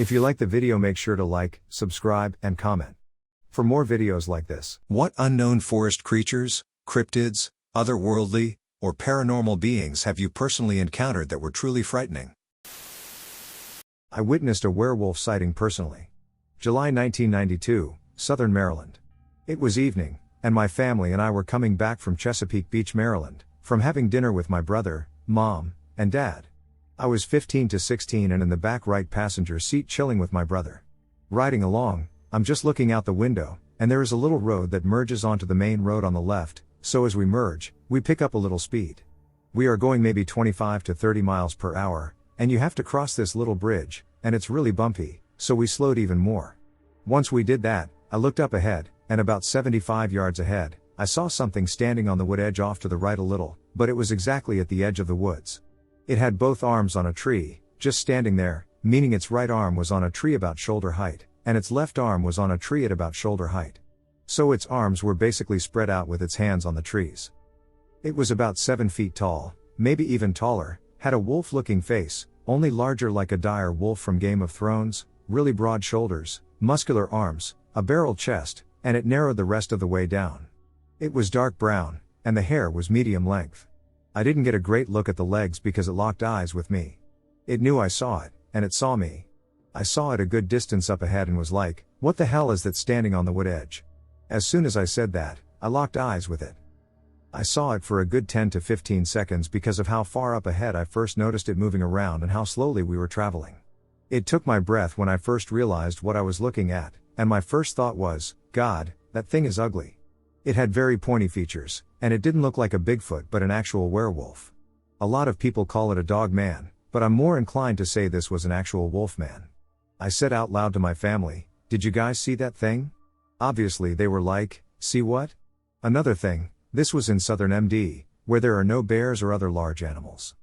If you like the video, make sure to like, subscribe, and comment for more videos like this. What unknown forest creatures, cryptids, otherworldly, or paranormal beings have you personally encountered that were truly frightening? I witnessed a werewolf sighting personally. July 1992, Southern Maryland. It was evening, and my family and I were coming back from Chesapeake Beach, Maryland, from having dinner with my brother, mom, and dad. I was 15 to 16 and in the back right passenger seat chilling with my brother. Riding along, I'm just looking out the window, and there is a little road that merges onto the main road on the left, so as we merge, we pick up a little speed. We are going maybe 25 to 30 miles per hour, and you have to cross this little bridge, and it's really bumpy, so we slowed even more. Once we did that, I looked up ahead, and about 75 yards ahead, I saw something standing on the wood edge off to the right a little, but it was exactly at the edge of the woods. It had both arms on a tree, just standing there, meaning its right arm was on a tree about shoulder height, and its left arm was on a tree at about shoulder height. So its arms were basically spread out with its hands on the trees. It was about 7 feet tall, maybe even taller, had a wolf-looking face, only larger like a dire wolf from Game of Thrones, really broad shoulders, muscular arms, a barrel chest, and it narrowed the rest of the way down. It was dark brown, and the hair was medium length. I didn't get a great look at the legs because it locked eyes with me. It knew I saw it, and it saw me. I saw it a good distance up ahead and was like, "What the hell is that standing on the wood edge?" As soon as I said that, I locked eyes with it. I saw it for a good 10 to 15 seconds because of how far up ahead I first noticed it moving around and how slowly we were traveling. It took my breath when I first realized what I was looking at, and my first thought was, God, that thing is ugly. It had very pointy features, and it didn't look like a Bigfoot but an actual werewolf. A lot of people call it a dog man, but I'm more inclined to say this was an actual Wolfman. I said out loud to my family, "Did you guys see that thing?" Obviously they were like, "See what?" Another thing, this was in southern MD, where there are no bears or other large animals.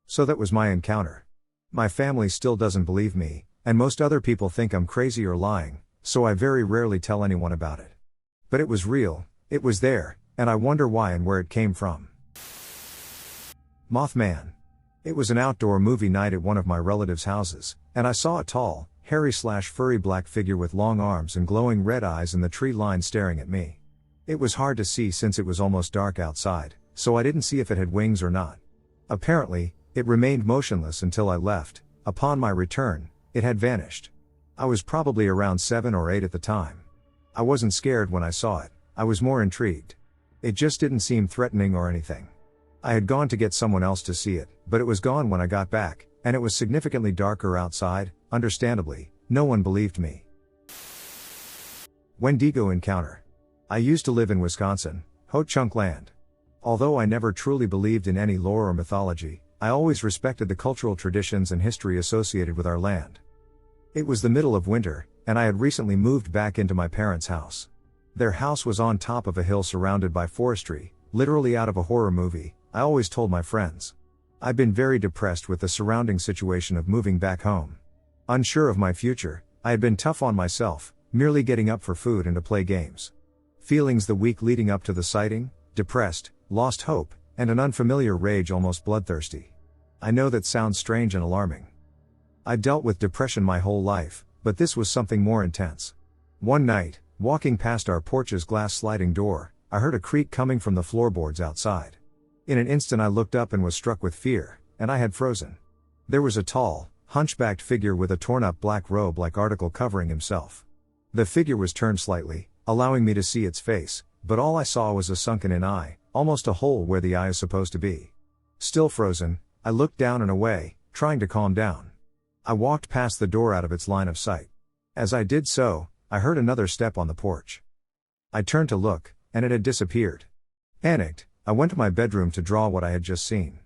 So that was my encounter. My family still doesn't believe me, and most other people think I'm crazy or lying, so I very rarely tell anyone about it. But it was real, it was there, and I wonder why and where it came from. Mothman. It was an outdoor movie night at one of my relatives' houses, and I saw a tall, hairy/furry black figure with long arms and glowing red eyes in the tree line staring at me. It was hard to see since it was almost dark outside, so I didn't see if it had wings or not. Apparently, it remained motionless until I left. Upon my return, it had vanished. I was probably around 7 or 8 at the time. I wasn't scared when I saw it, I was more intrigued. It just didn't seem threatening or anything. I had gone to get someone else to see it, but it was gone when I got back, and it was significantly darker outside. Understandably, no one believed me. Wendigo encounter. I used to live in Wisconsin, Ho-Chunk land. Although I never truly believed in any lore or mythology, I always respected the cultural traditions and history associated with our land. It was the middle of winter, and I had recently moved back into my parents' house. Their house was on top of a hill surrounded by forestry, literally out of a horror movie, I always told my friends. I'd been very depressed with the surrounding situation of moving back home. Unsure of my future, I had been tough on myself, merely getting up for food and to play games. Feelings the week leading up to the sighting, depressed, lost hope, and an unfamiliar rage almost bloodthirsty. I know that sounds strange and alarming. I dealt with depression my whole life, but this was something more intense. One night, walking past our porch's glass sliding door, I heard a creak coming from the floorboards outside. In an instant I looked up and was struck with fear, and I had frozen. There was a tall, hunchbacked figure with a torn-up black robe-like article covering himself. The figure was turned slightly, allowing me to see its face, but all I saw was a sunken-in eye, almost a hole where the eye is supposed to be. Still frozen, I looked down and away, trying to calm down. I walked past the door out of its line of sight. As I did so, I heard another step on the porch. I turned to look, and it had disappeared. Panicked, I went to my bedroom to draw what I had just seen.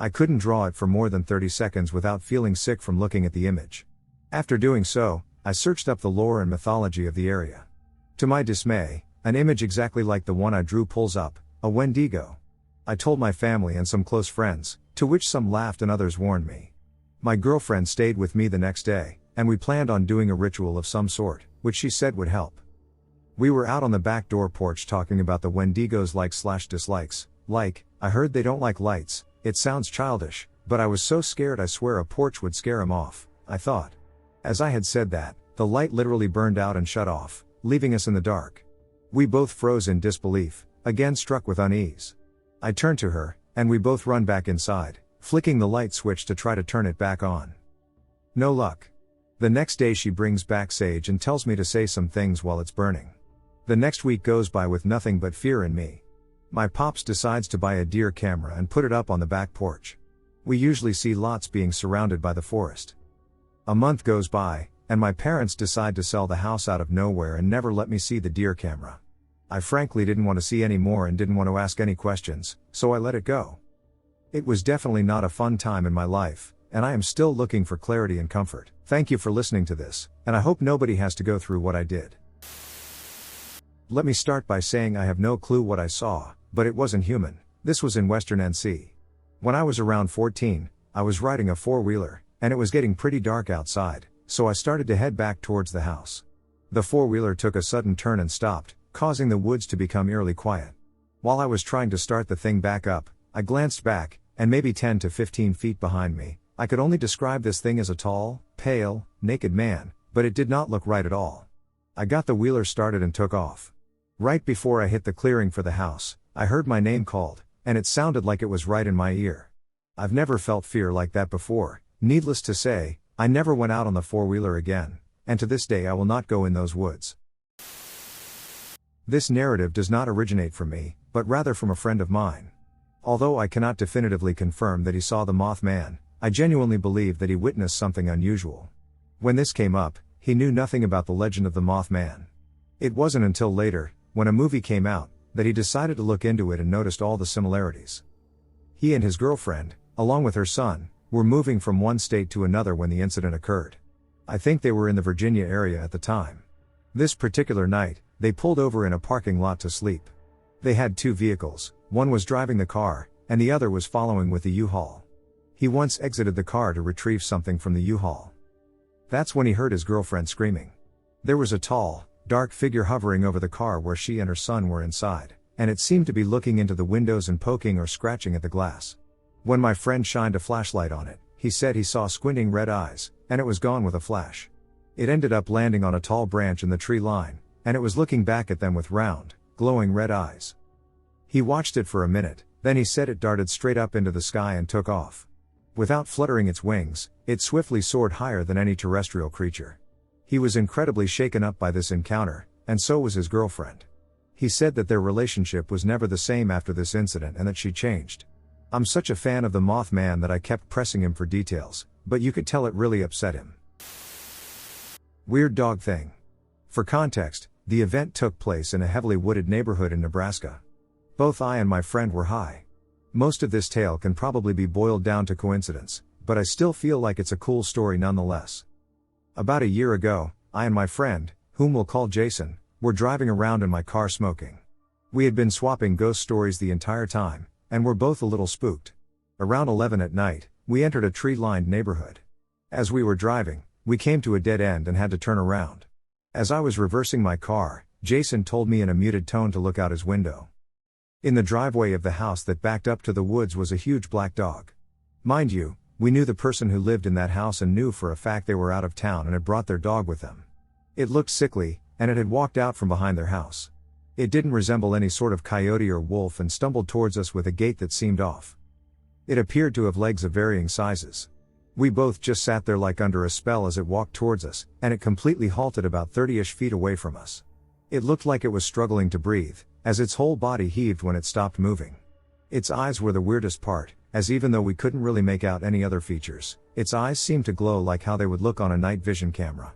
I couldn't draw it for more than 30 seconds without feeling sick from looking at the image. After doing so, I searched up the lore and mythology of the area. To my dismay, an image exactly like the one I drew pulls up, a Wendigo. I told my family and some close friends, to which some laughed and others warned me. My girlfriend stayed with me the next day, and we planned on doing a ritual of some sort, which she said would help. We were out on the back door porch talking about the Wendigos' likes/dislikes, I heard they don't like lights, it sounds childish, but I was so scared I swear a porch would scare him off, I thought. As I had said that, the light literally burned out and shut off, leaving us in the dark. We both froze in disbelief, again struck with unease. I turned to her, and we both run back inside, flicking the light switch to try to turn it back on. No luck. The next day she brings back sage and tells me to say some things while it's burning. The next week goes by with nothing but fear in me. My pops decides to buy a deer camera and put it up on the back porch. We usually see lots being surrounded by the forest. A month goes by, and my parents decide to sell the house out of nowhere and never let me see the deer camera. I frankly didn't want to see any more and didn't want to ask any questions, so I let it go. It was definitely not a fun time in my life, and I am still looking for clarity and comfort. Thank you for listening to this, and I hope nobody has to go through what I did. Let me start by saying I have no clue what I saw, but it wasn't human. This was in Western NC. When I was around 14, I was riding a four-wheeler, and it was getting pretty dark outside, so I started to head back towards the house. The four-wheeler took a sudden turn and stopped, causing the woods to become eerily quiet. While I was trying to start the thing back up, I glanced back, and maybe 10 to 15 feet behind me, I could only describe this thing as a tall, pale, naked man, but it did not look right at all. I got the wheeler started and took off. Right before I hit the clearing for the house, I heard my name called, and it sounded like it was right in my ear. I've never felt fear like that before. Needless to say, I never went out on the four-wheeler again, and to this day I will not go in those woods. This narrative does not originate from me, but rather from a friend of mine. Although I cannot definitively confirm that he saw the Mothman, I genuinely believe that he witnessed something unusual. When this came up, he knew nothing about the legend of the Mothman. It wasn't until later, when a movie came out, that he decided to look into it and noticed all the similarities. He and his girlfriend, along with her son, were moving from one state to another when the incident occurred. I think they were in the Virginia area at the time. This particular night, they pulled over in a parking lot to sleep. They had two vehicles, one was driving the car, and the other was following with the U-Haul. He once exited the car to retrieve something from the U-Haul. That's when he heard his girlfriend screaming. There was a tall, dark figure hovering over the car where she and her son were inside, and it seemed to be looking into the windows and poking or scratching at the glass. When my friend shined a flashlight on it, he said he saw squinting red eyes, and it was gone with a flash. It ended up landing on a tall branch in the tree line, and it was looking back at them with round, glowing red eyes. He watched it for a minute, then he said it darted straight up into the sky and took off. Without fluttering its wings, it swiftly soared higher than any terrestrial creature. He was incredibly shaken up by this encounter, and so was his girlfriend. He said that their relationship was never the same after this incident and that she changed. I'm such a fan of the Mothman that I kept pressing him for details, but you could tell it really upset him. Weird dog thing. For context, the event took place in a heavily wooded neighborhood in Nebraska. Both I and my friend were high. Most of this tale can probably be boiled down to coincidence, but I still feel like it's a cool story nonetheless. About a year ago, I and my friend, whom we'll call Jason, were driving around in my car smoking. We had been swapping ghost stories the entire time, and were both a little spooked. Around 11 at night, we entered a tree-lined neighborhood. As we were driving, we came to a dead end and had to turn around. As I was reversing my car, Jason told me in a muted tone to look out his window. In the driveway of the house that backed up to the woods was a huge black dog. Mind you, we knew the person who lived in that house and knew for a fact they were out of town and had brought their dog with them. It looked sickly, and it had walked out from behind their house. It didn't resemble any sort of coyote or wolf and stumbled towards us with a gait that seemed off. It appeared to have legs of varying sizes. We both just sat there like under a spell as it walked towards us, and it completely halted about 30-ish feet away from us. It looked like it was struggling to breathe, as its whole body heaved when it stopped moving. Its eyes were the weirdest part, as even though we couldn't really make out any other features, its eyes seemed to glow like how they would look on a night vision camera.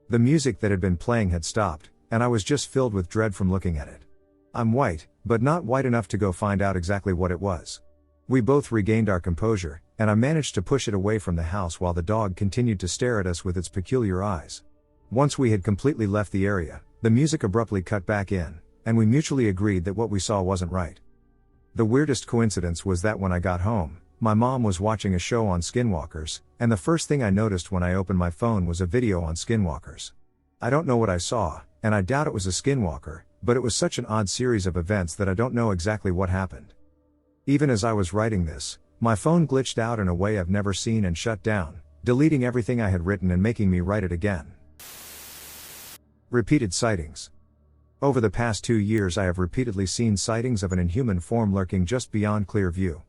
The music that had been playing had stopped, and I was just filled with dread from looking at it. I'm white, but not white enough to go find out exactly what it was. We both regained our composure, and I managed to push it away from the house while the dog continued to stare at us with its peculiar eyes. Once we had completely left the area, the music abruptly cut back in, and we mutually agreed that what we saw wasn't right. The weirdest coincidence was that when I got home, my mom was watching a show on skinwalkers, and the first thing I noticed when I opened my phone was a video on skinwalkers. I don't know what I saw, and I doubt it was a skinwalker, but it was such an odd series of events that I don't know exactly what happened. Even as I was writing this, my phone glitched out in a way I've never seen and shut down, deleting everything I had written and making me write it again. Repeated sightings. Over the past 2 years I have repeatedly seen sightings of an inhuman form lurking just beyond clear view.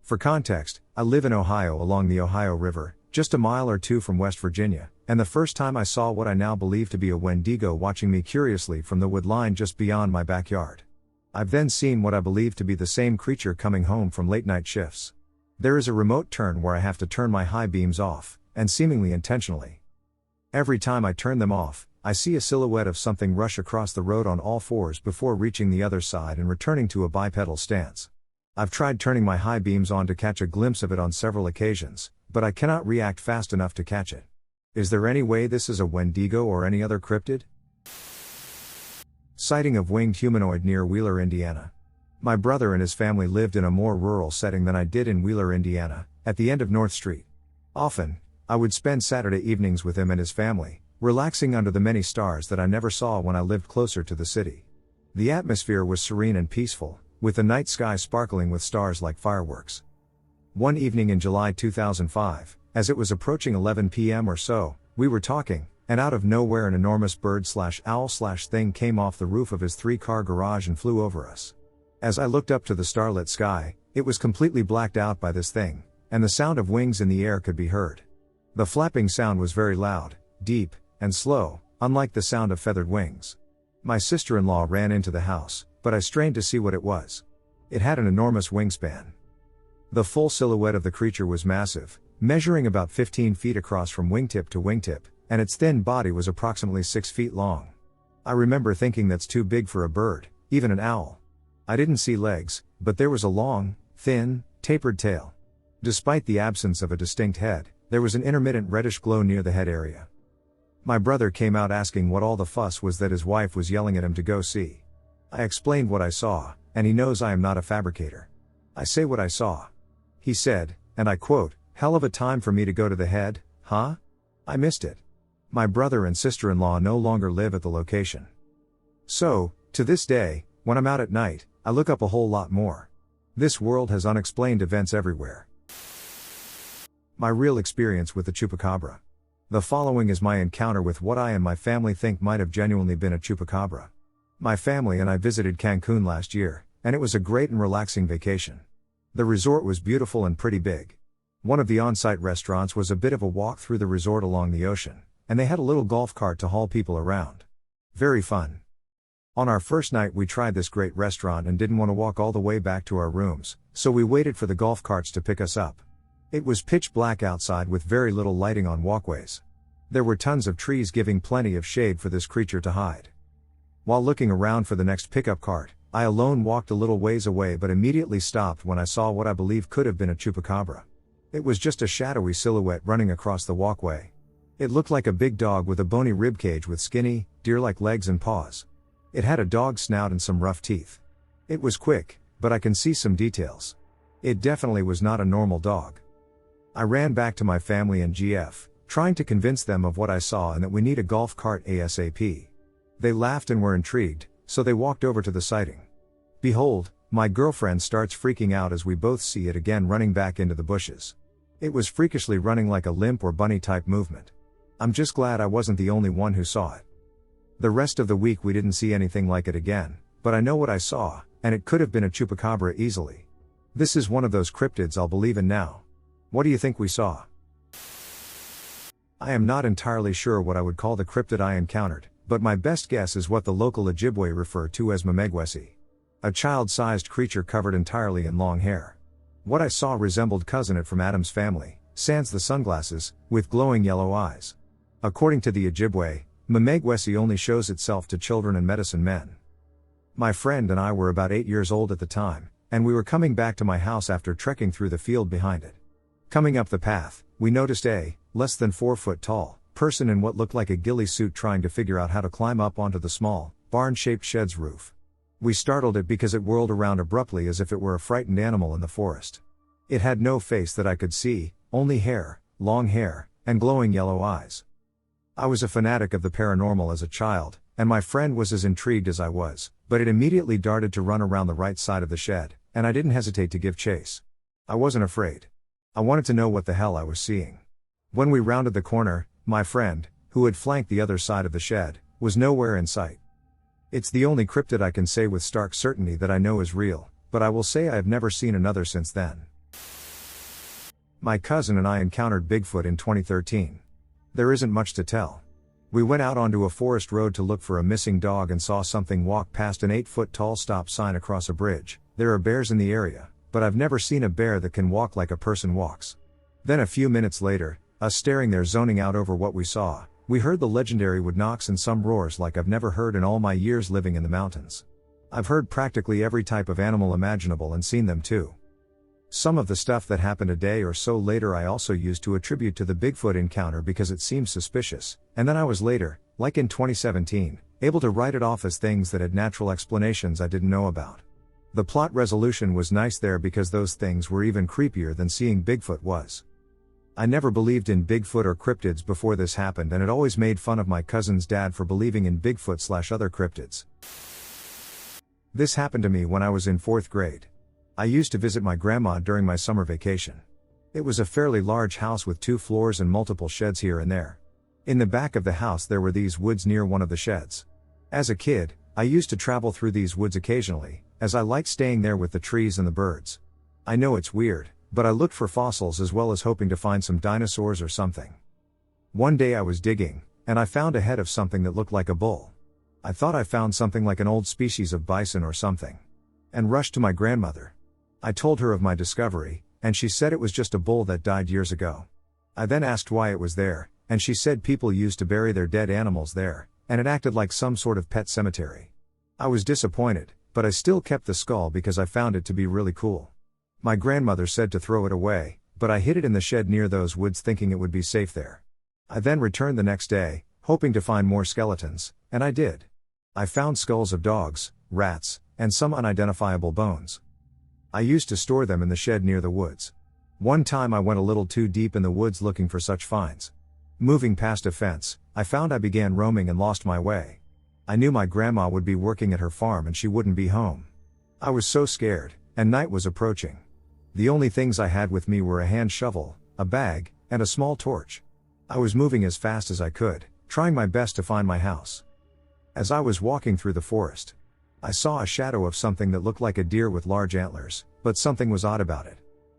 For context, I live in Ohio along the Ohio River, just a mile or two from West Virginia, and the first time I saw what I now believe to be a Wendigo watching me curiously from the wood line just beyond my backyard. I've then seen what I believe to be the same creature coming home from late night shifts. There is a remote turn where I have to turn my high beams off, and seemingly intentionally. Every time I turn them off, I see a silhouette of something rush across the road on all fours before reaching the other side and returning to a bipedal stance. I've tried turning my high beams on to catch a glimpse of it on several occasions, but I cannot react fast enough to catch it. Is there any way this is a Wendigo or any other cryptid? Sighting of winged humanoid near Wheeler, Indiana. My brother and his family lived in a more rural setting than I did in Wheeler, Indiana, at the end of North Street. Often, I would spend Saturday evenings with him and his family, relaxing under the many stars that I never saw when I lived closer to the city. The atmosphere was serene and peaceful, with the night sky sparkling with stars like fireworks. One evening in July 2005, as it was approaching 11 p.m. or so, we were talking, and out of nowhere an enormous bird/owl/thing came off the roof of his 3-car garage and flew over us. As I looked up to the starlit sky, it was completely blacked out by this thing, and the sound of wings in the air could be heard. The flapping sound was very loud, deep, and slow, unlike the sound of feathered wings. My sister-in-law ran into the house, but I strained to see what it was. It had an enormous wingspan. The full silhouette of the creature was massive, measuring about 15 feet across from wingtip to wingtip, and its thin body was approximately 6 feet long. I remember thinking that's too big for a bird, even an owl. I didn't see legs, but there was a long, thin, tapered tail. Despite the absence of a distinct head, there was an intermittent reddish glow near the head area. My brother came out asking what all the fuss was that his wife was yelling at him to go see. I explained what I saw, and he knows I am not a fabricator. I say what I saw. He said, and I quote, "Hell of a time for me to go to the head, huh?" I missed it. My brother and sister-in-law no longer live at the location. So, to this day, when I'm out at night, I look up a whole lot more. This world has unexplained events everywhere. My real experience with the Chupacabra. The following is my encounter with what I and my family think might have genuinely been a Chupacabra. My family and I visited Cancun last year, and it was a great and relaxing vacation. The resort was beautiful and pretty big. One of the on-site restaurants was a bit of a walk through the resort along the ocean, and they had a little golf cart to haul people around. Very fun. On our first night we tried this great restaurant and didn't want to walk all the way back to our rooms, so we waited for the golf carts to pick us up. It was pitch black outside with very little lighting on walkways. There were tons of trees giving plenty of shade for this creature to hide. While looking around for the next pickup cart, I alone walked a little ways away but immediately stopped when I saw what I believe could have been a Chupacabra. It was just a shadowy silhouette running across the walkway. It looked like a big dog with a bony ribcage with skinny, deer-like legs and paws. It had a dog snout and some rough teeth. It was quick, but I can see some details. It definitely was not a normal dog. I ran back to my family and GF, trying to convince them of what I saw and that we need a golf cart ASAP. They laughed and were intrigued, so they walked over to the sighting. Behold, my girlfriend starts freaking out as we both see it again running back into the bushes. It was freakishly running like a limp or bunny type movement. I'm just glad I wasn't the only one who saw it. The rest of the week we didn't see anything like it again, but I know what I saw, and it could have been a Chupacabra easily. This is one of those cryptids I'll believe in now. What do you think we saw? I am not entirely sure what I would call the cryptid I encountered, but my best guess is what the local Ojibwe refer to as Memegwesi. A child-sized creature covered entirely in long hair. What I saw resembled Cousin It from Adam's Family, sans the sunglasses, with glowing yellow eyes. According to the Ojibwe, Memegwesi only shows itself to children and medicine men. My friend and I were about 8 years old at the time, and we were coming back to my house after trekking through the field behind it. Coming up the path, we noticed a, less than 4 foot tall, person in what looked like a ghillie suit trying to figure out how to climb up onto the small, barn-shaped shed's roof. We startled it because it whirled around abruptly as if it were a frightened animal in the forest. It had no face that I could see, only hair, long hair, and glowing yellow eyes. I was a fanatic of the paranormal as a child, and my friend was as intrigued as I was, but it immediately darted to run around the right side of the shed, and I didn't hesitate to give chase. I wasn't afraid. I wanted to know what the hell I was seeing. When we rounded the corner, my friend, who had flanked the other side of the shed, was nowhere in sight. It's the only cryptid I can say with stark certainty that I know is real, but I will say I have never seen another since then. My cousin and I encountered Bigfoot in 2013. There isn't much to tell. We went out onto a forest road to look for a missing dog and saw something walk past an 8-foot-tall stop sign across a bridge. There are bears in the area, but I've never seen a bear that can walk like a person walks. Then a few minutes later, us staring there zoning out over what we saw, we heard the legendary wood knocks and some roars like I've never heard in all my years living in the mountains. I've heard practically every type of animal imaginable and seen them too. Some of the stuff that happened a day or so later I also used to attribute to the Bigfoot encounter because it seemed suspicious, and then I was later, like in 2017, able to write it off as things that had natural explanations I didn't know about. The plot resolution was nice there because those things were even creepier than seeing Bigfoot was. I never believed in Bigfoot or cryptids before this happened and had always made fun of my cousin's dad for believing in Bigfoot/other cryptids. This happened to me when I was in 4th grade. I used to visit my grandma during my summer vacation. It was a fairly large house with 2 floors and multiple sheds here and there. In the back of the house there were these woods near one of the sheds. As a kid, I used to travel through these woods occasionally, as I liked staying there with the trees and the birds. I know it's weird, but I looked for fossils as well as hoping to find some dinosaurs or something. One day I was digging, and I found a head of something that looked like a bull. I thought I found something like an old species of bison or something. And rushed to my grandmother. I told her of my discovery, and she said it was just a bull that died years ago. I then asked why it was there, and she said people used to bury their dead animals there, and it acted like some sort of pet cemetery. I was disappointed, but I still kept the skull because I found it to be really cool. My grandmother said to throw it away, but I hid it in the shed near those woods thinking it would be safe there. I then returned the next day, hoping to find more skeletons, and I did. I found skulls of dogs, rats, and some unidentifiable bones. I used to store them in the shed near the woods. One time I went a little too deep in the woods looking for such finds. Moving past a fence, I found I began roaming and lost my way. I knew my grandma would be working at her farm and she wouldn't be home. I was so scared, and night was approaching. The only things I had with me were a hand shovel, a bag, and a small torch. I was moving as fast as I could, trying my best to find my house. As I was walking through the forest, I saw a shadow of something that looked like a deer with large antlers, but something was odd about it.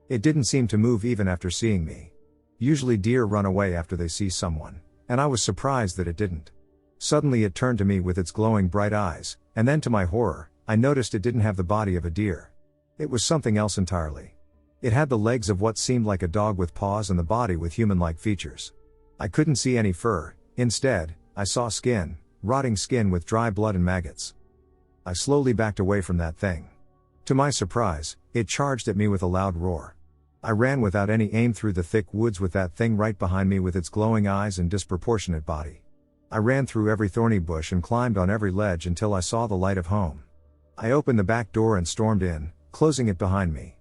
It didn't seem to move even after seeing me. Usually deer run away after they see someone, and I was surprised that it didn't. Suddenly it turned to me with its glowing bright eyes, and then to my horror, I noticed it didn't have the body of a deer. It was something else entirely. It had the legs of what seemed like a dog with paws and the body with human-like features. I couldn't see any fur. Instead, I saw skin, rotting skin with dry blood and maggots. I slowly backed away from that thing. To my surprise, it charged at me with a loud roar. I ran without any aim through the thick woods with that thing right behind me with its glowing eyes and disproportionate body. I ran through every thorny bush and climbed on every ledge until I saw the light of home. I opened the back door and stormed in, closing it behind me.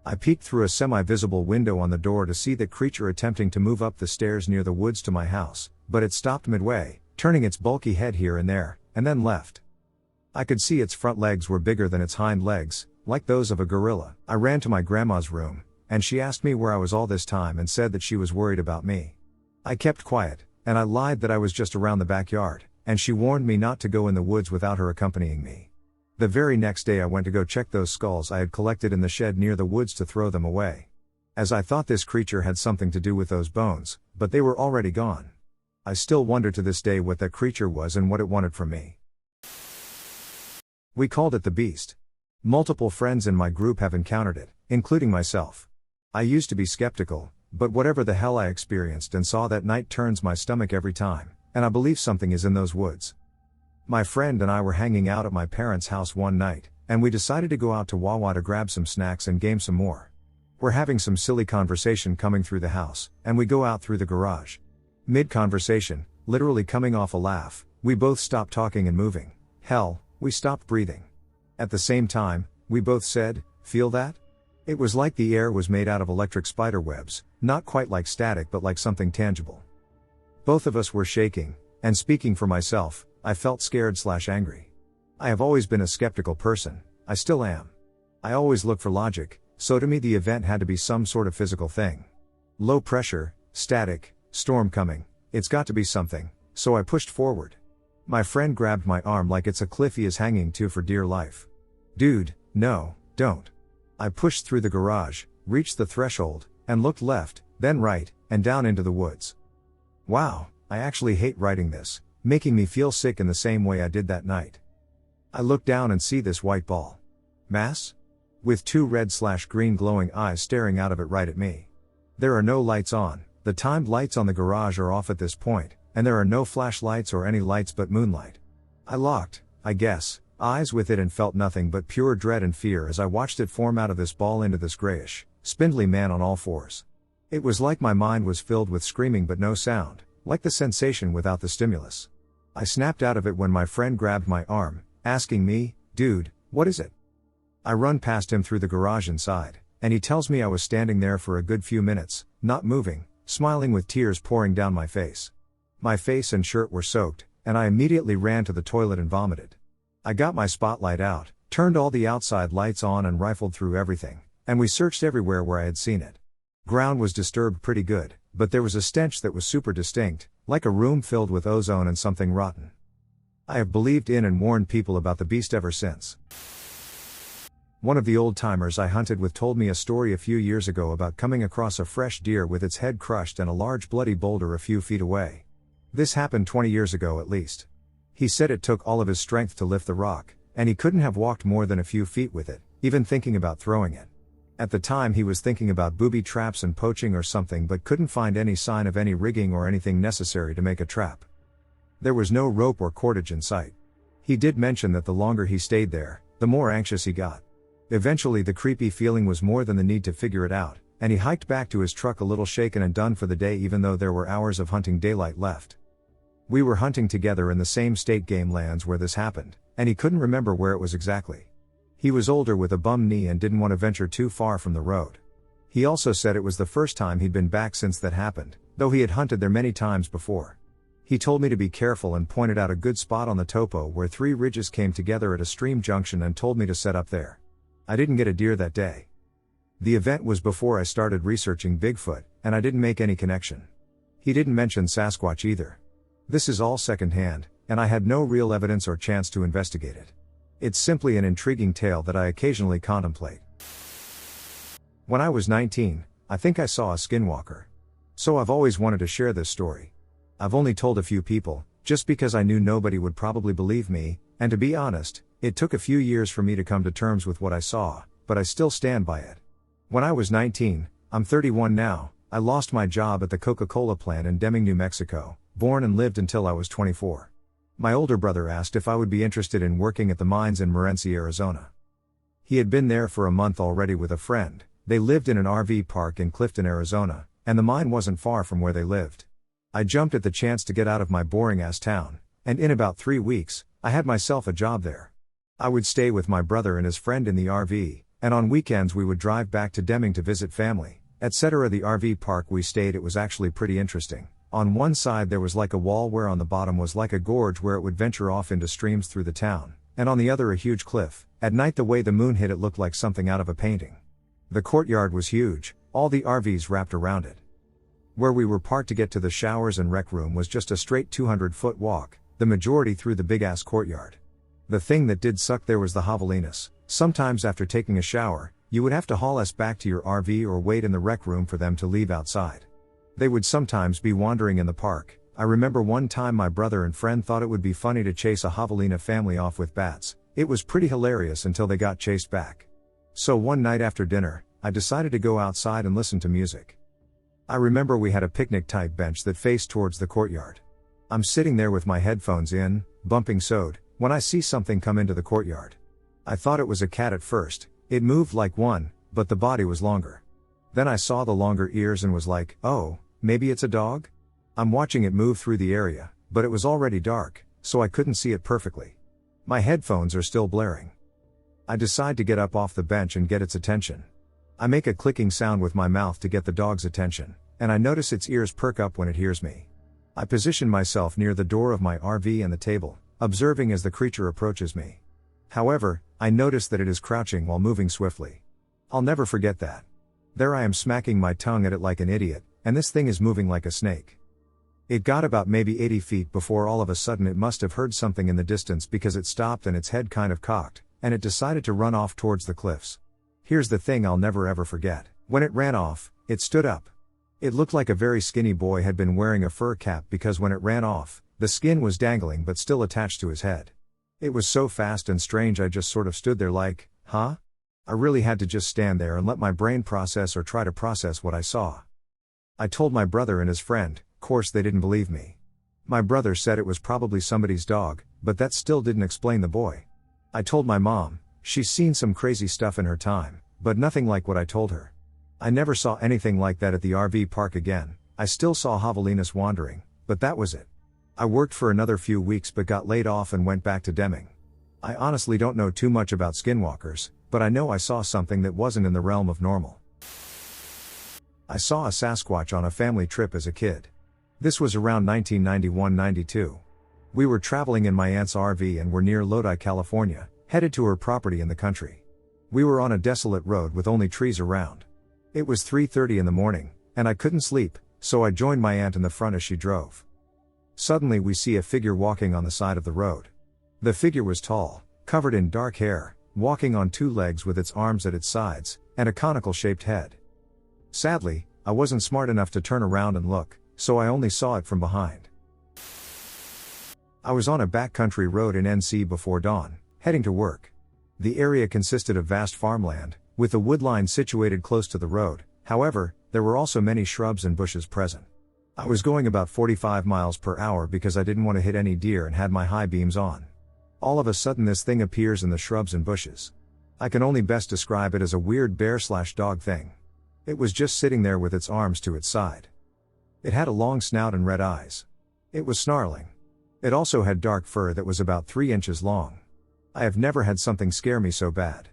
I peeked through a semi-visible window on the door to see the creature attempting to move up the stairs near the woods to my house, but it stopped midway, turning its bulky head here and there, and then left. I could see its front legs were bigger than its hind legs, like those of a gorilla. I ran to my grandma's room, and she asked me where I was all this time and said that she was worried about me. I kept quiet, and I lied that I was just around the backyard, and she warned me not to go in the woods without her accompanying me. The very next day I went to go check those skulls I had collected in the shed near the woods to throw them away. As I thought this creature had something to do with those bones, but they were already gone. I still wonder to this day what that creature was and what it wanted from me. We called it the beast. Multiple friends in my group have encountered it, including myself. I used to be skeptical, but whatever the hell I experienced and saw that night turns my stomach every time, and I believe something is in those woods. My friend and I were hanging out at my parents' house one night, and we decided to go out to Wawa to grab some snacks and game some more. We're having some silly conversation coming through the house, and we go out through the garage. Mid-conversation, literally coming off a laugh, we both stopped talking and moving. Hell, we stopped breathing. At the same time, we both said, "Feel that?" It was like the air was made out of electric spider webs, not quite like static but like something tangible. Both of us were shaking, and speaking for myself, I felt scared/angry. I have always been a skeptical person, I still am. I always look for logic, so to me the event had to be some sort of physical thing. Low pressure, static, storm coming, it's got to be something, so I pushed forward. My friend grabbed my arm like it's a cliff he is hanging to for dear life. Dude, no, don't. I pushed through the garage, reached the threshold, and looked left, then right, and down into the woods. Wow, I actually hate writing this, making me feel sick in the same way I did that night. I look down and see this white ball. Mass? With two red/green glowing eyes staring out of it right at me. There are no lights on, the timed lights on the garage are off at this point, and there are no flashlights or any lights but moonlight. I locked, I guess, eyes with it and felt nothing but pure dread and fear as I watched it form out of this ball into this grayish, spindly man on all fours. It was like my mind was filled with screaming but no sound, like the sensation without the stimulus. I snapped out of it when my friend grabbed my arm, asking me, "Dude, what is it?" I run past him through the garage inside, and he tells me I was standing there for a good few minutes, not moving, smiling with tears pouring down my face. My face and shirt were soaked, and I immediately ran to the toilet and vomited. I got my spotlight out, turned all the outside lights on and rifled through everything, and we searched everywhere where I had seen it. Ground was disturbed pretty good, but there was a stench that was super distinct, like a room filled with ozone and something rotten. I have believed in and warned people about the beast ever since. One of the old-timers I hunted with told me a story a few years ago about coming across a fresh deer with its head crushed and a large bloody boulder a few feet away. This happened 20 years ago at least. He said it took all of his strength to lift the rock, and he couldn't have walked more than a few feet with it, even thinking about throwing it. At the time he was thinking about booby traps and poaching or something but couldn't find any sign of any rigging or anything necessary to make a trap. There was no rope or cordage in sight. He did mention that the longer he stayed there, the more anxious he got. Eventually the creepy feeling was more than the need to figure it out, and he hiked back to his truck a little shaken and done for the day even though there were hours of hunting daylight left. We were hunting together in the same state game lands where this happened, and he couldn't remember where it was exactly. He was older with a bum knee and didn't want to venture too far from the road. He also said it was the first time he'd been back since that happened, though he had hunted there many times before. He told me to be careful and pointed out a good spot on the topo where 3 ridges came together at a stream junction and told me to set up there. I didn't get a deer that day. The event was before I started researching Bigfoot, and I didn't make any connection. He didn't mention Sasquatch either. This is all secondhand, and I had no real evidence or chance to investigate it. It's simply an intriguing tale that I occasionally contemplate. When I was 19, I think I saw a skinwalker. So I've always wanted to share this story. I've only told a few people, just because I knew nobody would probably believe me, and to be honest, it took a few years for me to come to terms with what I saw, but I still stand by it. When I was 19, I'm 31 now, I lost my job at the Coca-Cola plant in Deming, New Mexico, born and lived until I was 24. My older brother asked if I would be interested in working at the mines in Morenci, Arizona. He had been there for a month already with a friend. They lived in an RV park in Clifton, Arizona, and the mine wasn't far from where they lived. I jumped at the chance to get out of my boring-ass town, and in about 3 weeks, I had myself a job there. I would stay with my brother and his friend in the RV, and on weekends we would drive back to Deming to visit family, etc. The RV park we stayed at was actually pretty interesting. On one side there was like a wall where on the bottom was like a gorge where it would venture off into streams through the town, and on the other a huge cliff. At night the way the moon hit it looked like something out of a painting. The courtyard was huge, all the RVs wrapped around it. Where we were parked to get to the showers and rec room was just a straight 200-foot walk, the majority through the big-ass courtyard. The thing that did suck there was the javeliness. Sometimes after taking a shower, you would have to haul us back to your RV or wait in the rec room for them to leave outside. They would sometimes be wandering in the park. I remember one time my brother and friend thought it would be funny to chase a javelina family off with bats. It was pretty hilarious until they got chased back. So one night after dinner, I decided to go outside and listen to music. I remember we had a picnic-type bench that faced towards the courtyard. I'm sitting there with my headphones in, bumping sode, when I see something come into the courtyard. I thought it was a cat at first. It moved like one, but the body was longer. Then I saw the longer ears and was like, oh, maybe it's a dog? I'm watching it move through the area, but it was already dark, so I couldn't see it perfectly. My headphones are still blaring. I decide to get up off the bench and get its attention. I make a clicking sound with my mouth to get the dog's attention, and I notice its ears perk up when it hears me. I position myself near the door of my RV and the table, observing as the creature approaches me. However, I notice that it is crouching while moving swiftly. I'll never forget that. There I am smacking my tongue at it like an idiot, and this thing is moving like a snake. It got about maybe 80 feet before all of a sudden it must have heard something in the distance because it stopped and its head kind of cocked, and it decided to run off towards the cliffs. Here's the thing I'll never ever forget. When it ran off, it stood up. It looked like a very skinny boy had been wearing a fur cap because when it ran off, the skin was dangling but still attached to his head. It was so fast and strange I just sort of stood there like, huh? I really had to just stand there and let my brain process or try to process what I saw. I told my brother and his friend, course they didn't believe me. My brother said it was probably somebody's dog, but that still didn't explain the boy. I told my mom, she's seen some crazy stuff in her time, but nothing like what I told her. I never saw anything like that at the RV park again. I still saw javelinas wandering, but that was it. I worked for another few weeks but got laid off and went back to Deming. I honestly don't know too much about skinwalkers, but I know I saw something that wasn't in the realm of normal. I saw a Sasquatch on a family trip as a kid. This was around 1991-92. We were traveling in my aunt's RV and were near Lodi, California, headed to her property in the country. We were on a desolate road with only trees around. It was 3:30 in the morning, and I couldn't sleep, so I joined my aunt in the front as she drove. Suddenly we see a figure walking on the side of the road. The figure was tall, covered in dark hair, walking on two legs with its arms at its sides, and a conical-shaped head. Sadly, I wasn't smart enough to turn around and look, so I only saw it from behind. I was on a backcountry road in NC before dawn, heading to work. The area consisted of vast farmland, with the woodline situated close to the road. However, there were also many shrubs and bushes present. I was going about 45 miles per hour because I didn't want to hit any deer and had my high beams on. All of a sudden this thing appears in the shrubs and bushes. I can only best describe it as a weird bear/dog thing. It was just sitting there with its arms to its side. It had a long snout and red eyes. It was snarling. It also had dark fur that was about 3 inches long. I have never had something scare me so bad.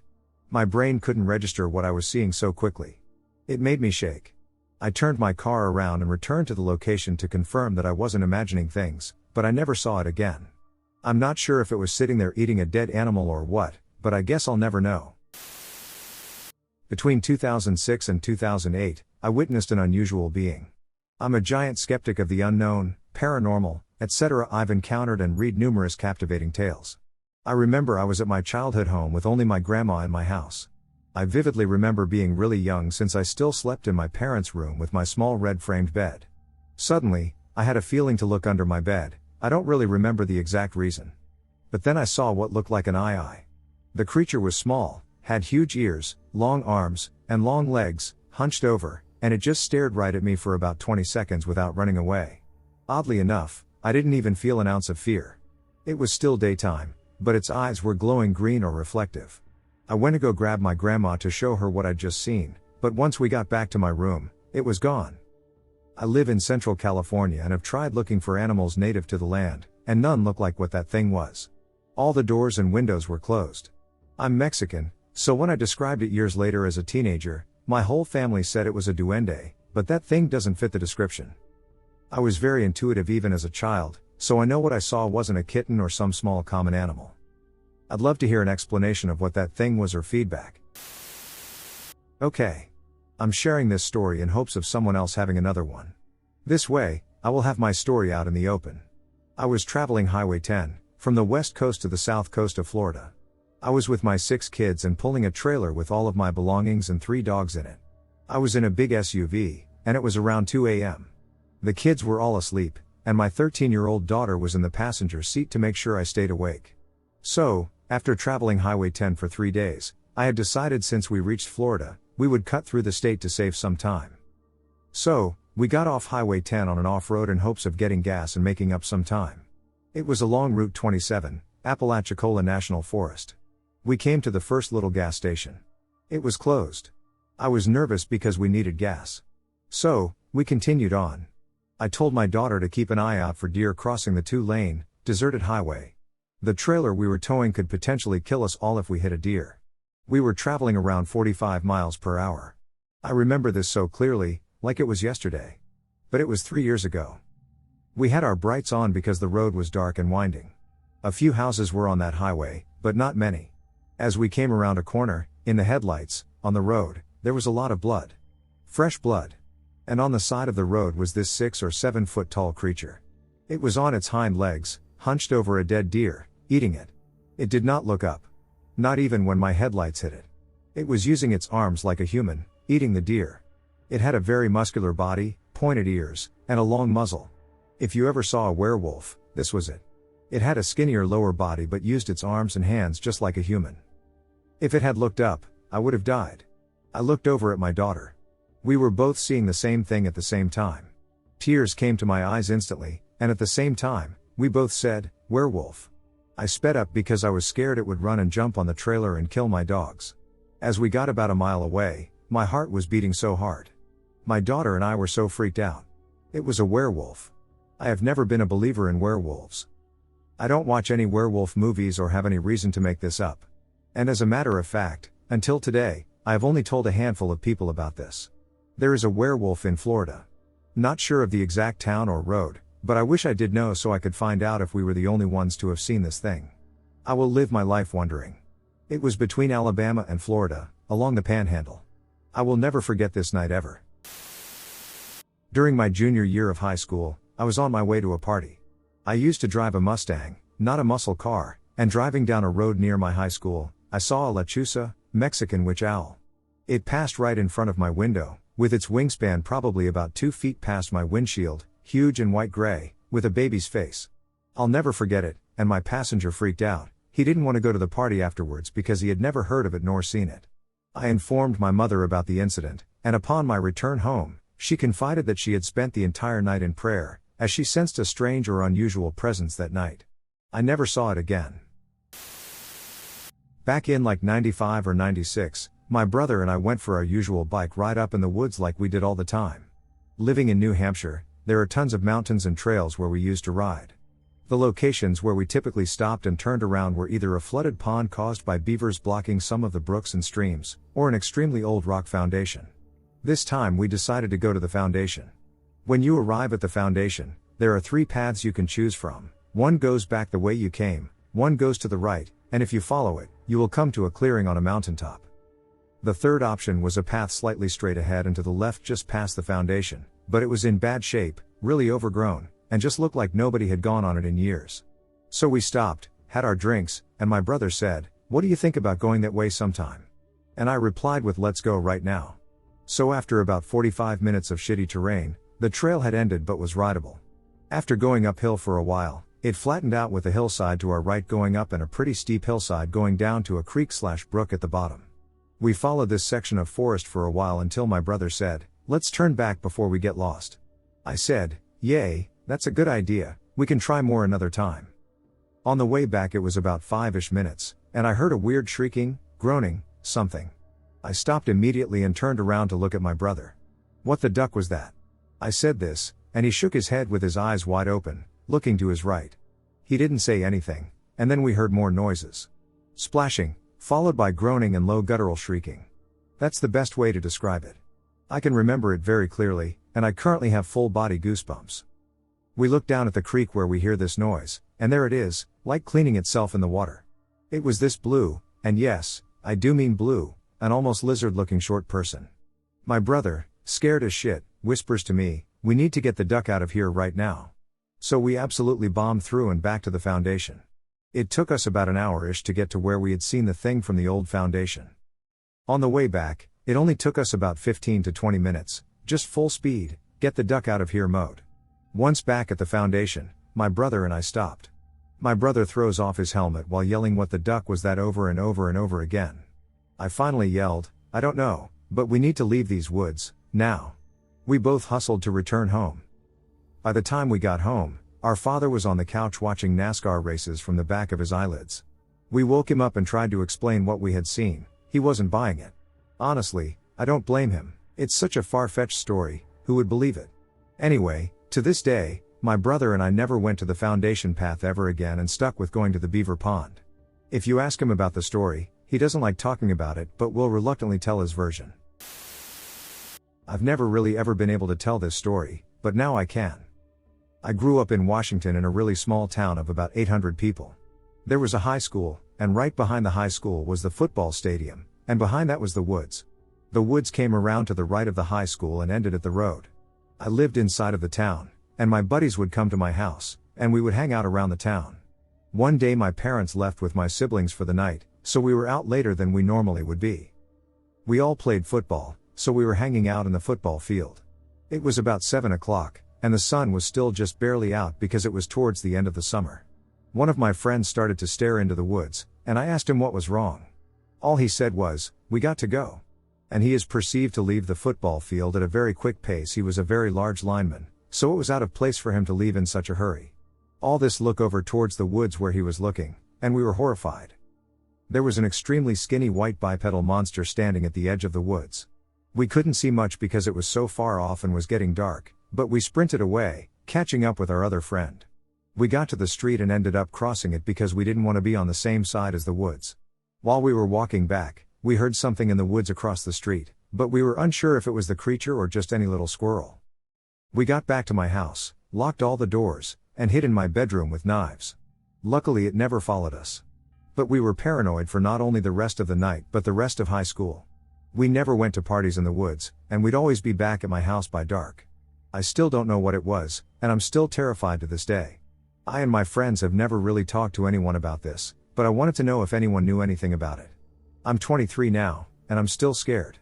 My brain couldn't register what I was seeing so quickly. It made me shake. I turned my car around and returned to the location to confirm that I wasn't imagining things, but I never saw it again. I'm not sure if it was sitting there eating a dead animal or what, but I guess I'll never know. Between 2006 and 2008, I witnessed an unusual being. I'm a giant skeptic of the unknown, paranormal, etc. I've encountered and read numerous captivating tales. I remember I was at my childhood home with only my grandma in my house. I vividly remember being really young since I still slept in my parents' room with my small red-framed bed. Suddenly, I had a feeling to look under my bed. I don't really remember the exact reason. But then I saw what looked like an eye. The creature was small, had huge ears, long arms, and long legs, hunched over, and it just stared right at me for about 20 seconds without running away. Oddly enough, I didn't even feel an ounce of fear. It was still daytime, but its eyes were glowing green or reflective. I went to go grab my grandma to show her what I'd just seen, but once we got back to my room, it was gone. I live in Central California and have tried looking for animals native to the land, and none look like what that thing was. All the doors and windows were closed. I'm Mexican, so when I described it years later as a teenager, my whole family said it was a duende, but that thing doesn't fit the description. I was very intuitive even as a child, so I know what I saw wasn't a kitten or some small common animal. I'd love to hear an explanation of what that thing was or feedback. Okay. I'm sharing this story in hopes of someone else having another one. This way, I will have my story out in the open. I was traveling Highway 10, from the west coast to the south coast of Florida. I was with my 6 kids and pulling a trailer with all of my belongings and 3 dogs in it. I was in a big SUV, and it was around 2 a.m. The kids were all asleep, and my 13-year-old daughter was in the passenger seat to make sure I stayed awake. So, after traveling Highway 10 for 3 days, I had decided since we reached Florida, we would cut through the state to save some time. So, we got off Highway 10 on an off-road in hopes of getting gas and making up some time. It was along Route 27, Apalachicola National Forest. We came to the first little gas station. It was closed. I was nervous because we needed gas. So, we continued on. I told my daughter to keep an eye out for deer crossing the 2-lane, deserted highway. The trailer we were towing could potentially kill us all if we hit a deer. We were traveling around 45 miles per hour. I remember this so clearly, like it was yesterday. But it was 3 years ago. We had our brights on because the road was dark and winding. A few houses were on that highway, but not many. As we came around a corner, in the headlights, on the road, there was a lot of blood. Fresh blood. And on the side of the road was this 6 or 7 foot tall creature. It was on its hind legs, hunched over a dead deer, eating it. It did not look up. Not even when my headlights hit it. It was using its arms like a human, eating the deer. It had a very muscular body, pointed ears, and a long muzzle. If you ever saw a werewolf, this was it. It had a skinnier lower body but used its arms and hands just like a human. If it had looked up, I would have died. I looked over at my daughter. We were both seeing the same thing at the same time. Tears came to my eyes instantly, and at the same time, we both said, "Werewolf." I sped up because I was scared it would run and jump on the trailer and kill my dogs. As we got about a mile away, my heart was beating so hard. My daughter and I were so freaked out. It was a werewolf. I have never been a believer in werewolves. I don't watch any werewolf movies or have any reason to make this up. And as a matter of fact, until today, I have only told a handful of people about this. There is a werewolf in Florida. Not sure of the exact town or road, but I wish I did know so I could find out if we were the only ones to have seen this thing. I will live my life wondering. It was between Alabama and Florida, along the Panhandle. I will never forget this night ever. During my junior year of high school, I was on my way to a party. I used to drive a Mustang, not a muscle car, and driving down a road near my high school, I saw a lechuza, Mexican witch owl. It passed right in front of my window, with its wingspan probably about 2 feet past my windshield, huge and white gray, with a baby's face. I'll never forget it, and my passenger freaked out. He didn't want to go to the party afterwards because he had never heard of it nor seen it. I informed my mother about the incident, and upon my return home, she confided that she had spent the entire night in prayer, as she sensed a strange or unusual presence that night. I never saw it again. Back in like 95 or 96, my brother and I went for our usual bike ride up in the woods like we did all the time. Living in New Hampshire, there are tons of mountains and trails where we used to ride. The locations where we typically stopped and turned around were either a flooded pond caused by beavers blocking some of the brooks and streams, or an extremely old rock foundation. This time we decided to go to the foundation. When you arrive at the foundation, there are 3 paths you can choose from. One goes back the way you came, one goes to the right, and if you follow it, you will come to a clearing on a mountaintop. The third option was a path slightly straight ahead and to the left just past the foundation, but it was in bad shape, really overgrown, and just looked like nobody had gone on it in years. So we stopped, had our drinks, and my brother said, "What do you think about going that way sometime?" And I replied with, "Let's go right now." So after about 45 minutes of shitty terrain, the trail had ended but was rideable. After going uphill for a while, it flattened out with a hillside to our right going up and a pretty steep hillside going down to a creek/brook at the bottom. We followed this section of forest for a while until my brother said, "Let's turn back before we get lost." I said, "Yay, that's a good idea, we can try more another time." On the way back it was about 5-ish minutes, and I heard a weird shrieking, groaning, something. I stopped immediately and turned around to look at my brother. "What the duck was that?" I said this, and he shook his head with his eyes wide open, looking to his right. He didn't say anything, and then we heard more noises. Splashing, followed by groaning and low guttural shrieking. That's the best way to describe it. I can remember it very clearly, and I currently have full body goosebumps. We look down at the creek where we hear this noise, and there it is, like cleaning itself in the water. It was this blue, and yes, I do mean blue, an almost lizard-looking short person. My brother, scared as shit, whispers to me, "We need to get the duck out of here right now." So we absolutely bombed through and back to the foundation. It took us about an hour-ish to get to where we had seen the thing from the old foundation. On the way back, it only took us about 15 to 20 minutes, just full speed, get the duck out of here mode. Once back at the foundation, my brother and I stopped. My brother throws off his helmet while yelling what the duck was that over and over and over again. I finally yelled, "I don't know, but we need to leave these woods, now." We both hustled to return home. By the time we got home, our father was on the couch watching NASCAR races from the back of his eyelids. We woke him up and tried to explain what we had seen. He wasn't buying it. Honestly, I don't blame him. It's such a far-fetched story, who would believe it? Anyway, to this day, my brother and I never went to the foundation path ever again and stuck with going to the beaver pond. If you ask him about the story, he doesn't like talking about it but will reluctantly tell his version. I've never really ever been able to tell this story, but now I can. I grew up in Washington in a really small town of about 800 people. There was a high school, and right behind the high school was the football stadium, and behind that was the woods. The woods came around to the right of the high school and ended at the road. I lived inside of the town, and my buddies would come to my house, and we would hang out around the town. One day my parents left with my siblings for the night, so we were out later than we normally would be. We all played football, so we were hanging out in the football field. It was about 7 o'clock, and the sun was still just barely out because it was towards the end of the summer. One of my friends started to stare into the woods, and I asked him what was wrong. All he said was, "We got to go." And he is perceived to leave the football field at a very quick pace. He was a very large lineman, so it was out of place for him to leave in such a hurry. All this look over towards the woods where he was looking, and we were horrified. There was an extremely skinny white bipedal monster standing at the edge of the woods. We couldn't see much because it was so far off and was getting dark, but we sprinted away, catching up with our other friend. We got to the street and ended up crossing it because we didn't want to be on the same side as the woods. While we were walking back, we heard something in the woods across the street, but we were unsure if it was the creature or just any little squirrel. We got back to my house, locked all the doors, and hid in my bedroom with knives. Luckily it never followed us. But we were paranoid for not only the rest of the night but the rest of high school. We never went to parties in the woods, and we'd always be back at my house by dark. I still don't know what it was, and I'm still terrified to this day. I and my friends have never really talked to anyone about this, but I wanted to know if anyone knew anything about it. I'm 23 now, and I'm still scared.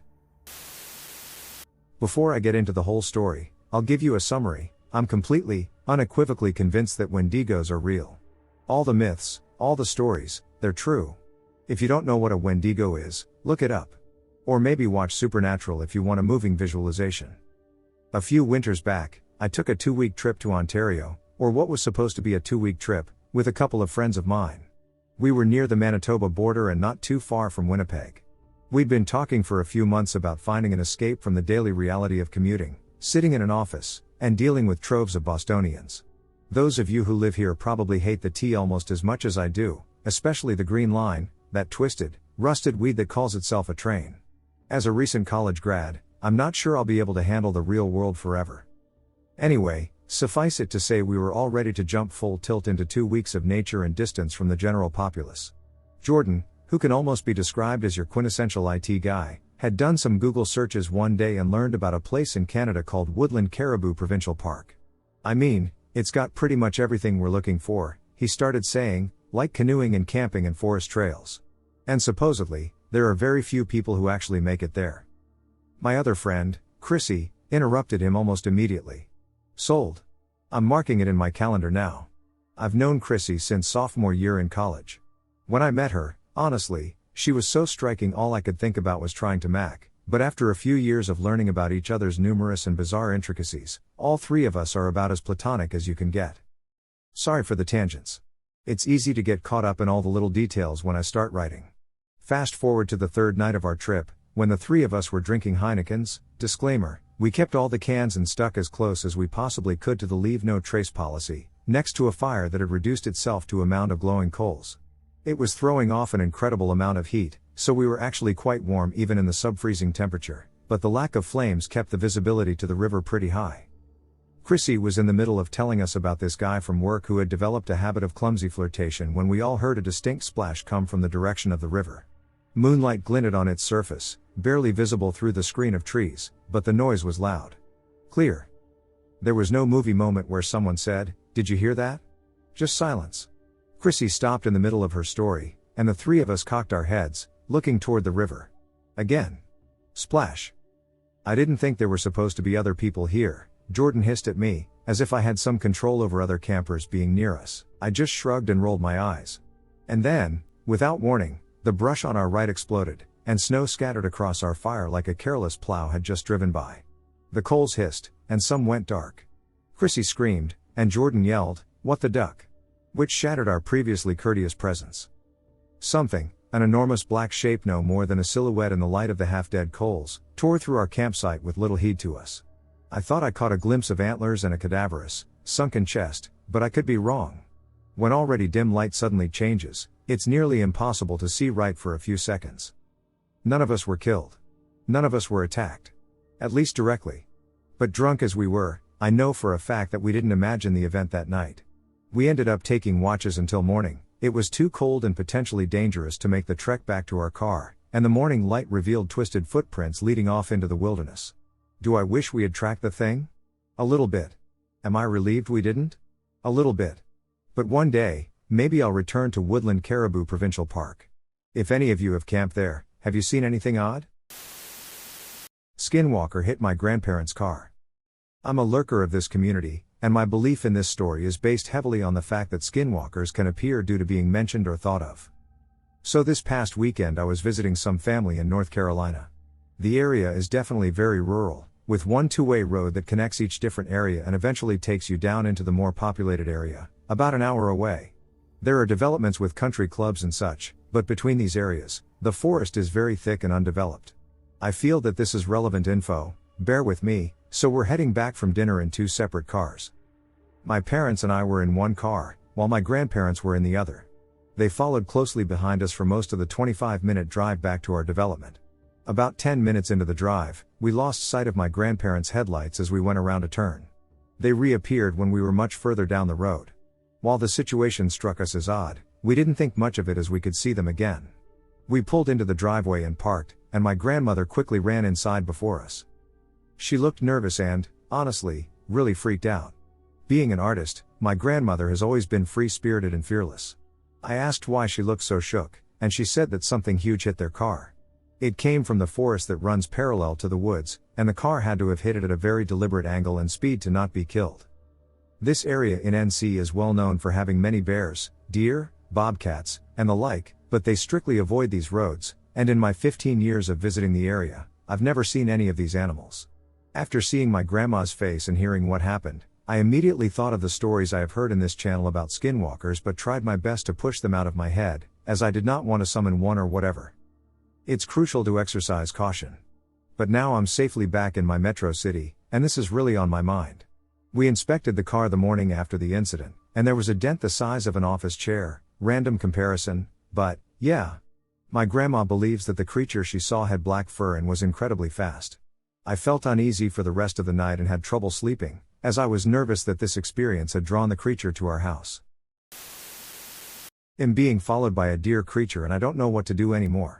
Before I get into the whole story, I'll give you a summary. I'm completely, unequivocally convinced that Wendigos are real. All the myths, all the stories, they're true. If you don't know what a Wendigo is, look it up. Or maybe watch Supernatural if you want a moving visualization. A few winters back, I took a 2-week trip to Ontario, or what was supposed to be a 2-week trip, with a couple of friends of mine. We were near the Manitoba border and not too far from Winnipeg. We'd been talking for a few months about finding an escape from the daily reality of commuting, sitting in an office, and dealing with troves of Bostonians. Those of you who live here probably hate the tea almost as much as I do, especially the Green Line, that twisted, rusted weed that calls itself a train. As a recent college grad, I'm not sure I'll be able to handle the real world forever. Anyway, suffice it to say we were all ready to jump full tilt into 2 weeks of nature and distance from the general populace. Jordan, who can almost be described as your quintessential IT guy, had done some Google searches one day and learned about a place in Canada called Woodland Caribou Provincial Park. I mean, it's got pretty much everything we're looking for, he started saying, like canoeing and camping and forest trails. And supposedly, there are very few people who actually make it there. My other friend, Chrissy, interrupted him almost immediately. Sold. I'm marking it in my calendar now. I've known Chrissy since sophomore year in college. When I met her, honestly, she was so striking all I could think about was trying to mac, but after a few years of learning about each other's numerous and bizarre intricacies, all three of us are about as platonic as you can get. Sorry for the tangents. It's easy to get caught up in all the little details when I start writing. Fast forward to the third night of our trip, when the three of us were drinking Heinekens. Disclaimer, we kept all the cans and stuck as close as we possibly could to the leave no trace policy, next to a fire that had reduced itself to a mound of glowing coals. It was throwing off an incredible amount of heat, so we were actually quite warm even in the sub-freezing temperature, but the lack of flames kept the visibility to the river pretty high. Chrissy was in the middle of telling us about this guy from work who had developed a habit of clumsy flirtation when we all heard a distinct splash come from the direction of the river. Moonlight glinted on its surface, barely visible through the screen of trees, but the noise was loud. Clear. There was no movie moment where someone said, "Did you hear that?" Just silence. Chrissy stopped in the middle of her story, and the three of us cocked our heads, looking toward the river. Again. Splash. I didn't think there were supposed to be other people here, Jordan hissed at me, as if I had some control over other campers being near us. I just shrugged and rolled my eyes. And then, without warning, the brush on our right exploded, and snow scattered across our fire like a careless plow had just driven by. The coals hissed, and some went dark. Chrissy screamed, and Jordan yelled, "What the duck?" which shattered our previously courteous presence. Something, an enormous black shape no more than a silhouette in the light of the half-dead coals, tore through our campsite with little heed to us. I thought I caught a glimpse of antlers and a cadaverous, sunken chest, but I could be wrong. When already dim light suddenly changes, it's nearly impossible to see right for a few seconds. None of us were killed. None of us were attacked. At least directly. But drunk as we were, I know for a fact that we didn't imagine the event that night. We ended up taking watches until morning. It was too cold and potentially dangerous to make the trek back to our car, and the morning light revealed twisted footprints leading off into the wilderness. Do I wish we had tracked the thing? A little bit. Am I relieved we didn't? A little bit. But one day, maybe I'll return to Woodland Caribou Provincial Park. If any of you have camped there, have you seen anything odd? Skinwalker hit my grandparents' car. I'm a lurker of this community, and my belief in this story is based heavily on the fact that skinwalkers can appear due to being mentioned or thought of. So this past weekend I was visiting some family in North Carolina. The area is definitely very rural, with one two-way road that connects each different area and eventually takes you down into the more populated area, about an hour away. There are developments with country clubs and such, but between these areas, the forest is very thick and undeveloped. I feel that this is relevant info, bear with me, so we're heading back from dinner in two separate cars. My parents and I were in one car, while my grandparents were in the other. They followed closely behind us for most of the 25-minute drive back to our development. About 10 minutes into the drive, we lost sight of my grandparents' headlights as we went around a turn. They reappeared when we were much further down the road. While the situation struck us as odd, we didn't think much of it as we could see them again. We pulled into the driveway and parked, and my grandmother quickly ran inside before us. She looked nervous and, honestly, really freaked out. Being an artist, my grandmother has always been free-spirited and fearless. I asked why she looked so shook, and she said that something huge hit their car. It came from the forest that runs parallel to the woods, and the car had to have hit it at a very deliberate angle and speed to not be killed. This area in NC is well known for having many bears, deer, bobcats, and the like, but they strictly avoid these roads, and in my 15 years of visiting the area, I've never seen any of these animals. After seeing my grandma's face and hearing what happened, I immediately thought of the stories I have heard in this channel about skinwalkers but tried my best to push them out of my head, as I did not want to summon one or whatever. It's crucial to exercise caution. But now I'm safely back in my metro city, and this is really on my mind. We inspected the car the morning after the incident, and there was a dent the size of an office chair, random comparison, but, yeah. My grandma believes that the creature she saw had black fur and was incredibly fast. I felt uneasy for the rest of the night and had trouble sleeping, as I was nervous that this experience had drawn the creature to our house. I'm being followed by a deer creature and I don't know what to do anymore.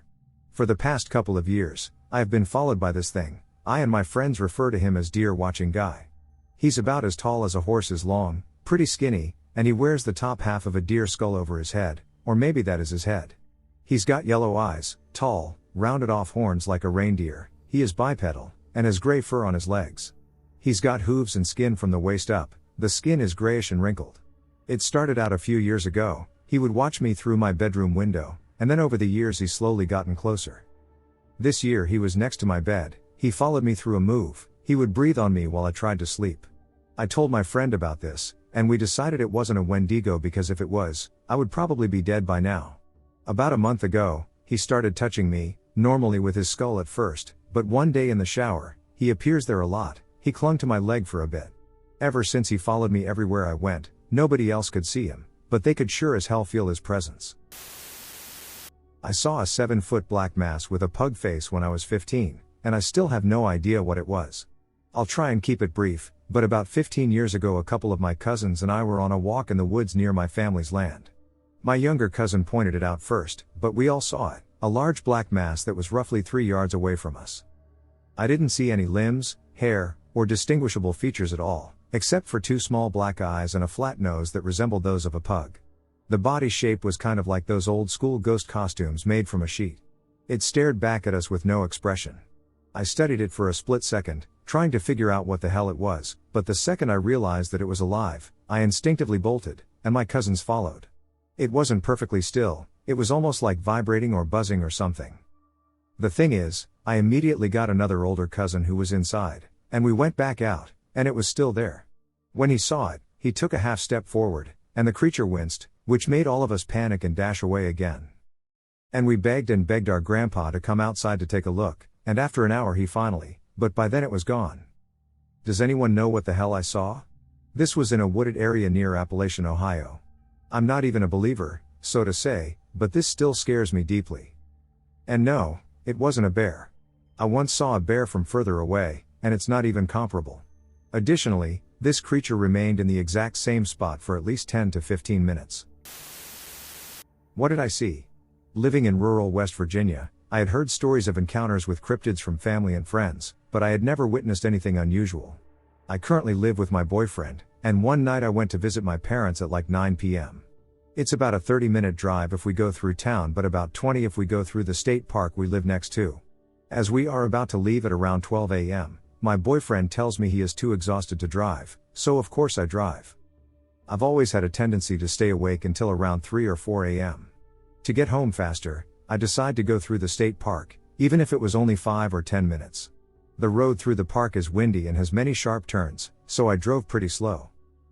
For the past couple of years, I have been followed by this thing. I and my friends refer to him as Deer Watching Guy. He's about as tall as a horse is long, pretty skinny, and he wears the top half of a deer skull over his head, or maybe that is his head. He's got yellow eyes, tall, rounded off horns like a reindeer, he is bipedal, and has gray fur on his legs. He's got hooves and skin from the waist up, the skin is grayish and wrinkled. It started out a few years ago. He would watch me through my bedroom window, and then over the years he's slowly gotten closer. This year he was next to my bed, he followed me through a move, he would breathe on me while I tried to sleep. I told my friend about this, and we decided it wasn't a Wendigo because if it was, I would probably be dead by now. About a month ago, he started touching me, normally with his skull at first, but one day in the shower, he appears there a lot, he clung to my leg for a bit. Ever since he followed me everywhere I went, nobody else could see him, but they could sure as hell feel his presence. I saw a 7-foot black mass with a pug face when I was 15, and I still have no idea what it was. I'll try and keep it brief, but about 15 years ago a couple of my cousins and I were on a walk in the woods near my family's land. My younger cousin pointed it out first, but we all saw it, a large black mass that was roughly 3 yards away from us. I didn't see any limbs, hair, or distinguishable features at all, except for 2 small black eyes and a flat nose that resembled those of a pug. The body shape was kind of like those old school ghost costumes made from a sheet. It stared back at us with no expression. I studied it for a split second, trying to figure out what the hell it was, but the second I realized that it was alive, I instinctively bolted, and my cousins followed. It wasn't perfectly still, it was almost like vibrating or buzzing or something. The thing is, I immediately got another older cousin who was inside, and we went back out, and it was still there. When he saw it, he took a half step forward, and the creature winced, which made all of us panic and dash away again. And we begged and begged our grandpa to come outside to take a look, and after an hour he finally, but by then it was gone. Does anyone know what the hell I saw? This was in a wooded area near Appalachian, Ohio. I'm not even a believer, so to say, but this still scares me deeply. And no, it wasn't a bear. I once saw a bear from further away, and it's not even comparable. Additionally, this creature remained in the exact same spot for at least 10 to 15 minutes. What did I see? Living in rural West Virginia, I had heard stories of encounters with cryptids from family and friends, but I had never witnessed anything unusual. I currently live with my boyfriend, and one night I went to visit my parents at like 9 p.m. It's about a 30-minute drive if we go through town, but about 20 if we go through the state park we live next to. As we are about to leave at around 12 a.m., my boyfriend tells me he is too exhausted to drive, so of course I drive. I've always had a tendency to stay awake until around 3 or 4 a.m. To get home faster, I decide to go through the state park, even if it was only 5 or 10 minutes. The road through the park is windy and has many sharp turns, so I drove pretty slow.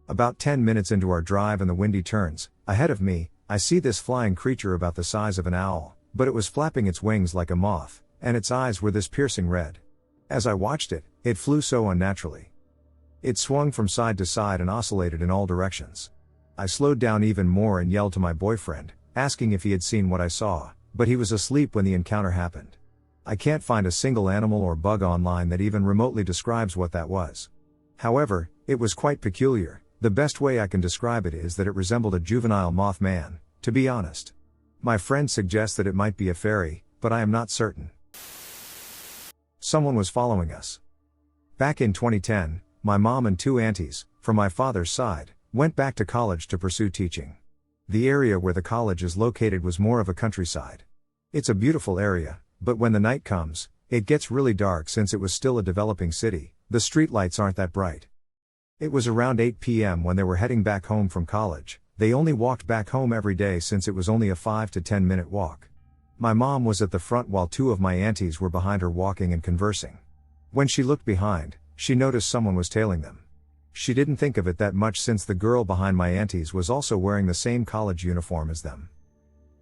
About 10 minutes into our drive and the windy turns, ahead of me, I see this flying creature about the size of an owl, but it was flapping its wings like a moth, and its eyes were this piercing red. As I watched it, it flew so unnaturally. It swung from side to side and oscillated in all directions. I slowed down even more and yelled to my boyfriend, asking if he had seen what I saw, but he was asleep when the encounter happened. I can't find a single animal or bug online that even remotely describes what that was. However, it was quite peculiar. The best way I can describe it is that it resembled a juvenile Mothman, to be honest. My friend suggests that it might be a fairy, but I am not certain. Someone was following us. Back in 2010, my mom and 2 aunties, from my father's side, went back to college to pursue teaching. The area where the college is located was more of a countryside. It's a beautiful area, but when the night comes, it gets really dark since it was still a developing city. The streetlights aren't that bright. It was around 8 p.m. when they were heading back home from college. They only walked back home every day since it was only a 5 to 10 minute walk. My mom was at the front while 2 of my aunties were behind her walking and conversing. When she looked behind, she noticed someone was tailing them. She didn't think of it that much since the girl behind my aunties was also wearing the same college uniform as them.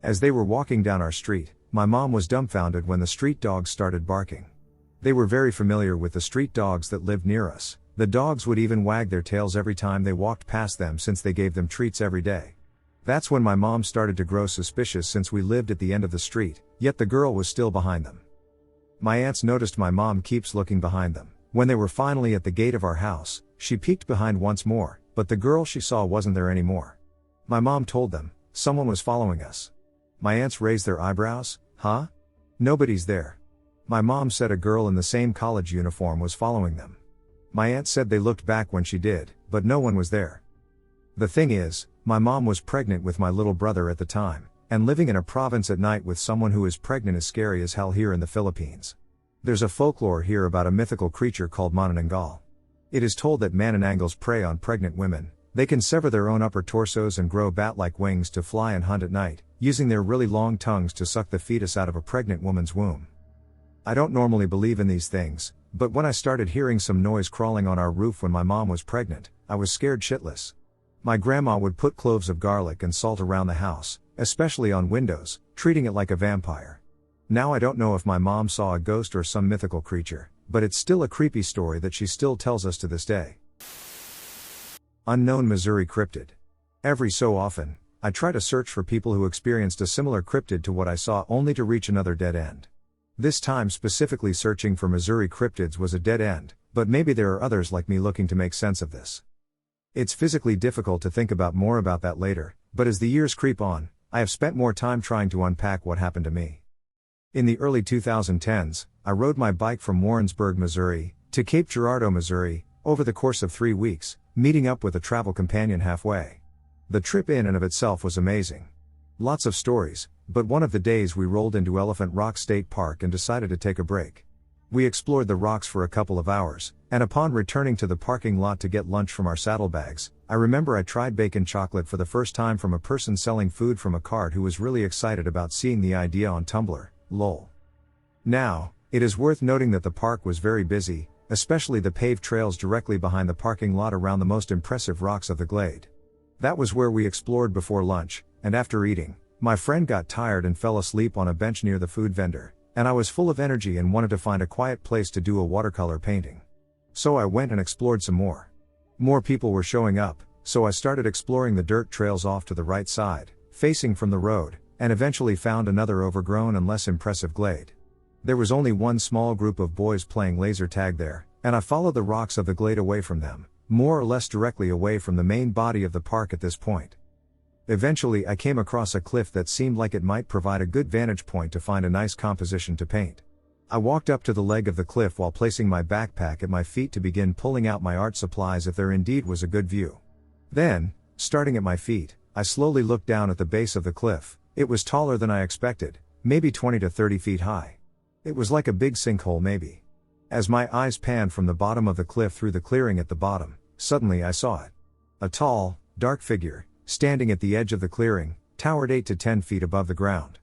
As they were walking down our street, my mom was dumbfounded when the street dogs started barking. They were very familiar with the street dogs that lived near us. The dogs would even wag their tails every time they walked past them since they gave them treats every day. That's when my mom started to grow suspicious since we lived at the end of the street, yet the girl was still behind them. My aunts noticed my mom keeps looking behind them. When they were finally at the gate of our house, she peeked behind once more, but the girl she saw wasn't there anymore. My mom told them, someone was following us. My aunts raised their eyebrows. Huh? Nobody's there. My mom said a girl in the same college uniform was following them. My aunt said they looked back when she did, but no one was there. The thing is, my mom was pregnant with my little brother at the time, and living in a province at night with someone who is pregnant is scary as hell here in the Philippines. There's a folklore here about a mythical creature called Manananggal. It is told that Manananggals prey on pregnant women. They can sever their own upper torsos and grow bat-like wings to fly and hunt at night, using their really long tongues to suck the fetus out of a pregnant woman's womb. I don't normally believe in these things, but when I started hearing some noise crawling on our roof when my mom was pregnant, I was scared shitless. My grandma would put cloves of garlic and salt around the house, especially on windows, treating it like a vampire. Now I don't know if my mom saw a ghost or some mythical creature, but it's still a creepy story that she still tells us to this day. Unknown Missouri cryptid. Every so often, I try to search for people who experienced a similar cryptid to what I saw only to reach another dead end. This time specifically searching for Missouri cryptids was a dead end, but maybe there are others like me looking to make sense of this. It's physically difficult to think about more about that later, but as the years creep on, I have spent more time trying to unpack what happened to me. In the early 2010s, I rode my bike from Warrensburg, Missouri, to Cape Girardeau, Missouri, over the course of 3 weeks, meeting up with a travel companion halfway. The trip in and of itself was amazing. Lots of stories, but one of the days we rolled into Elephant Rock State Park and decided to take a break. We explored the rocks for a couple of hours, and upon returning to the parking lot to get lunch from our saddlebags, I remember I tried bacon chocolate for the first time from a person selling food from a cart who was really excited about seeing the idea on Tumblr, lol. Now, it is worth noting that the park was very busy, especially the paved trails directly behind the parking lot around the most impressive rocks of the glade. That was where we explored before lunch, and after eating, my friend got tired and fell asleep on a bench near the food vendor, and I was full of energy and wanted to find a quiet place to do a watercolor painting. So I went and explored some more. More people were showing up, so I started exploring the dirt trails off to the right side, facing from the road, and eventually found another overgrown and less impressive glade. There was only one small group of boys playing laser tag there, and I followed the rocks of the glade away from them, more or less directly away from the main body of the park at this point. Eventually I came across a cliff that seemed like it might provide a good vantage point to find a nice composition to paint. I walked up to the leg of the cliff while placing my backpack at my feet to begin pulling out my art supplies if there indeed was a good view. Then, starting at my feet, I slowly looked down at the base of the cliff. It was taller than I expected, maybe 20 to 30 feet high. It was like a big sinkhole maybe. As my eyes panned from the bottom of the cliff through the clearing at the bottom, suddenly I saw it. A tall, dark figure, standing at the edge of the clearing, towered 8 to 10 feet above the ground.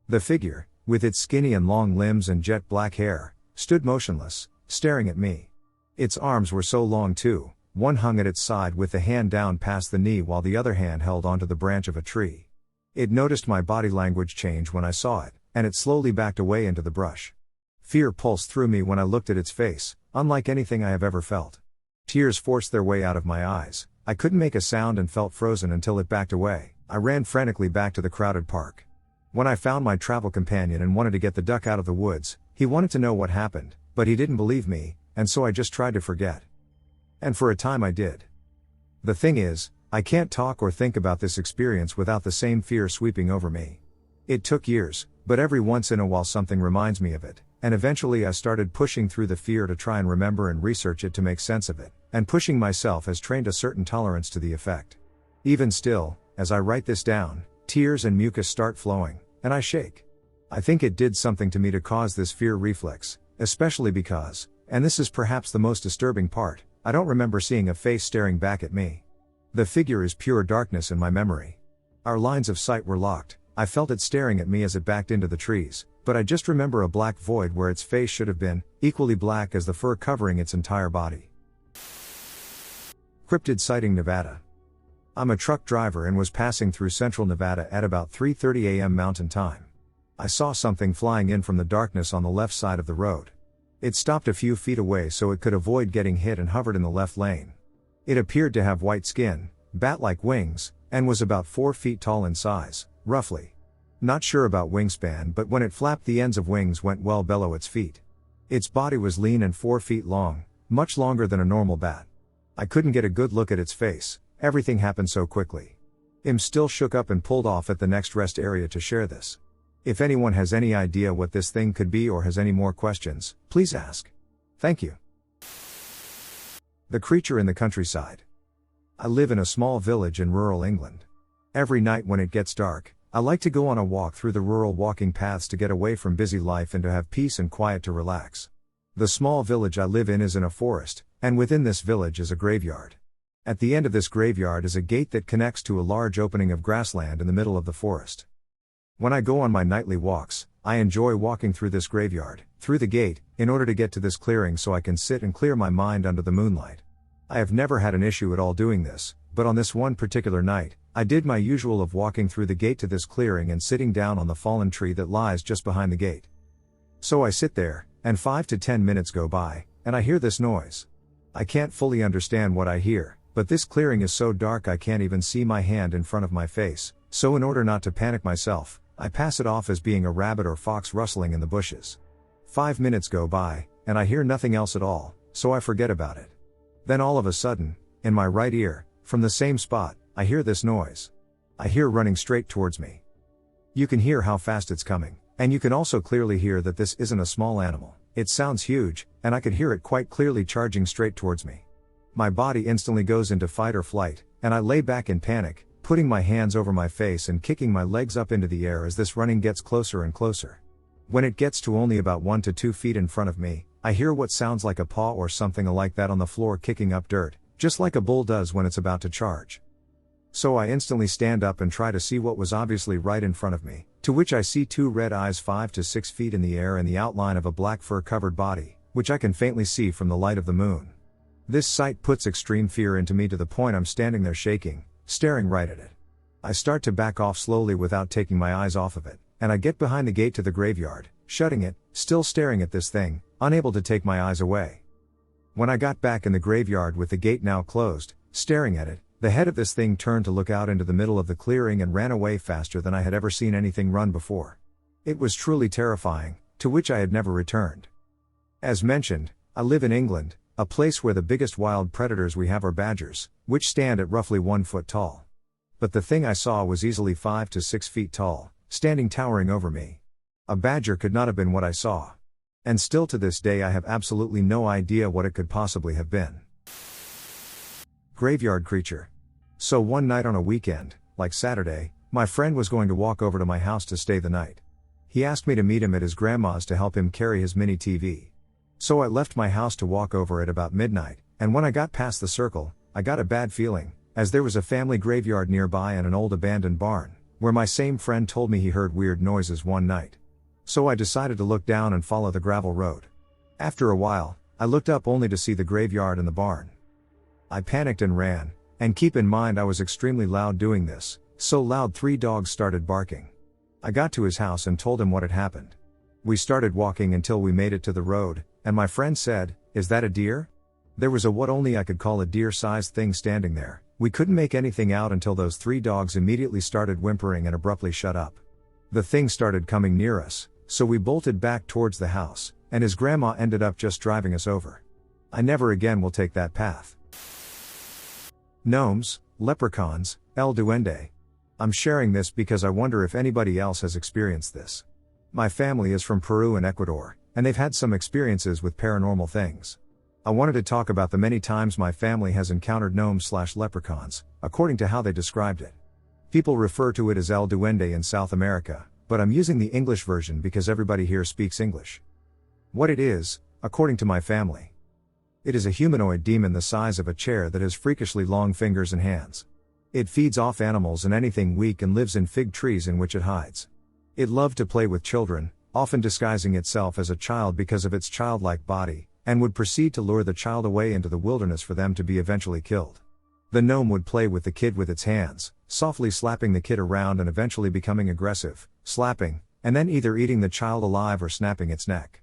The figure, with its skinny and long limbs and jet black hair, stood motionless, staring at me. Its arms were so long too, one hung at its side with the hand down past the knee while the other hand held onto the branch of a tree. It noticed my body language change when I saw it, and it slowly backed away into the brush. Fear pulsed through me when I looked at its face, unlike anything I have ever felt. Tears forced their way out of my eyes. I couldn't make a sound and felt frozen until it backed away. I ran frantically back to the crowded park. When I found my travel companion and wanted to get the duck out of the woods, he wanted to know what happened, but he didn't believe me, and so I just tried to forget. And for a time I did. The thing is, I can't talk or think about this experience without the same fear sweeping over me. It took years, but every once in a while something reminds me of it, and eventually I started pushing through the fear to try and remember and research it to make sense of it, and pushing myself has trained a certain tolerance to the effect. Even still, as I write this down, tears and mucus start flowing, and I shake. I think it did something to me to cause this fear reflex, especially because, and this is perhaps the most disturbing part, I don't remember seeing a face staring back at me. The figure is pure darkness in my memory. Our lines of sight were locked. I felt it staring at me as it backed into the trees, but I just remember a black void where its face should have been, equally black as the fur covering its entire body. Cryptid sighting, Nevada. I'm a truck driver and was passing through central Nevada at about 3:30 a.m. Mountain Time. I saw something flying in from the darkness on the left side of the road. It stopped a few feet away so it could avoid getting hit and hovered in the left lane. It appeared to have white skin, bat-like wings, and was about 4 feet tall in size, roughly. Not sure about wingspan, but when it flapped the ends of wings went well below its feet. Its body was lean and 4 feet long, much longer than a normal bat. I couldn't get a good look at its face. Everything happened so quickly. I'm still shook up and pulled off at the next rest area to share this. If anyone has any idea what this thing could be or has any more questions, please ask. Thank you. The creature in the countryside. I live in a small village in rural England. Every night when it gets dark, I like to go on a walk through the rural walking paths to get away from busy life and to have peace and quiet to relax. The small village I live in is in a forest, and within this village is a graveyard. At the end of this graveyard is a gate that connects to a large opening of grassland in the middle of the forest. When I go on my nightly walks, I enjoy walking through this graveyard, through the gate, in order to get to this clearing so I can sit and clear my mind under the moonlight. I have never had an issue at all doing this, but on this one particular night, I did my usual of walking through the gate to this clearing and sitting down on the fallen tree that lies just behind the gate. So I sit there, and 5 to 10 minutes go by, and I hear this noise. I can't fully understand what I hear, but this clearing is so dark I can't even see my hand in front of my face, so in order not to panic myself, I pass it off as being a rabbit or fox rustling in the bushes. 5 minutes go by, and I hear nothing else at all, so I forget about it. Then all of a sudden, in my right ear, from the same spot, I hear this noise. I hear running straight towards me. You can hear how fast it's coming, and you can also clearly hear that this isn't a small animal. It sounds huge, and I could hear it quite clearly charging straight towards me. My body instantly goes into fight or flight, and I lay back in panic, putting my hands over my face and kicking my legs up into the air as this running gets closer and closer. When it gets to only about 1 to 2 feet in front of me, I hear what sounds like a paw or something like that on the floor kicking up dirt, just like a bull does when it's about to charge. So I instantly stand up and try to see what was obviously right in front of me, to which I see 2 red eyes 5 to 6 feet in the air and the outline of a black fur-covered body, which I can faintly see from the light of the moon. This sight puts extreme fear into me to the point I'm standing there shaking, staring right at it. I start to back off slowly without taking my eyes off of it, and I get behind the gate to the graveyard, shutting it, still staring at this thing, unable to take my eyes away. When I got back in the graveyard with the gate now closed, staring at it, the head of this thing turned to look out into the middle of the clearing and ran away faster than I had ever seen anything run before. It was truly terrifying, to which I had never returned. As mentioned, I live in England, a place where the biggest wild predators we have are badgers, which stand at roughly 1 foot tall. But the thing I saw was easily 5 to 6 feet tall, standing towering over me. A badger could not have been what I saw. And still to this day I have absolutely no idea what it could possibly have been. Graveyard creature. So one night on a weekend, like Saturday, my friend was going to walk over to my house to stay the night. He asked me to meet him at his grandma's to help him carry his mini TV. So I left my house to walk over at about midnight, and when I got past the circle, I got a bad feeling, as there was a family graveyard nearby and an old abandoned barn, where my same friend told me he heard weird noises one night. So I decided to look down and follow the gravel road. After a while, I looked up only to see the graveyard and the barn. I panicked and ran, and keep in mind I was extremely loud doing this, so loud 3 dogs started barking. I got to his house and told him what had happened. We started walking until we made it to the road, and my friend said, "Is that a deer?" There was a what only I could call a deer-sized thing standing there. We couldn't make anything out until those 3 dogs immediately started whimpering and abruptly shut up. The thing started coming near us, so we bolted back towards the house, and his grandma ended up just driving us over. I never again will take that path. Gnomes, leprechauns, el duende. I'm sharing this because I wonder if anybody else has experienced this. My family is from Peru and Ecuador, and they've had some experiences with paranormal things. I wanted to talk about the many times my family has encountered gnomes/leprechauns, according to how they described it. People refer to it as el duende in South America, but I'm using the English version because everybody here speaks English. What it is, according to my family. It is a humanoid demon the size of a chair that has freakishly long fingers and hands. It feeds off animals and anything weak and lives in fig trees in which it hides. It loved to play with children, often disguising itself as a child because of its childlike body, and would proceed to lure the child away into the wilderness for them to be eventually killed. The gnome would play with the kid with its hands, softly slapping the kid around and eventually becoming aggressive, slapping, and then either eating the child alive or snapping its neck.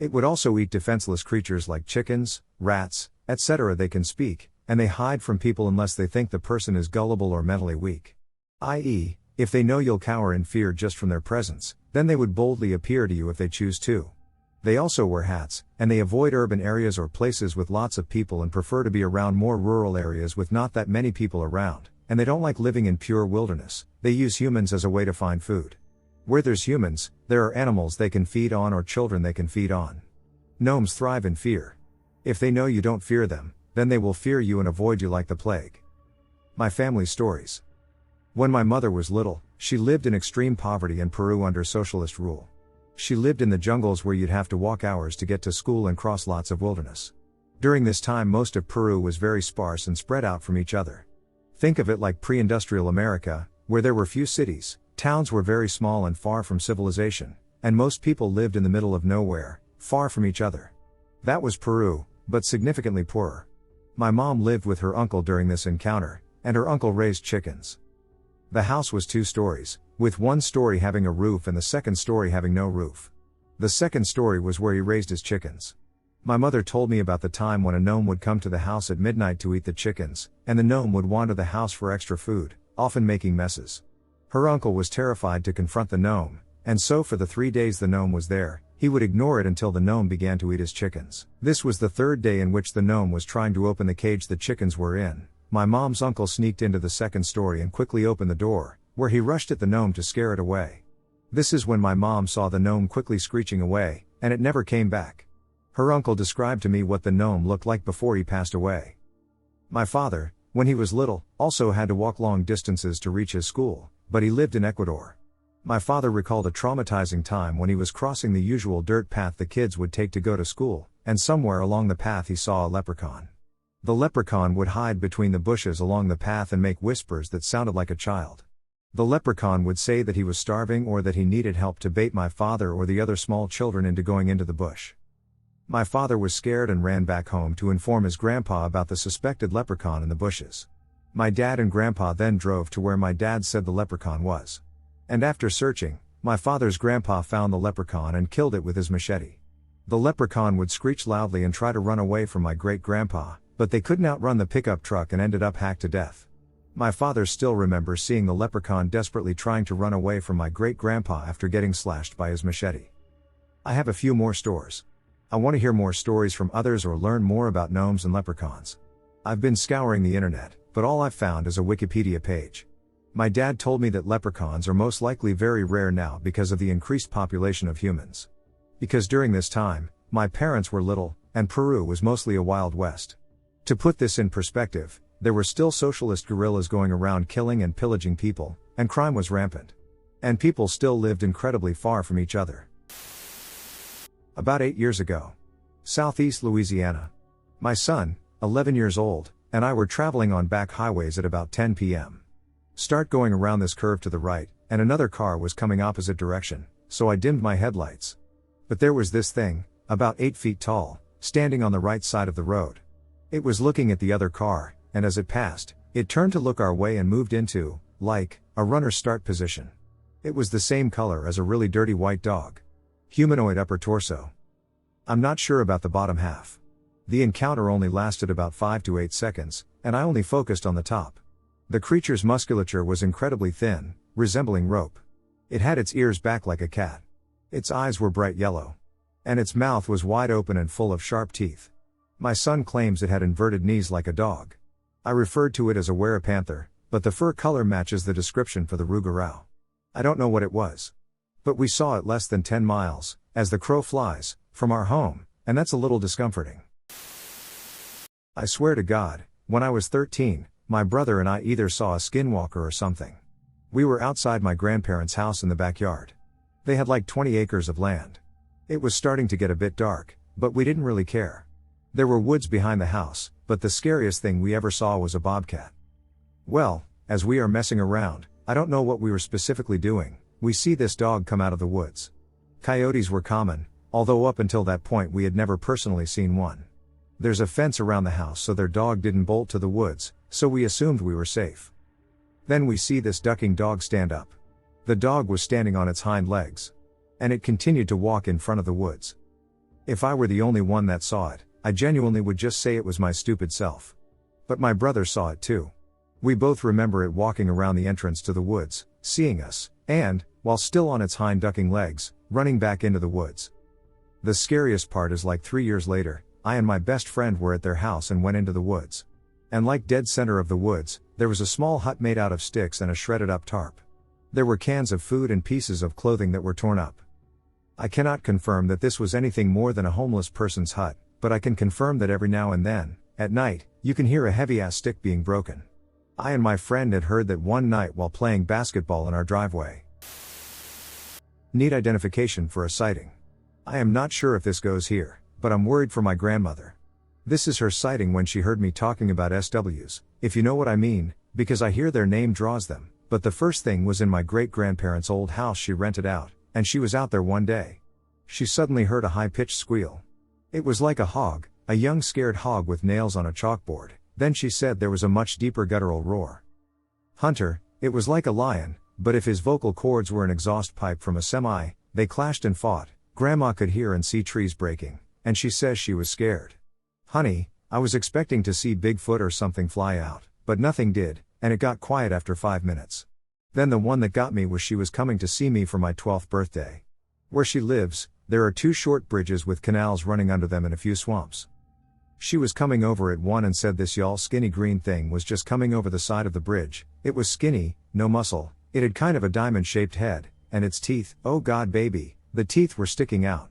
It would also eat defenseless creatures like chickens, rats, etc. They can speak, and they hide from people unless they think the person is gullible or mentally weak. I.e., if they know you'll cower in fear just from their presence, then they would boldly appear to you if they choose to. They also wear hats, and they avoid urban areas or places with lots of people and prefer to be around more rural areas with not that many people around, and they don't like living in pure wilderness. They use humans as a way to find food. Where there's humans, there are animals they can feed on or children they can feed on. Gnomes thrive in fear. If they know you don't fear them, then they will fear you and avoid you like the plague. My family's stories. When my mother was little, she lived in extreme poverty in Peru under socialist rule. She lived in the jungles where you'd have to walk hours to get to school and cross lots of wilderness. During this time most of Peru was very sparse and spread out from each other. Think of it like pre-industrial America, where there were few cities, towns were very small and far from civilization, and most people lived in the middle of nowhere, far from each other. That was Peru, but significantly poorer. My mom lived with her uncle during this encounter, and her uncle raised chickens. The house was 2 stories, with one story having a roof and the second story having no roof. The second story was where he raised his chickens. My mother told me about the time when a gnome would come to the house at midnight to eat the chickens, and the gnome would wander the house for extra food, often making messes. Her uncle was terrified to confront the gnome, and so for the 3 days the gnome was there, he would ignore it until the gnome began to eat his chickens. This was the 3rd day in which the gnome was trying to open the cage the chickens were in. My mom's uncle sneaked into the second story and quickly opened the door, where he rushed at the gnome to scare it away. This is when my mom saw the gnome quickly screeching away, and it never came back. Her uncle described to me what the gnome looked like before he passed away. My father, when he was little, also had to walk long distances to reach his school, but he lived in Ecuador. My father recalled a traumatizing time when he was crossing the usual dirt path the kids would take to go to school, and somewhere along the path he saw a leprechaun. The leprechaun would hide between the bushes along the path and make whispers that sounded like a child. The leprechaun would say that he was starving or that he needed help to bait my father or the other small children into going into the bush. My father was scared and ran back home to inform his grandpa about the suspected leprechaun in the bushes. My dad and grandpa then drove to where my dad said the leprechaun was. And after searching, my father's grandpa found the leprechaun and killed it with his machete. The leprechaun would screech loudly and try to run away from my great-grandpa, but they couldn't outrun the pickup truck and ended up hacked to death. My father still remembers seeing the leprechaun desperately trying to run away from my great-grandpa after getting slashed by his machete. I have a few more stories. I want to hear more stories from others or learn more about gnomes and leprechauns. I've been scouring the internet, but all I've found is a Wikipedia page. My dad told me that leprechauns are most likely very rare now because of the increased population of humans. Because during this time, my parents were little, and Peru was mostly a Wild West. To put this in perspective, there were still socialist guerrillas going around killing and pillaging people, and crime was rampant. And people still lived incredibly far from each other. About 8 years ago. Southeast Louisiana. My son, 11 years old, and I were traveling on back highways at about 10 p.m. Start going around this curve to the right, and another car was coming opposite direction, so I dimmed my headlights. But there was this thing, about 8 feet tall, standing on the right side of the road. It was looking at the other car, and as it passed, it turned to look our way and moved into, like, a runner's start position. It was the same color as a really dirty white dog. Humanoid upper torso. I'm not sure about the bottom half. The encounter only lasted about 5 to 8 seconds, and I only focused on the top. The creature's musculature was incredibly thin, resembling rope. It had its ears back like a cat. Its eyes were bright yellow. And its mouth was wide open and full of sharp teeth. My son claims it had inverted knees like a dog. I referred to it as a werepanther, but the fur color matches the description for the rougarou. I don't know what it was. But we saw it less than 10 miles, as the crow flies, from our home, and that's a little discomforting. I swear to God, when I was 13, my brother and I either saw a skinwalker or something. We were outside my grandparents' house in the backyard. They had like 20 acres of land. It was starting to get a bit dark, but we didn't really care. There were woods behind the house, but the scariest thing we ever saw was a bobcat. Well, as we are messing around, I don't know what we were specifically doing, we see this dog come out of the woods. Coyotes were common, although up until that point we had never personally seen one. There's a fence around the house so their dog didn't bolt to the woods, so we assumed we were safe. Then we see this ducking dog stand up. The dog was standing on its hind legs. And it continued to walk in front of the woods. If I were the only one that saw it, I genuinely would just say it was my stupid self. But my brother saw it too. We both remember it walking around the entrance to the woods, seeing us, and, while still on its hind ducking legs, running back into the woods. The scariest part is like 3 years later, I and my best friend were at their house and went into the woods. And like dead center of the woods, there was a small hut made out of sticks and a shredded up tarp. There were cans of food and pieces of clothing that were torn up. I cannot confirm that this was anything more than a homeless person's hut, but I can confirm that every now and then, at night, you can hear a heavy-ass stick being broken. I and my friend had heard that one night while playing basketball in our driveway. Neat identification for a sighting. I am not sure if this goes here, but I'm worried for my grandmother. This is her sighting when she heard me talking about SWs, if you know what I mean, because I hear their name draws them, but the first thing was in my great-grandparents' old house she rented out, and she was out there one day. She suddenly heard a high-pitched squeal. It was like a hog, a young scared hog with nails on a chalkboard. Then she said there was a much deeper guttural roar. Hunter, it was like a lion, but if his vocal cords were an exhaust pipe from a semi, they clashed and fought. Grandma could hear and see trees breaking, and she says she was scared. Honey, I was expecting to see Bigfoot or something fly out, but nothing did, and it got quiet after 5 minutes. Then the one that got me was she was coming to see me for my 12th birthday. Where she lives, there are 2 short bridges with canals running under them and a few swamps. She was coming over at one and said this y'all skinny green thing was just coming over the side of the bridge. It was skinny, no muscle, it had kind of a diamond-shaped head, and its teeth, oh god baby, the teeth were sticking out.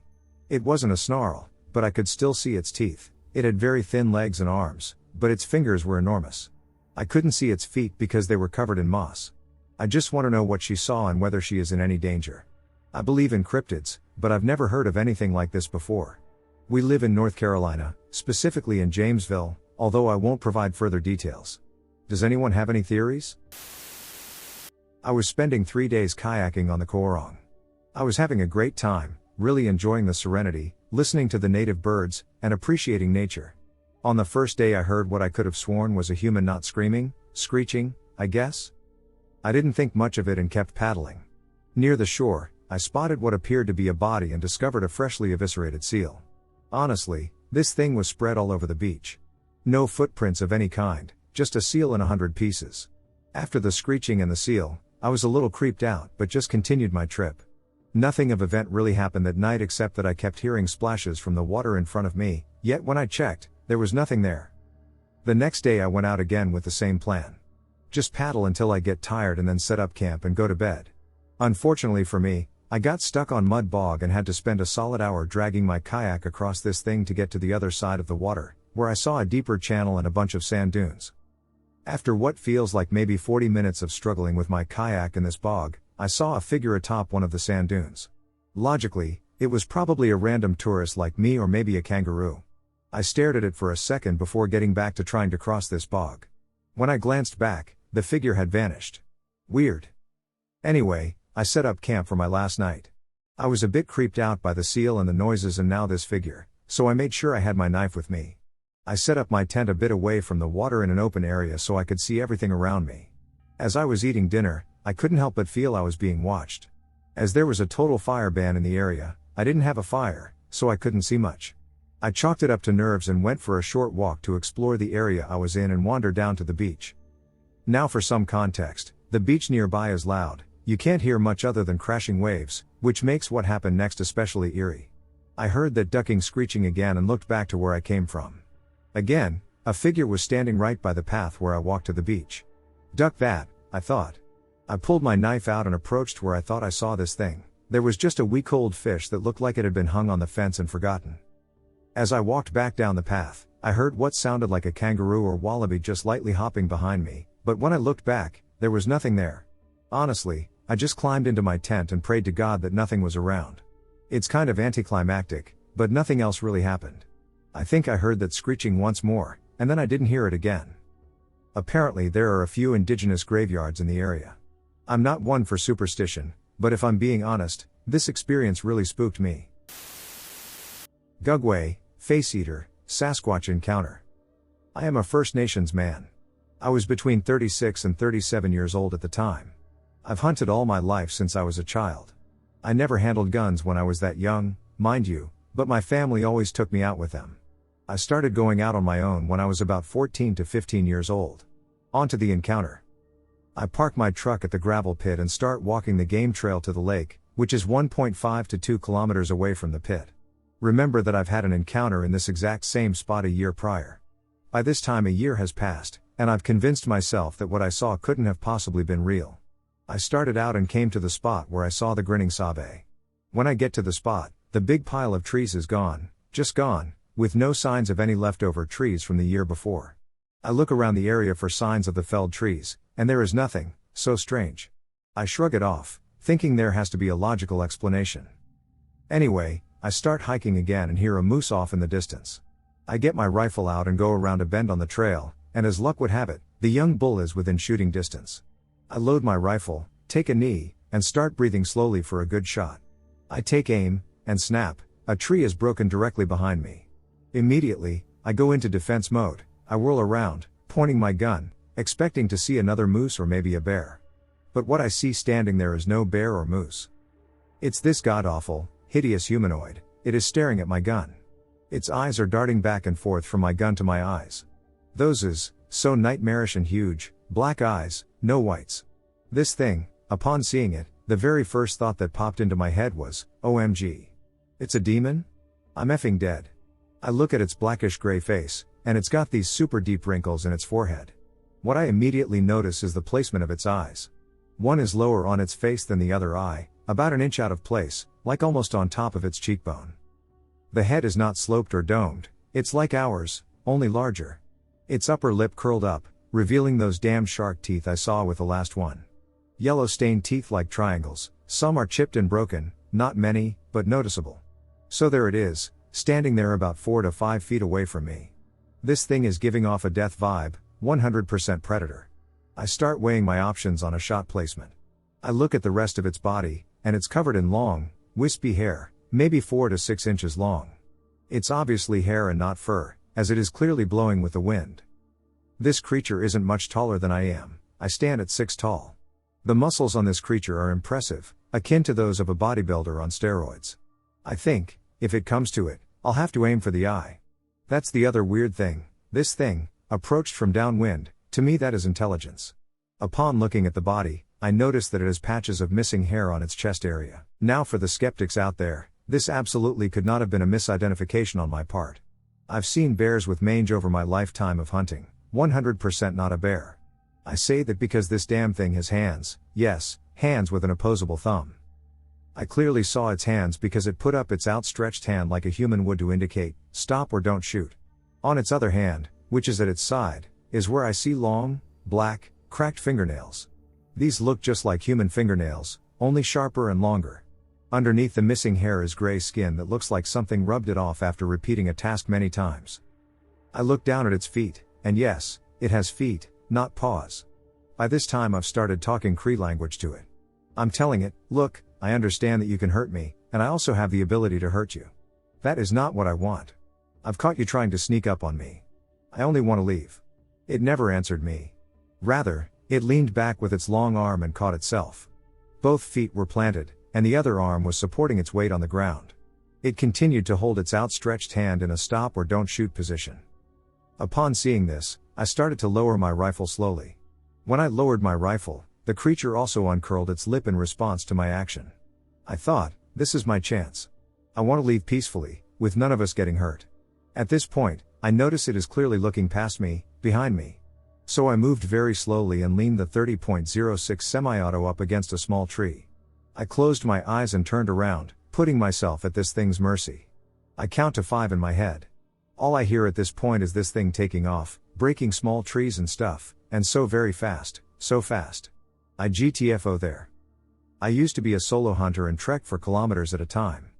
It wasn't a snarl, but I could still see its teeth. It had very thin legs and arms, but its fingers were enormous. I couldn't see its feet because they were covered in moss. I just want to know what she saw and whether she is in any danger. I believe in cryptids, but I've never heard of anything like this before. We live in North Carolina, specifically in Jamesville, although I won't provide further details. Does anyone have any theories? I was spending 3 days kayaking on the Coorong. I was having a great time, really enjoying the serenity, listening to the native birds, and appreciating nature. On the first day I heard what I could have sworn was a human not screaming, screeching, I guess. I didn't think much of it and kept paddling. Near the shore, I spotted what appeared to be a body and discovered a freshly eviscerated seal. Honestly, this thing was spread all over the beach. No footprints of any kind, just a seal in 100 pieces. After the screeching and the seal, I was a little creeped out but just continued my trip. Nothing of event really happened that night except that I kept hearing splashes from the water in front of me, yet when I checked, there was nothing there. The next day I went out again with the same plan. Just paddle until I get tired and then set up camp and go to bed. Unfortunately for me, I got stuck on mud bog and had to spend a solid hour dragging my kayak across this thing to get to the other side of the water, where I saw a deeper channel and a bunch of sand dunes. After what feels like maybe 40 minutes of struggling with my kayak in this bog, I saw a figure atop one of the sand dunes. Logically, it was probably a random tourist like me or maybe a kangaroo. I stared at it for a second before getting back to trying to cross this bog. When I glanced back, the figure had vanished. Weird. Anyway, I set up camp for my last night. I was a bit creeped out by the seal and the noises and now this figure, so I made sure I had my knife with me. I set up my tent a bit away from the water in an open area so I could see everything around me. As I was eating dinner, I couldn't help but feel I was being watched. As there was a total fire ban in the area, I didn't have a fire, so I couldn't see much. I chalked it up to nerves and went for a short walk to explore the area I was in and wander down to the beach. Now for some context, the beach nearby is loud, you can't hear much other than crashing waves, which makes what happened next especially eerie. I heard that ducking screeching again and looked back to where I came from. Again, a figure was standing right by the path where I walked to the beach. Duck that, I thought. I pulled my knife out and approached where I thought I saw this thing. There was just a week-old fish that looked like it had been hung on the fence and forgotten. As I walked back down the path, I heard what sounded like a kangaroo or wallaby just lightly hopping behind me, but when I looked back, there was nothing there. Honestly, I just climbed into my tent and prayed to God that nothing was around. It's kind of anticlimactic, but nothing else really happened. I think I heard that screeching once more, and then I didn't hear it again. Apparently there are a few indigenous graveyards in the area. I'm not one for superstition, but if I'm being honest, this experience really spooked me. Gugway, Face Eater, Sasquatch Encounter. I am a First Nations man. I was between 36 and 37 years old at the time. I've hunted all my life since I was a child. I never handled guns when I was that young, mind you, but my family always took me out with them. I started going out on my own when I was about 14 to 15 years old. On to the encounter. I park my truck at the gravel pit and start walking the game trail to the lake, which is 1.5 to 2 kilometers away from the pit. Remember that I've had an encounter in this exact same spot a year prior. By this time a year has passed, and I've convinced myself that what I saw couldn't have possibly been real. I started out and came to the spot where I saw the grinning sabe. When I get to the spot, the big pile of trees is gone, just gone, with no signs of any leftover trees from the year before. I look around the area for signs of the felled trees, and there is nothing, so strange. I shrug it off, thinking there has to be a logical explanation. Anyway, I start hiking again and hear a moose off in the distance. I get my rifle out and go around a bend on the trail, and as luck would have it, the young bull is within shooting distance. I load my rifle, take a knee, and start breathing slowly for a good shot. I take aim, and snap, a tree is broken directly behind me. Immediately, I go into defense mode. I whirl around, pointing my gun, expecting to see another moose or maybe a bear. But what I see standing there is no bear or moose. It's this god-awful, hideous humanoid. It is staring at my gun. Its eyes are darting back and forth from my gun to my eyes. Those is, so nightmarish and huge, black eyes, no whites. This thing, upon seeing it, the very first thought that popped into my head was, OMG. It's a demon? I'm effing dead. I look at its blackish gray face, and it's got these super deep wrinkles in its forehead. What I immediately notice is the placement of its eyes. One is lower on its face than the other eye, about an inch out of place, like almost on top of its cheekbone. The head is not sloped or domed, it's like ours, only larger. Its upper lip curled up, revealing those damned shark teeth I saw with the last one. Yellow stained teeth like triangles, some are chipped and broken, not many, but noticeable. So there it is, standing there about 4 to 5 feet away from me. This thing is giving off a death vibe, 100% predator. I start weighing my options on a shot placement. I look at the rest of its body, and it's covered in long, wispy hair, maybe 4 to 6 inches long. It's obviously hair and not fur, as it is clearly blowing with the wind. This creature isn't much taller than I am. I stand at 6 tall. The muscles on this creature are impressive, akin to those of a bodybuilder on steroids. I think, if it comes to it, I'll have to aim for the eye. That's the other weird thing. This thing, approached from downwind, to me that is intelligence. Upon looking at the body, I notice that it has patches of missing hair on its chest area. Now for the skeptics out there, this absolutely could not have been a misidentification on my part. I've seen bears with mange over my lifetime of hunting, 100% not a bear. I say that because this damn thing has hands, yes, hands with an opposable thumb. I clearly saw its hands because it put up its outstretched hand like a human would to indicate, stop or don't shoot. On its other hand, which is at its side, is where I see long, black, cracked fingernails. These look just like human fingernails, only sharper and longer. Underneath the missing hair is gray skin that looks like something rubbed it off after repeating a task many times. I look down at its feet, and yes, it has feet, not paws. By this time I've started talking Cree language to it. I'm telling it, look, I understand that you can hurt me, and I also have the ability to hurt you. That is not what I want. I've caught you trying to sneak up on me. I only want to leave. It never answered me. Rather, it leaned back with its long arm and caught itself. Both feet were planted, and the other arm was supporting its weight on the ground. It continued to hold its outstretched hand in a stop or don't shoot position. Upon seeing this, I started to lower my rifle slowly. When I lowered my rifle, the creature also uncurled its lip in response to my action. I thought, this is my chance. I want to leave peacefully, with none of us getting hurt. At this point, I notice it is clearly looking past me, behind me. So I moved very slowly and leaned the 30.06 semi-auto up against a small tree. I closed my eyes and turned around, putting myself at this thing's mercy. I count to 5 in my head. All I hear at this point is this thing taking off, breaking small trees and stuff, and so very fast, so fast. I GTFO there. I used to be a solo hunter and trek for kilometers at a time.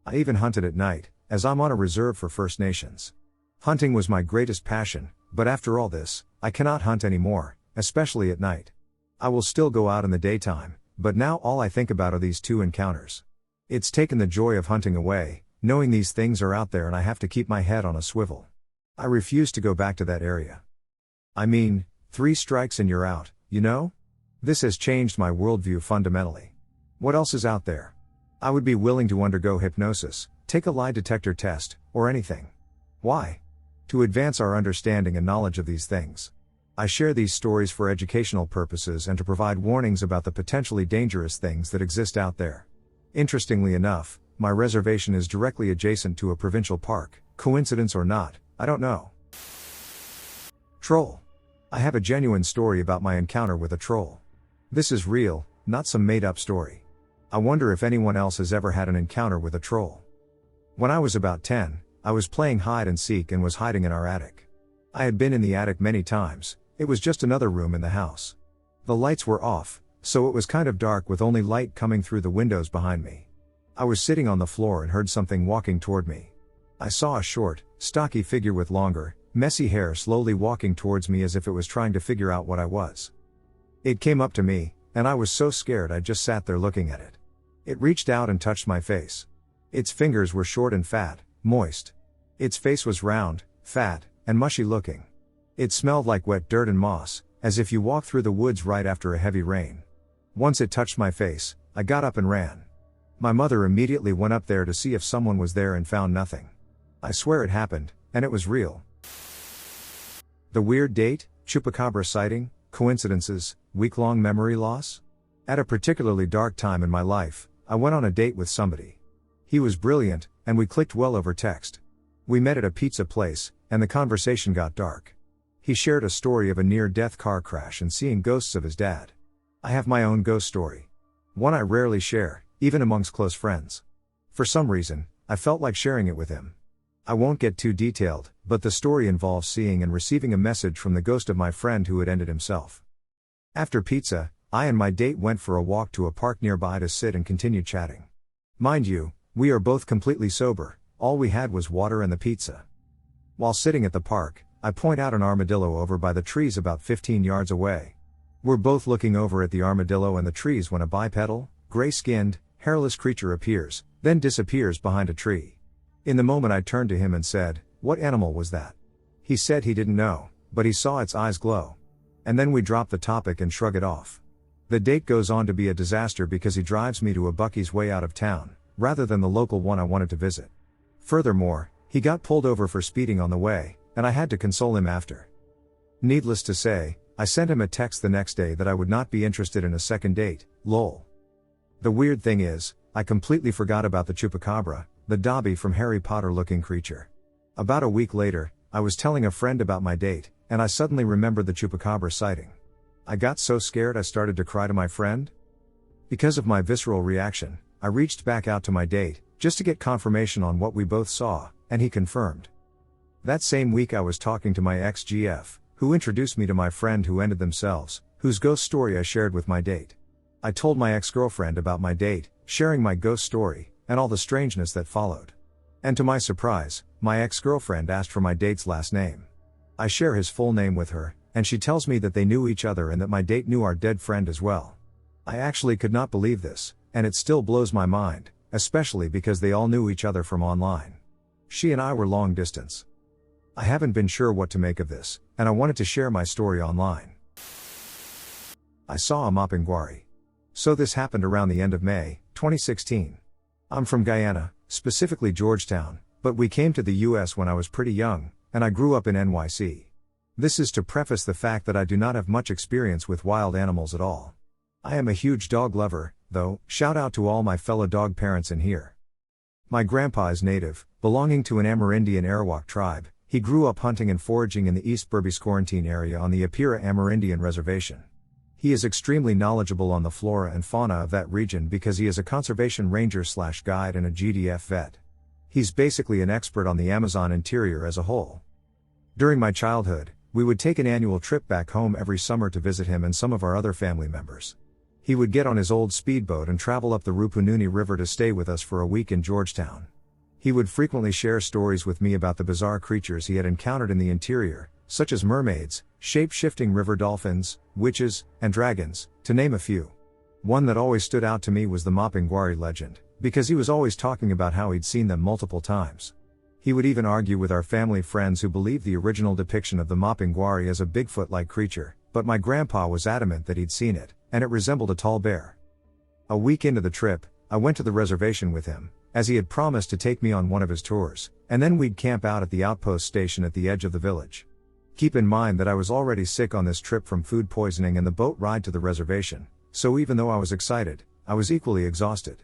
I even hunted at night, as I'm on a reserve for First Nations. Hunting was my greatest passion, but after all this, I cannot hunt anymore, especially at night. I will still go out in the daytime, but now all I think about are these two encounters. It's taken the joy of hunting away, knowing these things are out there and I have to keep my head on a swivel. I refuse to go back to that area. I mean, 3 strikes and you're out, you know? This has changed my worldview fundamentally. What else is out there? I would be willing to undergo hypnosis, take a lie detector test, or anything. Why? To advance our understanding and knowledge of these things. I share these stories for educational purposes and to provide warnings about the potentially dangerous things that exist out there. Interestingly enough, my reservation is directly adjacent to a provincial park. Coincidence or not, I don't know. Troll. I have a genuine story about my encounter with a troll. This is real, not some made-up story. I wonder if anyone else has ever had an encounter with a troll. When I was about 10, I was playing hide and seek and was hiding in our attic. I had been in the attic many times, it was just another room in the house. The lights were off, so it was kind of dark with only light coming through the windows behind me. I was sitting on the floor and heard something walking toward me. I saw a short, stocky figure with longer, messy hair slowly walking towards me as if it was trying to figure out what I was. It came up to me, and I was so scared I just sat there looking at it. It reached out and touched my face. Its fingers were short and fat, moist. Its face was round, fat, and mushy looking. It smelled like wet dirt and moss, as if you walk through the woods right after a heavy rain. Once it touched my face, I got up and ran. My mother immediately went up there to see if someone was there and found nothing. I swear it happened, and it was real. The weird date, Chupacabra sighting, coincidences, week-long memory loss? At a particularly dark time in my life, I went on a date with somebody. He was brilliant, and we clicked well over text. We met at a pizza place, and the conversation got dark. He shared a story of a near-death car crash and seeing ghosts of his dad. I have my own ghost story. One I rarely share, even amongst close friends. For some reason, I felt like sharing it with him. I won't get too detailed, but the story involves seeing and receiving a message from the ghost of my friend who had ended himself. After pizza, I and my date went for a walk to a park nearby to sit and continue chatting. Mind you, we are both completely sober, all we had was water and the pizza. While sitting at the park, I point out an armadillo over by the trees about 15 yards away. We're both looking over at the armadillo and the trees when a bipedal, gray-skinned, hairless creature appears, then disappears behind a tree. In the moment I turned to him and said, "What animal was that?" He said he didn't know, but he saw its eyes glow. And then we drop the topic and shrug it off. The date goes on to be a disaster because he drives me to a Buc-ee's way out of town, rather than the local one I wanted to visit. Furthermore, he got pulled over for speeding on the way, and I had to console him after. Needless to say, I sent him a text the next day that I would not be interested in a second date, lol. The weird thing is, I completely forgot about the Chupacabra, the Dobby from Harry Potter looking creature. About a week later, I was telling a friend about my date, and I suddenly remembered the Chupacabra sighting. I got so scared I started to cry to my friend. Because of my visceral reaction, I reached back out to my date, just to get confirmation on what we both saw, and he confirmed. That same week I was talking to my ex-GF, who introduced me to my friend who ended themselves, whose ghost story I shared with my date. I told my ex-girlfriend about my date, sharing my ghost story, and all the strangeness that followed. And to my surprise, my ex-girlfriend asked for my date's last name. I share his full name with her, and she tells me that they knew each other and that my date knew our dead friend as well. I actually could not believe this, and it still blows my mind, especially because they all knew each other from online. She and I were long distance. I haven't been sure what to make of this, and I wanted to share my story online. I saw a mopping guari. So this happened around the end of May, 2016. I'm from Guyana, specifically Georgetown, but we came to the US when I was pretty young, and I grew up in NYC. This is to preface the fact that I do not have much experience with wild animals at all. I am a huge dog lover, though. Shout out to all my fellow dog parents in here. My grandpa is native, belonging to an Amerindian Arawak tribe. He grew up hunting and foraging in the East Berbice-Quarantine area on the Apira Amerindian Reservation. He is extremely knowledgeable on the flora and fauna of that region because he is a conservation ranger/guide and a GDF vet. He's basically an expert on the Amazon interior as a whole. During my childhood, we would take an annual trip back home every summer to visit him and some of our other family members. He would get on his old speedboat and travel up the Rupununi River to stay with us for a week in Georgetown. He would frequently share stories with me about the bizarre creatures he had encountered in the interior, such as mermaids, shape-shifting river dolphins, witches, and dragons, to name a few. One that always stood out to me was the mopping guari legend, because he was always talking about how he'd seen them multiple times. He would even argue with our family friends who believed the original depiction of the mopping guari as a Bigfoot-like creature, but my grandpa was adamant that he'd seen it, and it resembled a tall bear. A week into the trip, I went to the reservation with him, as he had promised to take me on one of his tours, and then we'd camp out at the outpost station at the edge of the village. Keep in mind that I was already sick on this trip from food poisoning and the boat ride to the reservation, so even though I was excited, I was equally exhausted.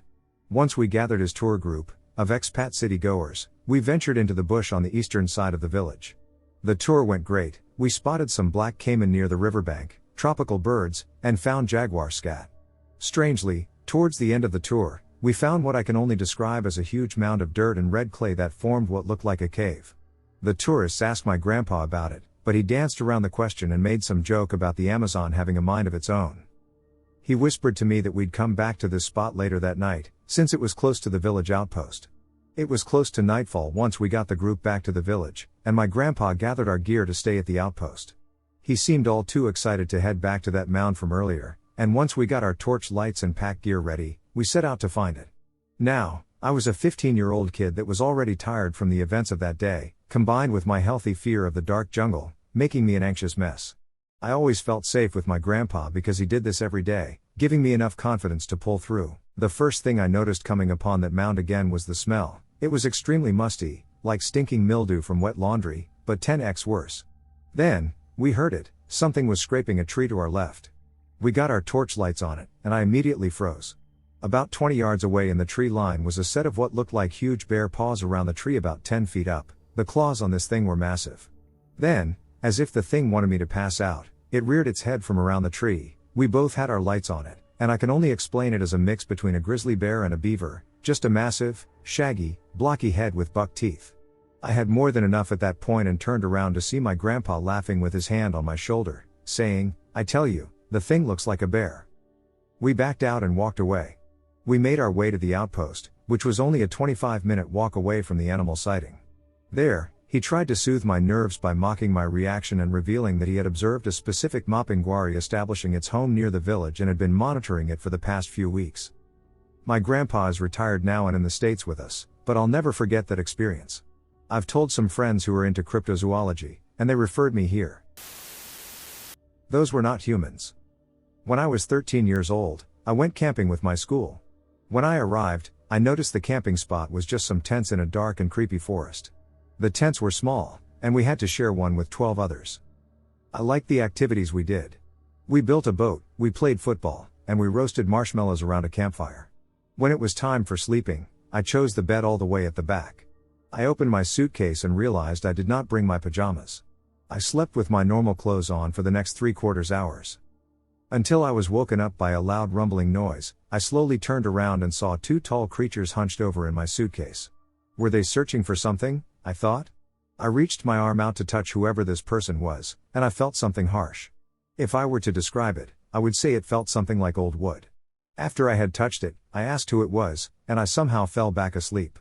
Once we gathered his tour group, of expat city goers, we ventured into the bush on the eastern side of the village. The tour went great. We spotted some black caiman near the riverbank, tropical birds, and found jaguar scat. Strangely, towards the end of the tour, we found what I can only describe as a huge mound of dirt and red clay that formed what looked like a cave. The tourists asked my grandpa about it, but he danced around the question and made some joke about the Amazon having a mind of its own. He whispered to me that we'd come back to this spot later that night, since it was close to the village outpost. It was close to nightfall once we got the group back to the village, and my grandpa gathered our gear to stay at the outpost. He seemed all too excited to head back to that mound from earlier, and once we got our torch lights and pack gear ready, we set out to find it. Now, I was a 15-year-old kid that was already tired from the events of that day, combined with my healthy fear of the dark jungle, making me an anxious mess. I always felt safe with my grandpa because he did this every day, giving me enough confidence to pull through. The first thing I noticed coming upon that mound again was the smell. It was extremely musty, like stinking mildew from wet laundry, but 10x worse. Then, we heard it. Something was scraping a tree to our left. We got our torch lights on it, and I immediately froze. About 20 yards away in the tree line was a set of what looked like huge bare paws around the tree about 10 feet up. The claws on this thing were massive. Then, as if the thing wanted me to pass out, it reared its head from around the tree. We both had our lights on it, and I can only explain it as a mix between a grizzly bear and a beaver, just a massive, shaggy, blocky head with buck teeth. I had more than enough at that point and turned around to see my grandpa laughing with his hand on my shoulder, saying, "I tell you, the thing looks like a bear." We backed out and walked away. We made our way to the outpost, which was only a 25-minute walk away from the animal sighting. There, he tried to soothe my nerves by mocking my reaction and revealing that he had observed a specific mopping guari establishing its home near the village and had been monitoring it for the past few weeks. My grandpa is retired now and in the States with us, but I'll never forget that experience. I've told some friends who are into cryptozoology, and they referred me here. Those were not humans. When I was 13 years old, I went camping with my school. When I arrived, I noticed the camping spot was just some tents in a dark and creepy forest. The tents were small, and we had to share one with 12 others. I liked the activities we did. We built a boat, we played football, and we roasted marshmallows around a campfire. When it was time for sleeping, I chose the bed all the way at the back. I opened my suitcase and realized I did not bring my pajamas. I slept with my normal clothes on for the next 3/4 hours. Until I was woken up by a loud rumbling noise. I slowly turned around and saw two tall creatures hunched over in my suitcase. Were they searching for something? I thought. I reached my arm out to touch whoever this person was, and I felt something harsh. If I were to describe it, I would say it felt something like old wood. After I had touched it, I asked who it was, and I somehow fell back asleep.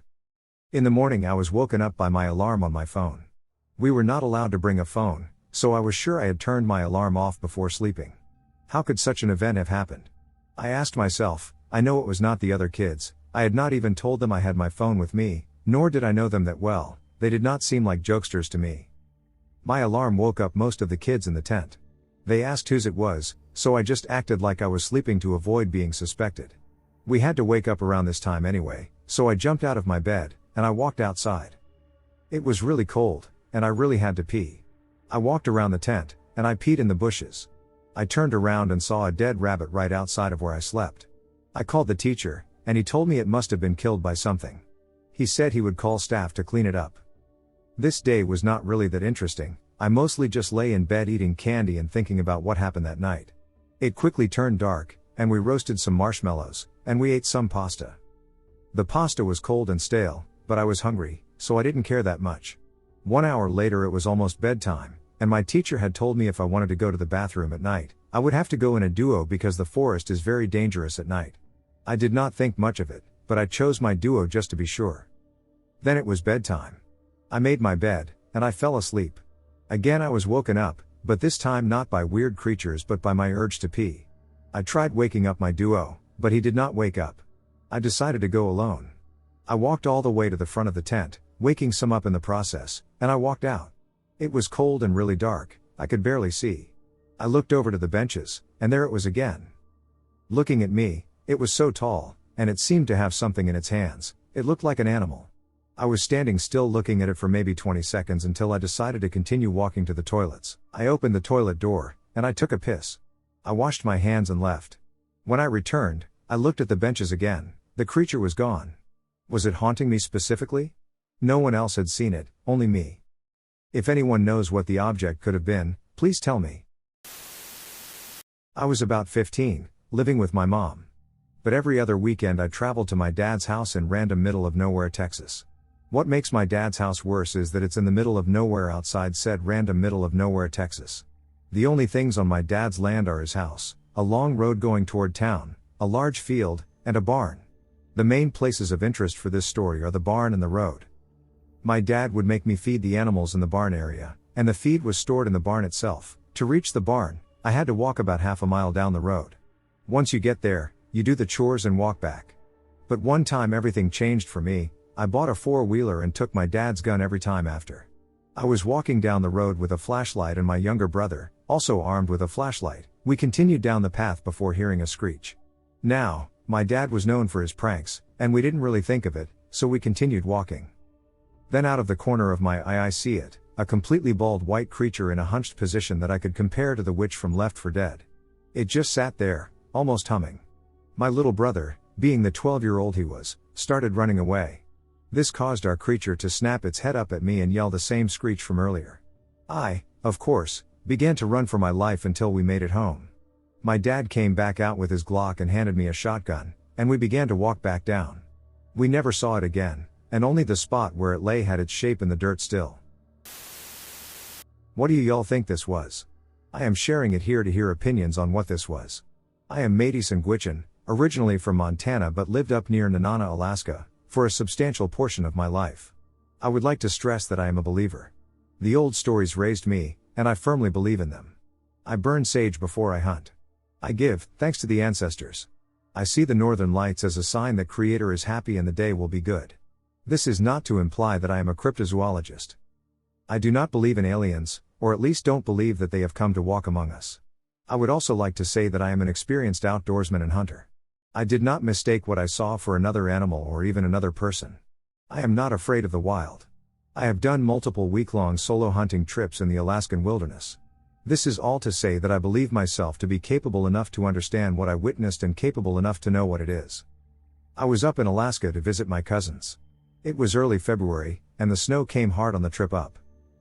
In the morning I was woken up by my alarm on my phone. We were not allowed to bring a phone, so I was sure I had turned my alarm off before sleeping. How could such an event have happened? I asked myself. I know it was not the other kids. I had not even told them I had my phone with me, nor did I know them that well. They did not seem like jokesters to me. My alarm woke up most of the kids in the tent. They asked whose it was, so I just acted like I was sleeping to avoid being suspected. We had to wake up around this time anyway, so I jumped out of my bed, and I walked outside. It was really cold, and I really had to pee. I walked around the tent, and I peed in the bushes. I turned around and saw a dead rabbit right outside of where I slept. I called the teacher, and he told me it must have been killed by something. He said he would call staff to clean it up. This day was not really that interesting. I mostly just lay in bed eating candy and thinking about what happened that night. It quickly turned dark, and we roasted some marshmallows, and we ate some pasta. The pasta was cold and stale, but I was hungry, so I didn't care that much. 1 hour later it was almost bedtime, and my teacher had told me if I wanted to go to the bathroom at night, I would have to go in a duo because the forest is very dangerous at night. I did not think much of it, but I chose my duo just to be sure. Then it was bedtime. I made my bed, and I fell asleep. Again I was woken up, but this time not by weird creatures but by my urge to pee. I tried waking up my duo, but he did not wake up. I decided to go alone. I walked all the way to the front of the tent, waking some up in the process, and I walked out. It was cold and really dark, I could barely see. I looked over to the benches, and there it was again. Looking at me, it was so tall, and it seemed to have something in its hands. It looked like an animal. I was standing still looking at it for maybe 20 seconds until I decided to continue walking to the toilets. I opened the toilet door, and I took a piss. I washed my hands and left. When I returned, I looked at the benches again. The creature was gone. Was it haunting me specifically? No one else had seen it, only me. If anyone knows what the object could have been, please tell me. I was about 15, living with my mom. But every other weekend I traveled to my dad's house in random middle of nowhere, Texas. What makes my dad's house worse is that it's in the middle of nowhere outside said random middle of nowhere, Texas. The only things on my dad's land are his house, a long road going toward town, a large field, and a barn. The main places of interest for this story are the barn and the road. My dad would make me feed the animals in the barn area, and the feed was stored in the barn itself. To reach the barn, I had to walk about half a mile down the road. Once you get there, you do the chores and walk back. But one time everything changed for me. I bought a four-wheeler and took my dad's gun every time after. I was walking down the road with a flashlight and my younger brother, also armed with a flashlight. We continued down the path before hearing a screech. Now, my dad was known for his pranks, and we didn't really think of it, so we continued walking. Then out of the corner of my eye I see it, a completely bald white creature in a hunched position that I could compare to the witch from Left 4 Dead. It just sat there, almost humming. My little brother, being the 12-year-old he was, started running away. This caused our creature to snap its head up at me and yell the same screech from earlier. I, of course, began to run for my life until we made it home. My dad came back out with his Glock and handed me a shotgun, and we began to walk back down. We never saw it again, and only the spot where it lay had its shape in the dirt still. What do y'all think this was? I am sharing it here to hear opinions on what this was. I am Madison Gwichin, originally from Montana but lived up near Nenana, Alaska, for a substantial portion of my life. I would like to stress that I am a believer. The old stories raised me, and I firmly believe in them. I burn sage before I hunt. I give thanks to the ancestors. I see the northern lights as a sign that Creator is happy and the day will be good. This is not to imply that I am a cryptozoologist. I do not believe in aliens, or at least don't believe that they have come to walk among us. I would also like to say that I am an experienced outdoorsman and hunter. I did not mistake what I saw for another animal or even another person. I am not afraid of the wild. I have done multiple week-long solo hunting trips in the Alaskan wilderness. This is all to say that I believe myself to be capable enough to understand what I witnessed and capable enough to know what it is. I was up in Alaska to visit my cousins. It was early February, and the snow came hard on the trip up.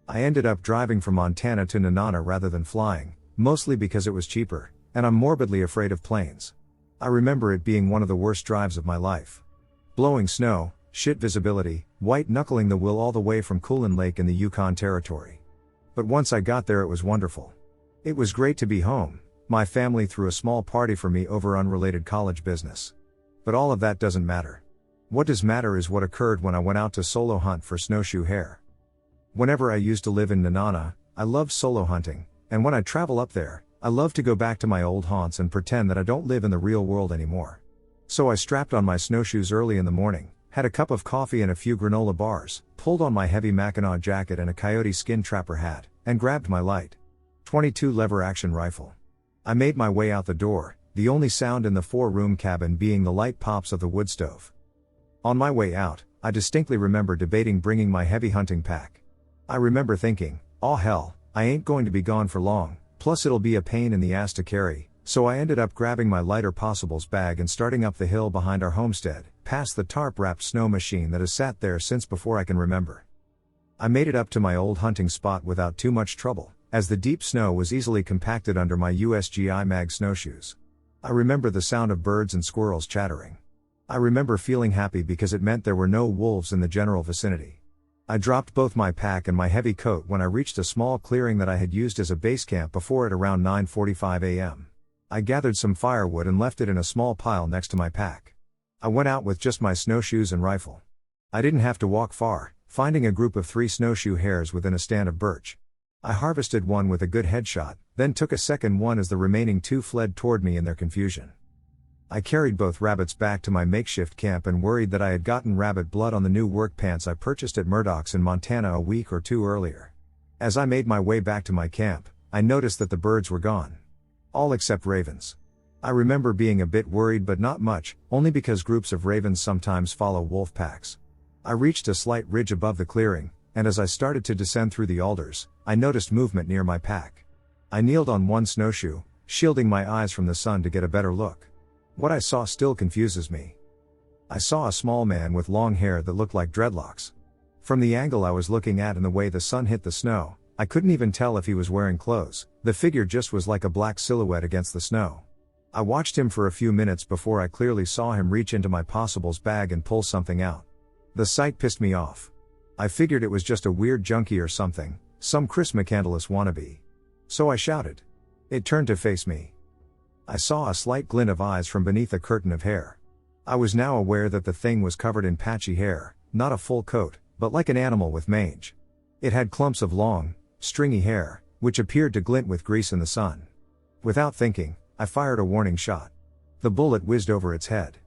I ended up driving from Montana to Nenana rather than flying, mostly because it was cheaper, and I'm morbidly afraid of planes. I remember it being one of the worst drives of my life. Blowing snow, shit visibility, white-knuckling the will all the way from Coolin Lake in the Yukon Territory. But once I got there it was wonderful. It was great to be home. My family threw a small party for me over unrelated college business. But all of that doesn't matter. What does matter is what occurred when I went out to solo hunt for snowshoe hare. Whenever I used to live in Nenana, I loved solo hunting, and when I travel up there, I love to go back to my old haunts and pretend that I don't live in the real world anymore. So I strapped on my snowshoes early in the morning, had a cup of coffee and a few granola bars, pulled on my heavy Mackinaw jacket and a coyote skin trapper hat, and grabbed my light .22 lever action rifle. I made my way out the door, the only sound in the 4-room cabin being the light pops of the wood stove. On my way out, I distinctly remember debating bringing my heavy hunting pack. I remember thinking, "Aw hell, I ain't going to be gone for long, plus it'll be a pain in the ass to carry," so I ended up grabbing my lighter possibles bag and starting up the hill behind our homestead, past the tarp-wrapped snow machine that has sat there since before I can remember. I made it up to my old hunting spot without too much trouble, as the deep snow was easily compacted under my USGI mag snowshoes. I remember the sound of birds and squirrels chattering. I remember feeling happy because it meant there were no wolves in the general vicinity. I dropped both my pack and my heavy coat when I reached a small clearing that I had used as a base camp before at around 9:45 a.m. I gathered some firewood and left it in a small pile next to my pack. I went out with just my snowshoes and rifle. I didn't have to walk far, finding a group of 3 snowshoe hares within a stand of birch. I harvested one with a good headshot, then took a second one as the remaining 2 fled toward me in their confusion. I carried both rabbits back to my makeshift camp and worried that I had gotten rabbit blood on the new work pants I purchased at Murdoch's in Montana a week or 2 earlier. As I made my way back to my camp, I noticed that the birds were gone. All except ravens. I remember being a bit worried but not much, only because groups of ravens sometimes follow wolf packs. I reached a slight ridge above the clearing, and as I started to descend through the alders, I noticed movement near my pack. I kneeled on one snowshoe, shielding my eyes from the sun to get a better look. What I saw still confuses me. I saw a small man with long hair that looked like dreadlocks. From the angle I was looking at and the way the sun hit the snow, I couldn't even tell if he was wearing clothes. The figure just was like a black silhouette against the snow. I watched him for a few minutes before I clearly saw him reach into my possibles bag and pull something out. The sight pissed me off. I figured it was just a weird junkie or something, some Chris McCandless wannabe. So I shouted. It turned to face me. I saw a slight glint of eyes from beneath a curtain of hair. I was now aware that the thing was covered in patchy hair, not a full coat, but like an animal with mange. It had clumps of long, stringy hair, which appeared to glint with grease in the sun. Without thinking, I fired a warning shot. The bullet whizzed over its head.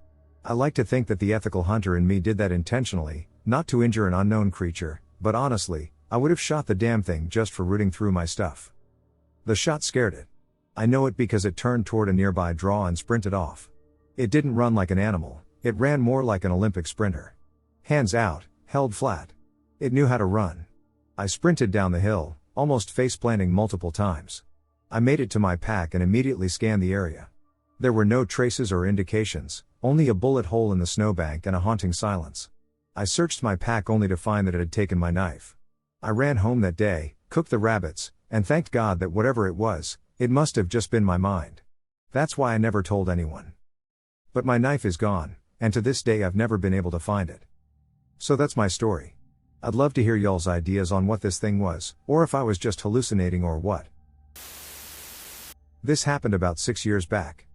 I like to think that the ethical hunter in me did that intentionally, not to injure an unknown creature, but honestly, I would have shot the damn thing just for rooting through my stuff. The shot scared it. I know it because it turned toward a nearby draw and sprinted off. It didn't run like an animal, it ran more like an Olympic sprinter. Hands out, held flat. It knew how to run. I sprinted down the hill, almost face-planting multiple times. I made it to my pack and immediately scanned the area. There were no traces or indications, only a bullet hole in the snowbank and a haunting silence. I searched my pack only to find that it had taken my knife. I ran home that day, cooked the rabbits, and thanked God that whatever it was, it must have just been my mind. That's why I never told anyone. But my knife is gone, and to this day I've never been able to find it. So that's my story. I'd love to hear y'all's ideas on what this thing was, or if I was just hallucinating or what. This happened about 6 years back.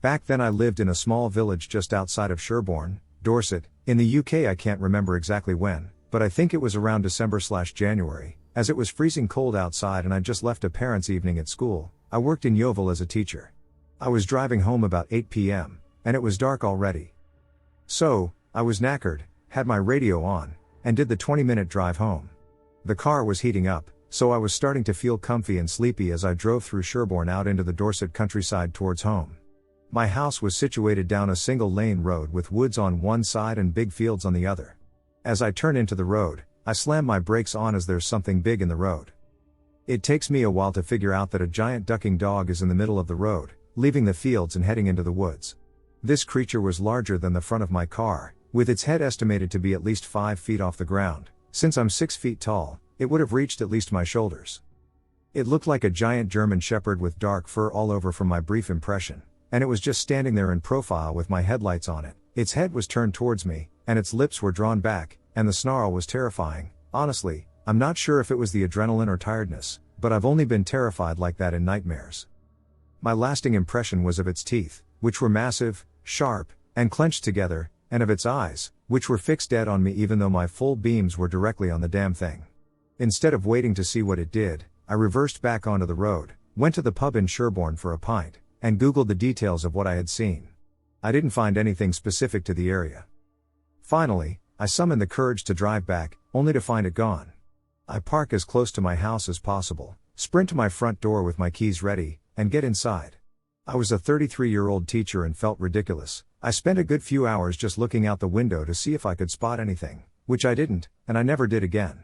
Back then I lived in a small village just outside of Sherborne, Dorset, in the UK. I can't remember exactly when, but I think it was around December/January, as it was freezing cold outside and I'd just left a parents' evening at school. I worked in Yeovil as a teacher. I was driving home about 8 p.m., and it was dark already. So, I was knackered, had my radio on, and did the 20-minute drive home. The car was heating up, so I was starting to feel comfy and sleepy as I drove through Sherborne out into the Dorset countryside towards home. My house was situated down a single-lane road with woods on one side and big fields on the other. As I turn into the road, I slam my brakes on as there's something big in the road. It takes me a while to figure out that a giant ducking dog is in the middle of the road, leaving the fields and heading into the woods. This creature was larger than the front of my car, with its head estimated to be at least 5 feet off the ground. Since I'm 6 feet tall, it would have reached at least my shoulders. It looked like a giant German shepherd with dark fur all over from my brief impression, and it was just standing there in profile with my headlights on it. Its head was turned towards me, and its lips were drawn back, and the snarl was terrifying. Honestly, I'm not sure if it was the adrenaline or tiredness, but I've only been terrified like that in nightmares. My lasting impression was of its teeth, which were massive, sharp, and clenched together, and of its eyes, which were fixed dead on me even though my full beams were directly on the damn thing. Instead of waiting to see what it did, I reversed back onto the road, went to the pub in Sherborne for a pint, and Googled the details of what I had seen. I didn't find anything specific to the area. Finally, I summoned the courage to drive back, only to find it gone. I park as close to my house as possible, sprint to my front door with my keys ready, and get inside. I was a 33-year-old teacher and felt ridiculous. I spent a good few hours just looking out the window to see if I could spot anything, which I didn't, and I never did again.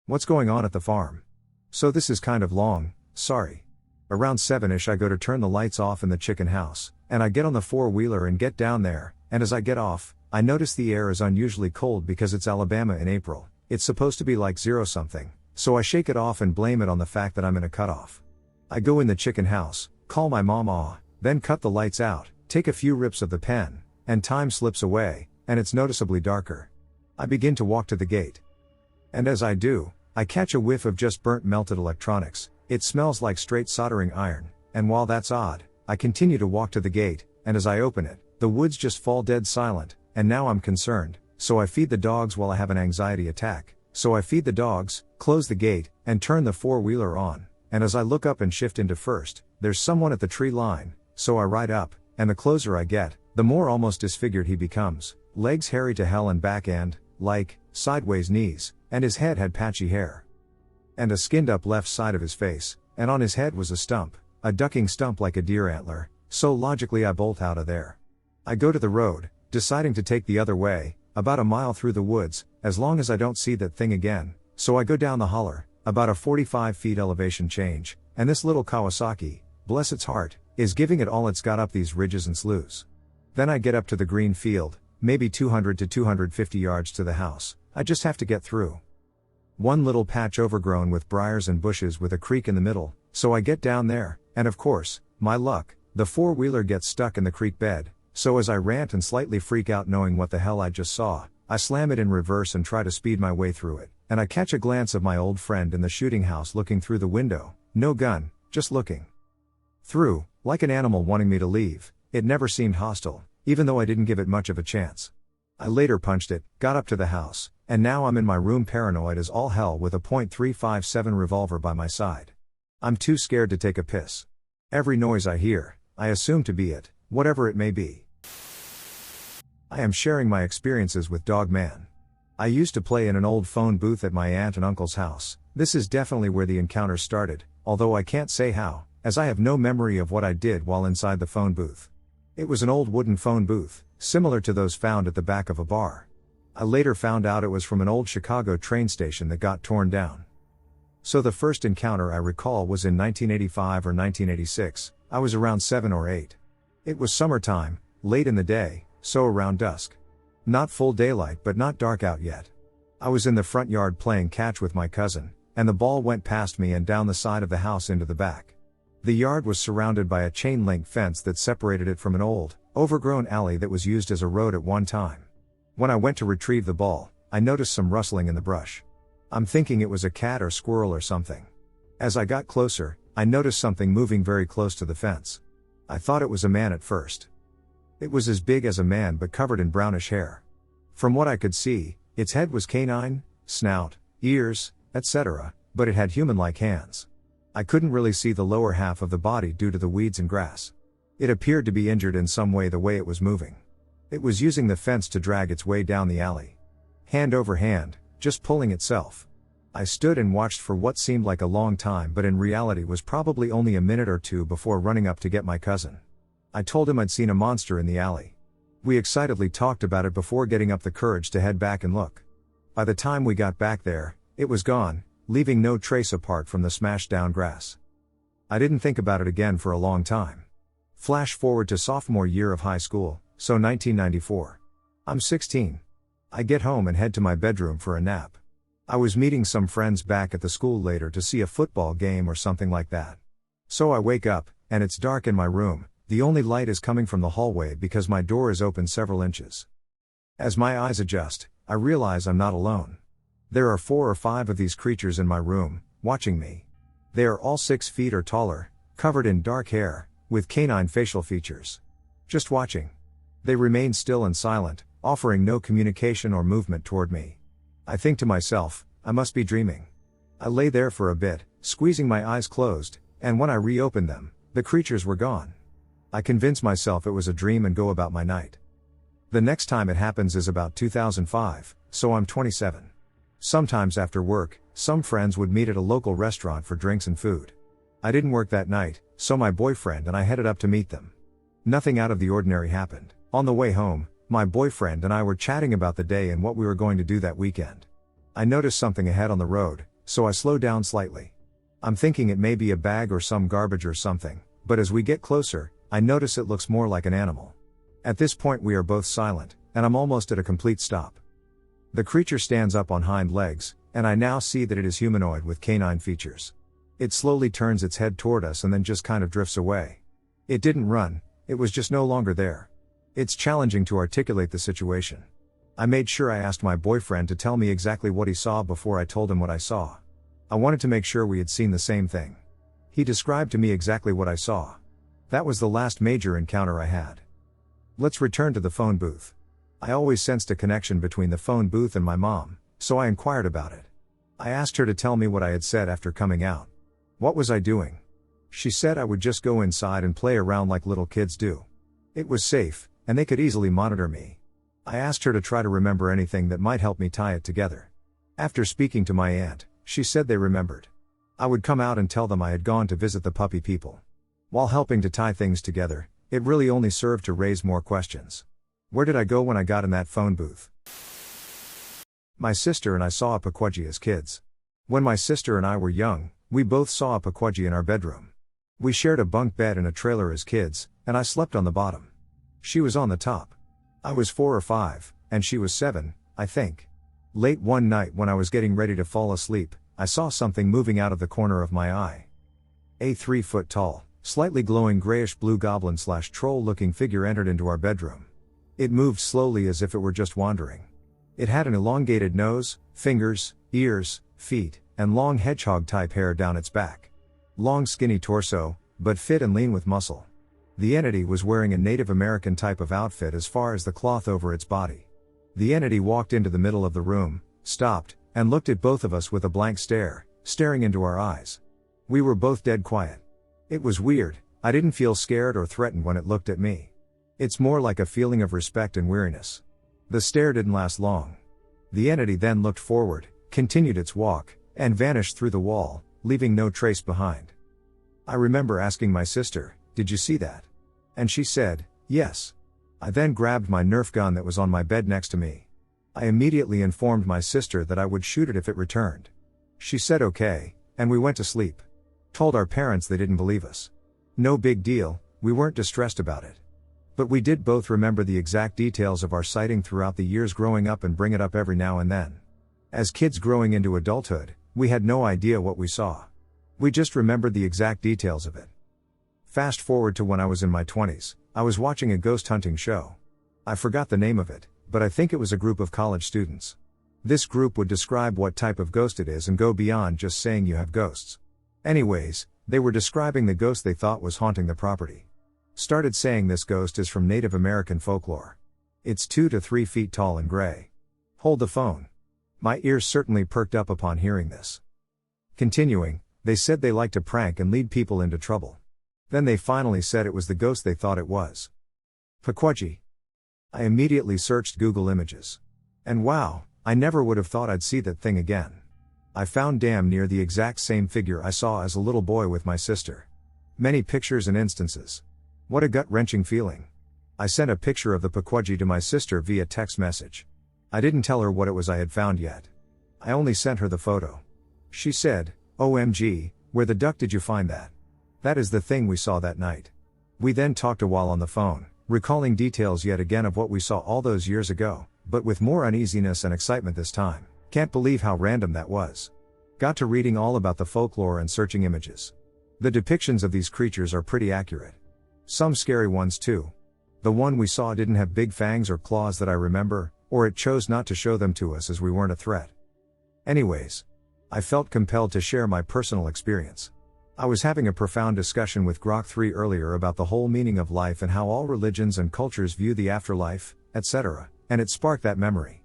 What's going on at the farm? So this is kind of long, sorry. Around 7ish I go to turn the lights off in the chicken house, and I get on the four-wheeler and get down there, and as I get off, I notice the air is unusually cold because it's Alabama in April. It's supposed to be like 0-something, so I shake it off and blame it on the fact that I'm in a cutoff. I go in the chicken house, call my mom, then cut the lights out, take a few rips of the pen, and time slips away, and it's noticeably darker. I begin to walk to the gate. And as I do, I catch a whiff of just burnt melted electronics. It smells like straight soldering iron, and while that's odd, I continue to walk to the gate, and as I open it, the woods just fall dead silent, and now I'm concerned. So I feed the dogs while I have an anxiety attack. So I feed the dogs, close the gate, and turn the four-wheeler on, and as I look up and shift into first, there's someone at the tree line, so I ride up, and the closer I get, the more almost disfigured he becomes, legs hairy to hell and back end, like, sideways knees, and his head had patchy hair. And a skinned up left side of his face, and on his head was a stump, a ducking stump like a deer antler, so logically I bolt out of there. I go to the road, deciding to take the other way, about a mile through the woods, as long as I don't see that thing again, so I go down the holler, about a 45 feet elevation change, and this little Kawasaki, bless its heart, is giving it all it's got up these ridges and sloughs. Then I get up to the green field, maybe 200 to 250 yards to the house. I just have to get through one little patch overgrown with briars and bushes with a creek in the middle, so I get down there, and of course, my luck, the four-wheeler gets stuck in the creek bed. So as I rant and slightly freak out knowing what the hell I just saw, I slam it in reverse and try to speed my way through it, and I catch a glance of my old friend in the shooting house looking through the window, no gun, just looking through, like an animal wanting me to leave. It never seemed hostile, even though I didn't give it much of a chance. I later punched it, got up to the house, and now I'm in my room paranoid as all hell with a .357 revolver by my side. I'm too scared to take a piss. Every noise I hear, I assume to be it, whatever it may be. I am sharing my experiences with Dog Man. I used to play in an old phone booth at my aunt and uncle's house. This is definitely where the encounter started, although I can't say how, as I have no memory of what I did while inside the phone booth. It was an old wooden phone booth, similar to those found at the back of a bar. I later found out it was from an old Chicago train station that got torn down. So the first encounter I recall was in 1985 or 1986, I was around 7 or 8. It was summertime, late in the day, so around dusk. Not full daylight but not dark out yet. I was in the front yard playing catch with my cousin, and the ball went past me and down the side of the house into the back. The yard was surrounded by a chain link fence that separated it from an old, overgrown alley that was used as a road at one time. When I went to retrieve the ball, I noticed some rustling in the brush. I'm thinking it was a cat or squirrel or something. As I got closer, I noticed something moving very close to the fence. I thought it was a man at first. It was as big as a man but covered in brownish hair. From what I could see, its head was canine, snout, ears, etc., but it had human-like hands. I couldn't really see the lower half of the body due to the weeds and grass. It appeared to be injured in some way the way it was moving. It was using the fence to drag its way down the alley. Hand over hand, just pulling itself. I stood and watched for what seemed like a long time but in reality was probably only a minute or two before running up to get my cousin. I told him I'd seen a monster in the alley. We excitedly talked about it before getting up the courage to head back and look. By the time we got back there, it was gone, leaving no trace apart from the smashed down grass. I didn't think about it again for a long time. Flash forward to sophomore year of high school, so 1994. I'm 16. I get home and head to my bedroom for a nap. I was meeting some friends back at the school later to see a football game or something like that. So I wake up, and it's dark in my room, the only light is coming from the hallway because my door is open several inches. As my eyes adjust, I realize I'm not alone. There are 4 or 5 of these creatures in my room, watching me. They are all 6 feet or taller, covered in dark hair, with canine facial features. Just watching. They remain still and silent, offering no communication or movement toward me. I think to myself, I must be dreaming. I lay there for a bit, squeezing my eyes closed, and when I reopened them, the creatures were gone. I convince myself it was a dream and go about my night. The next time it happens is about 2005, so I'm 27. Sometimes after work, some friends would meet at a local restaurant for drinks and food. I didn't work that night, so my boyfriend and I headed up to meet them. Nothing out of the ordinary happened. On the way home, my boyfriend and I were chatting about the day and what we were going to do that weekend. I noticed something ahead on the road, so I slowed down slightly. I'm thinking it may be a bag or some garbage or something, but as we get closer, I notice it looks more like an animal. At this point we are both silent, and I'm almost at a complete stop. The creature stands up on hind legs, and I now see that it is humanoid with canine features. It slowly turns its head toward us and then just kind of drifts away. It didn't run, it was just no longer there. It's challenging to articulate the situation. I made sure I asked my boyfriend to tell me exactly what he saw before I told him what I saw. I wanted to make sure we had seen the same thing. He described to me exactly what I saw. That was the last major encounter I had. Let's return to the phone booth. I always sensed a connection between the phone booth and my mom, so I inquired about it. I asked her to tell me what I had said after coming out. What was I doing? She said I would just go inside and play around like little kids do. It was safe, and they could easily monitor me. I asked her to try to remember anything that might help me tie it together. After speaking to my aunt, she said they remembered. I would come out and tell them I had gone to visit the puppy people. While helping to tie things together, it really only served to raise more questions. Where did I go when I got in that phone booth? My sister and I saw a Pquaji as kids. When my sister and I were young, we both saw a Pquaji in our bedroom. We shared a bunk bed in a trailer as kids, and I slept on the bottom. She was on the top. I was 4 or 5, and she was 7, I think. Late one night when I was getting ready to fall asleep, I saw something moving out of the corner of my eye. A 3-foot-tall, slightly glowing grayish-blue goblin/troll-looking figure entered into our bedroom. It moved slowly as if it were just wandering. It had an elongated nose, fingers, ears, feet, and long hedgehog-type hair down its back. Long skinny torso, but fit and lean with muscle. The entity was wearing a Native American type of outfit as far as the cloth over its body. The entity walked into the middle of the room, stopped, and looked at both of us with a blank stare, staring into our eyes. We were both dead quiet. It was weird, I didn't feel scared or threatened when it looked at me. It's more like a feeling of respect and weariness. The stare didn't last long. The entity then looked forward, continued its walk, and vanished through the wall, leaving no trace behind. I remember asking my sister, "Did you see that?" And she said, "Yes." I then grabbed my Nerf gun that was on my bed next to me. I immediately informed my sister that I would shoot it if it returned. She said okay, and we went to sleep. Told our parents, they didn't believe us. No big deal, we weren't distressed about it. But we did both remember the exact details of our sighting throughout the years growing up and bring it up every now and then. As kids growing into adulthood, we had no idea what we saw. We just remembered the exact details of it. Fast forward to when I was in my 20s, I was watching a ghost hunting show. I forgot the name of it, but I think it was a group of college students. This group would describe what type of ghost it is and go beyond just saying you have ghosts. Anyways, they were describing the ghost they thought was haunting the property. Started saying this ghost is from Native American folklore. It's 2 to 3 feet tall and gray. Hold the phone. My ears certainly perked up upon hearing this. Continuing, they said they like to prank and lead people into trouble. Then they finally said it was the ghost they thought it was. Pquaji. I immediately searched Google Images. And wow, I never would have thought I'd see that thing again. I found damn near the exact same figure I saw as a little boy with my sister. Many pictures and instances. What a gut-wrenching feeling. I sent a picture of the Pquaji to my sister via text message. I didn't tell her what it was I had found yet. I only sent her the photo. She said, "OMG, where the duck did you find that? That is the thing we saw that night." We then talked a while on the phone, recalling details yet again of what we saw all those years ago, but with more uneasiness and excitement this time. Can't believe how random that was. Got to reading all about the folklore and searching images. The depictions of these creatures are pretty accurate. Some scary ones too. The one we saw didn't have big fangs or claws that I remember, or it chose not to show them to us as we weren't a threat. Anyways, I felt compelled to share my personal experience. I was having a profound discussion with Grok 3 earlier about the whole meaning of life and how all religions and cultures view the afterlife, etc., and it sparked that memory.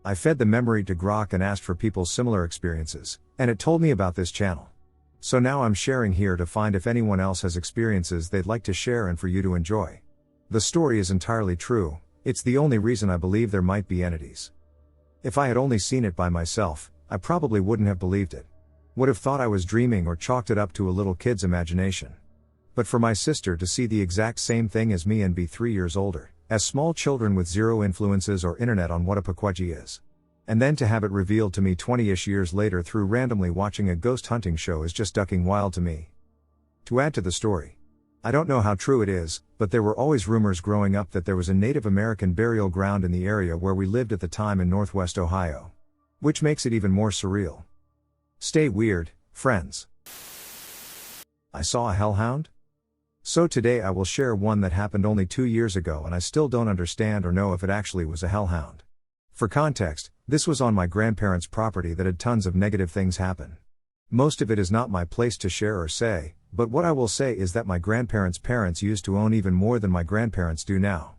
I fed the memory to Grok and asked for people's similar experiences, and it told me about this channel. So now I'm sharing here to find if anyone else has experiences they'd like to share and for you to enjoy. The story is entirely true, it's the only reason I believe there might be entities. If I had only seen it by myself, I probably wouldn't have believed it. Would have thought I was dreaming or chalked it up to a little kid's imagination. But for my sister to see the exact same thing as me and be 3 years older, as small children with zero influences or internet on what a Pquaji is. And then to have it revealed to me 20-ish years later through randomly watching a ghost hunting show is just ducking wild to me. To add to the story, I don't know how true it is, but there were always rumors growing up that there was a Native American burial ground in the area where we lived at the time in Northwest Ohio. Which makes it even more surreal. Stay weird, friends. I saw a hellhound? So today I will share one that happened only 2 years ago and I still don't understand or know if it actually was a hellhound. For context, this was on my grandparents' property that had tons of negative things happen. Most of it is not my place to share or say, but what I will say is that my grandparents' parents used to own even more than my grandparents do now.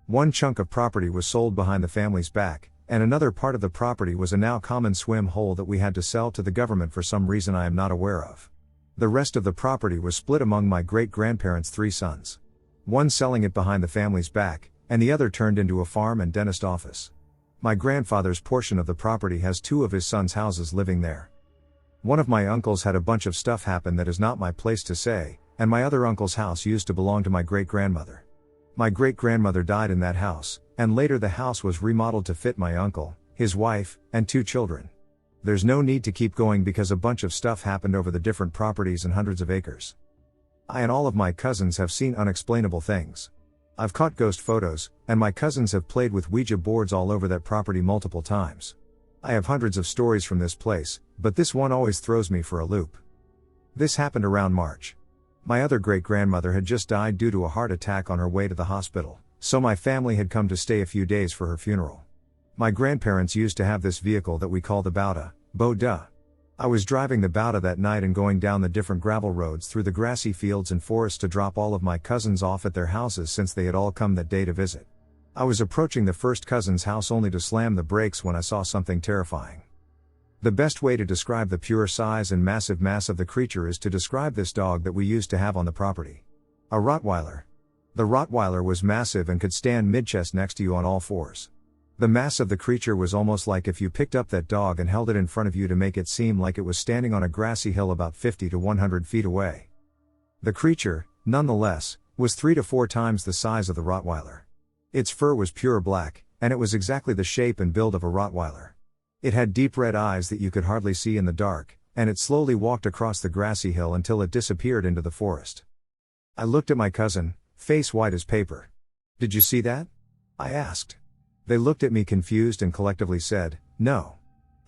One chunk of property was sold behind the family's back, and another part of the property was a now common swim hole that we had to sell to the government for some reason I am not aware of. The rest of the property was split among my great-grandparents' 3 sons. One selling it behind the family's back, and the other turned into a farm and dentist office. My grandfather's portion of the property has 2 of his sons' houses living there. One of my uncles had a bunch of stuff happen that is not my place to say, and my other uncle's house used to belong to my great-grandmother. My great-grandmother died in that house, and later the house was remodeled to fit my uncle, his wife, and 2 children. There's no need to keep going because a bunch of stuff happened over the different properties and hundreds of acres. I and all of my cousins have seen unexplainable things. I've caught ghost photos, and my cousins have played with Ouija boards all over that property multiple times. I have hundreds of stories from this place, but this one always throws me for a loop. This happened around March. My other great-grandmother had just died due to a heart attack on her way to the hospital, so my family had come to stay a few days for her funeral. My grandparents used to have this vehicle that we called the Bowda, Bo-duh. I was driving the Bowda that night and going down the different gravel roads through the grassy fields and forests to drop all of my cousins off at their houses since they had all come that day to visit. I was approaching the first cousin's house only to slam the brakes when I saw something terrifying. The best way to describe the pure size and massive mass of the creature is to describe this dog that we used to have on the property. A Rottweiler. The Rottweiler was massive and could stand mid-chest next to you on all fours. The mass of the creature was almost like if you picked up that dog and held it in front of you to make it seem like it was standing on a grassy hill about 50 to 100 feet away. The creature, nonetheless, was 3 to 4 times the size of the Rottweiler. Its fur was pure black, and it was exactly the shape and build of a Rottweiler. It had deep red eyes that you could hardly see in the dark, and it slowly walked across the grassy hill until it disappeared into the forest. I looked at my cousin, face white as paper. "Did you see that?" I asked. They looked at me confused and collectively said, "No."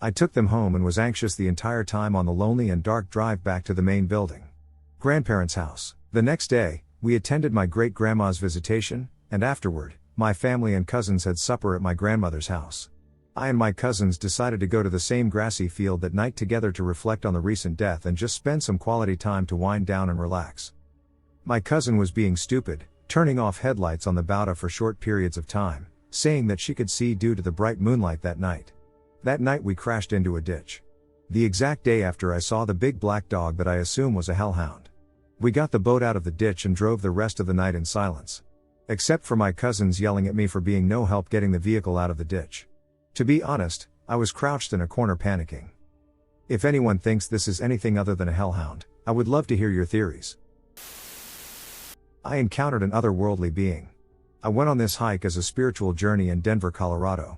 I took them home and was anxious the entire time on the lonely and dark drive back to the main building. Grandparents' house. The next day, we attended my great-grandma's visitation, and afterward, my family and cousins had supper at my grandmother's house. I and my cousins decided to go to the same grassy field that night together to reflect on the recent death and just spend some quality time to wind down and relax. My cousin was being stupid, turning off headlights on the Bowda for short periods of time, saying that she could see due to the bright moonlight that night. That night we crashed into a ditch. The exact day after I saw the big black dog that I assume was a hellhound. We got the boat out of the ditch and drove the rest of the night in silence. Except for my cousins yelling at me for being no help getting the vehicle out of the ditch. To be honest, I was crouched in a corner panicking. If anyone thinks this is anything other than a hellhound, I would love to hear your theories. I encountered an otherworldly being. I went on this hike as a spiritual journey in Denver, Colorado.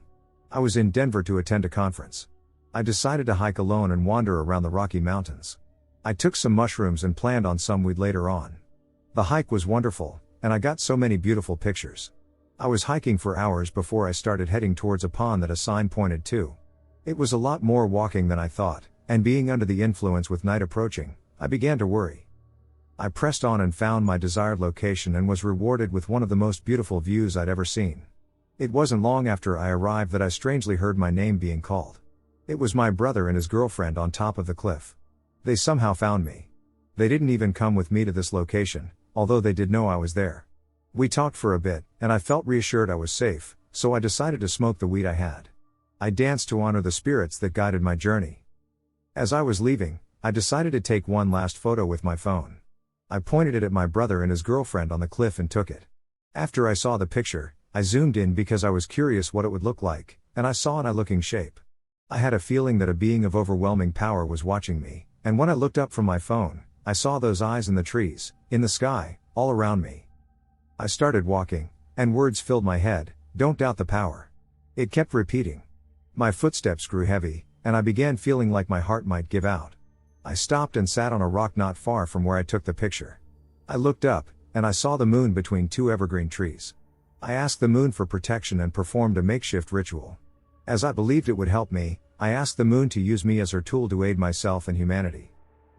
I was in Denver to attend a conference. I decided to hike alone and wander around the Rocky Mountains. I took some mushrooms and planned on some weed later on. The hike was wonderful, and I got so many beautiful pictures. I was hiking for hours before I started heading towards a pond that a sign pointed to. It was a lot more walking than I thought, and being under the influence with night approaching, I began to worry. I pressed on and found my desired location and was rewarded with one of the most beautiful views I'd ever seen. It wasn't long after I arrived that I strangely heard my name being called. It was my brother and his girlfriend on top of the cliff. They somehow found me. They didn't even come with me to this location, although they did know I was there. We talked for a bit, and I felt reassured I was safe, so I decided to smoke the weed I had. I danced to honor the spirits that guided my journey. As I was leaving, I decided to take one last photo with my phone. I pointed it at my brother and his girlfriend on the cliff and took it. After I saw the picture, I zoomed in because I was curious what it would look like, and I saw an eye-looking shape. I had a feeling that a being of overwhelming power was watching me, and when I looked up from my phone, I saw those eyes in the trees, in the sky, all around me. I started walking, and words filled my head, "Don't doubt the power." It kept repeating. My footsteps grew heavy, and I began feeling like my heart might give out. I stopped and sat on a rock not far from where I took the picture. I looked up, and I saw the moon between two evergreen trees. I asked the moon for protection and performed a makeshift ritual. As I believed it would help me, I asked the moon to use me as her tool to aid myself and humanity.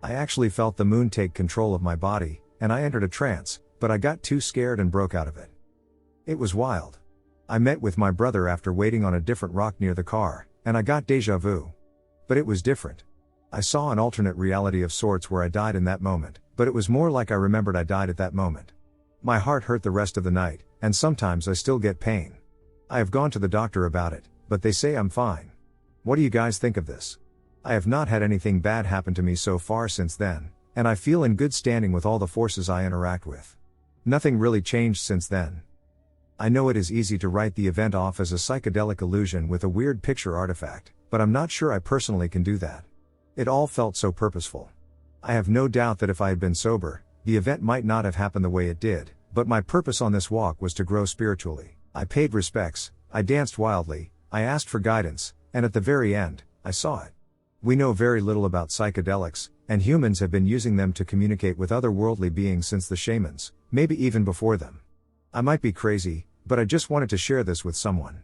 I actually felt the moon take control of my body, and I entered a trance, but I got too scared and broke out of it. It was wild. I met with my brother after waiting on a different rock near the car, and I got déjà vu. But it was different. I saw an alternate reality of sorts where I died in that moment, but it was more like I remembered I died at that moment. My heart hurt the rest of the night, and sometimes I still get pain. I have gone to the doctor about it, but they say I'm fine. What do you guys think of this? I have not had anything bad happen to me so far since then, and I feel in good standing with all the forces I interact with. Nothing really changed since then. I know it is easy to write the event off as a psychedelic illusion with a weird picture artifact, but I'm not sure I personally can do that. It all felt so purposeful. I have no doubt that if I had been sober, the event might not have happened the way it did, but my purpose on this walk was to grow spiritually. I paid respects, I danced wildly, I asked for guidance, and at the very end, I saw it. We know very little about psychedelics, and humans have been using them to communicate with otherworldly beings since the shamans, maybe even before them. I might be crazy, but I just wanted to share this with someone.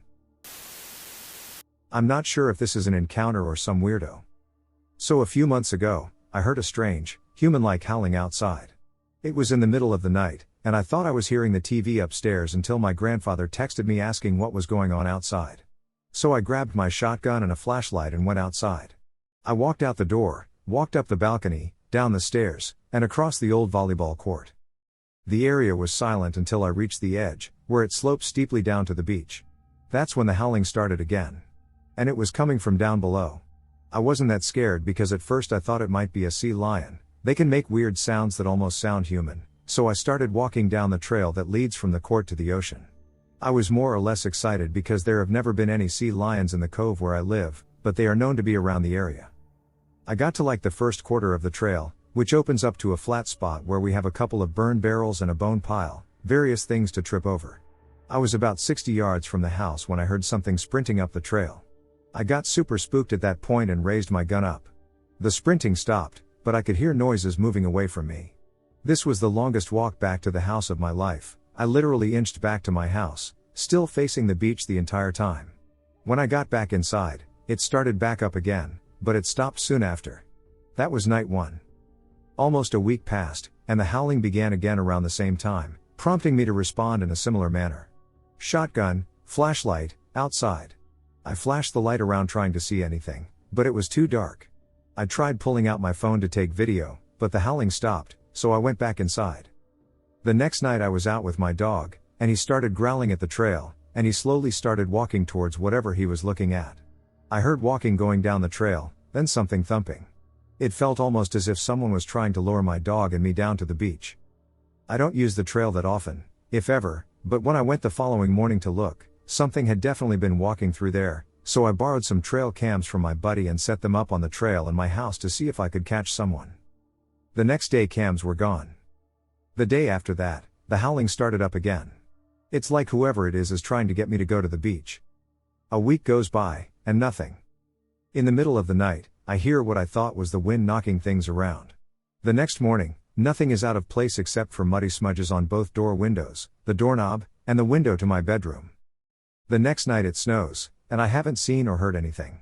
I'm not sure if this is an encounter or some weirdo. So a few months ago, I heard a strange, human-like howling outside. It was in the middle of the night, and I thought I was hearing the TV upstairs until my grandfather texted me asking what was going on outside. So I grabbed my shotgun and a flashlight and went outside. I walked out the door, walked up the balcony, down the stairs, and across the old volleyball court. The area was silent until I reached the edge, where it sloped steeply down to the beach. That's when the howling started again. And it was coming from down below. I wasn't that scared because at first I thought it might be a sea lion. They can make weird sounds that almost sound human, so I started walking down the trail that leads from the court to the ocean. I was more or less excited because there have never been any sea lions in the cove where I live, but they are known to be around the area. I got to like the first quarter of the trail, which opens up to a flat spot where we have a couple of burn barrels and a bone pile, various things to trip over. I was about 60 yards from the house when I heard something sprinting up the trail. I got super spooked at that point and raised my gun up. The sprinting stopped, but I could hear noises moving away from me. This was the longest walk back to the house of my life. I literally inched back to my house, still facing the beach the entire time. When I got back inside, it started back up again, but it stopped soon after. That was night one. Almost a week passed, and the howling began again around the same time, prompting me to respond in a similar manner. Shotgun, flashlight, outside. I flashed the light around trying to see anything, but it was too dark. I tried pulling out my phone to take video, but the howling stopped, so I went back inside. The next night I was out with my dog, and he started growling at the trail, and he slowly started walking towards whatever he was looking at. I heard walking going down the trail, then something thumping. It felt almost as if someone was trying to lure my dog and me down to the beach. I don't use the trail that often, if ever, but when I went the following morning to look, something had definitely been walking through there, so I borrowed some trail cams from my buddy and set them up on the trail in my house to see if I could catch someone. The next day cams were gone. The day after that, the howling started up again. It's like whoever it is trying to get me to go to the beach. A week goes by, and nothing. In the middle of the night, I hear what I thought was the wind knocking things around. The next morning, nothing is out of place except for muddy smudges on both door windows, the doorknob, and the window to my bedroom. The next night it snows, and I haven't seen or heard anything.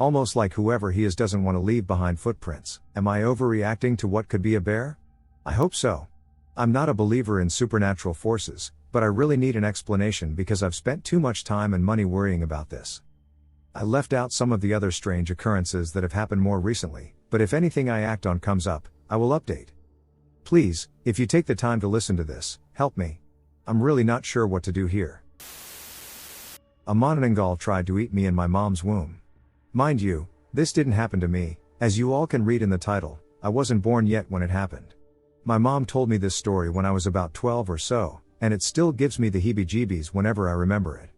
Almost like whoever he is doesn't want to leave behind footprints. Am I overreacting to what could be a bear? I hope so. I'm not a believer in supernatural forces, but I really need an explanation because I've spent too much time and money worrying about this. I left out some of the other strange occurrences that have happened more recently, but if anything I act on comes up, I will update. Please, if you take the time to listen to this, help me. I'm really not sure what to do here. A Manananggal tried to eat me in my mom's womb. Mind you, this didn't happen to me, as you all can read in the title. I wasn't born yet when it happened. My mom told me this story when I was about 12 or so, and it still gives me the heebie-jeebies whenever I remember it.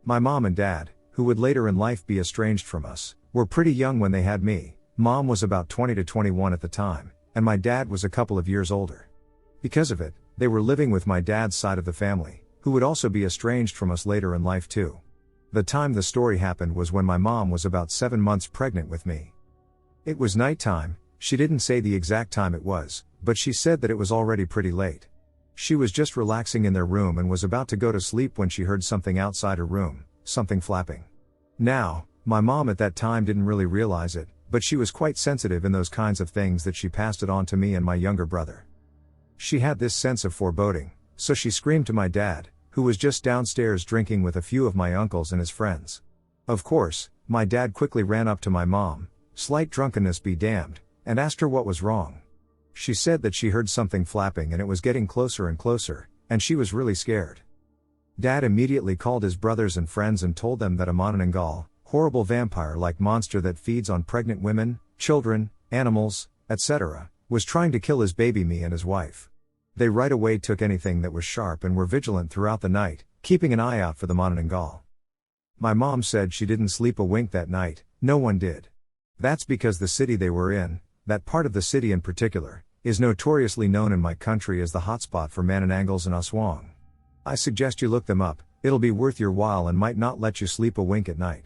My mom and dad, who would later in life be estranged from us, were pretty young when they had me. Mom was about 20 to 21 at the time, and my dad was a couple of years older. Because of it, they were living with my dad's side of the family, who would also be estranged from us later in life too. The time the story happened was when my mom was about 7 months pregnant with me. It was nighttime. She didn't say the exact time it was, but she said that it was already pretty late. She was just relaxing in their room and was about to go to sleep when she heard something outside her room, something flapping. Now, my mom at that time didn't really realize it, but she was quite sensitive in those kinds of things that she passed it on to me and my younger brother. She had this sense of foreboding, so she screamed to my dad, who was just downstairs drinking with a few of my uncles and his friends. Of course, my dad quickly ran up to my mom, slight drunkenness be damned, and asked her what was wrong. She said that she heard something flapping and it was getting closer and closer, and she was really scared. Dad immediately called his brothers and friends and told them that a Manananggal, horrible vampire-like monster that feeds on pregnant women, children, animals, etc., was trying to kill his baby me and his wife. They right away took anything that was sharp and were vigilant throughout the night, keeping an eye out for the Manananggal. My mom said she didn't sleep a wink that night. No one did. That's because the city they were in, that part of the city in particular, is notoriously known in my country as the hotspot for Manananggals and Aswang. I suggest you look them up, it'll be worth your while and might not let you sleep a wink at night.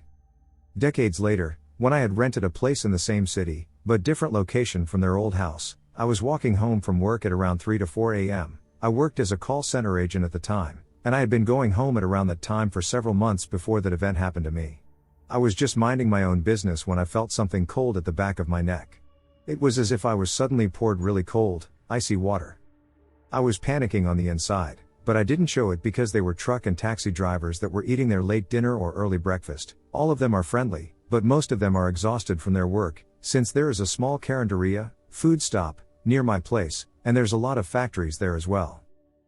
Decades later, when I had rented a place in the same city, but different location from their old house, I was walking home from work at around 3 to 4 a.m. I worked as a call center agent at the time, and I had been going home at around that time for several months before that event happened to me. I was just minding my own business when I felt something cold at the back of my neck. It was as if I was suddenly poured really cold, icy water. I was panicking on the inside, but I didn't show it because they were truck and taxi drivers that were eating their late dinner or early breakfast. All of them are friendly, but most of them are exhausted from their work, since there is a small carinderia, food stop, near my place, and there's a lot of factories there as well.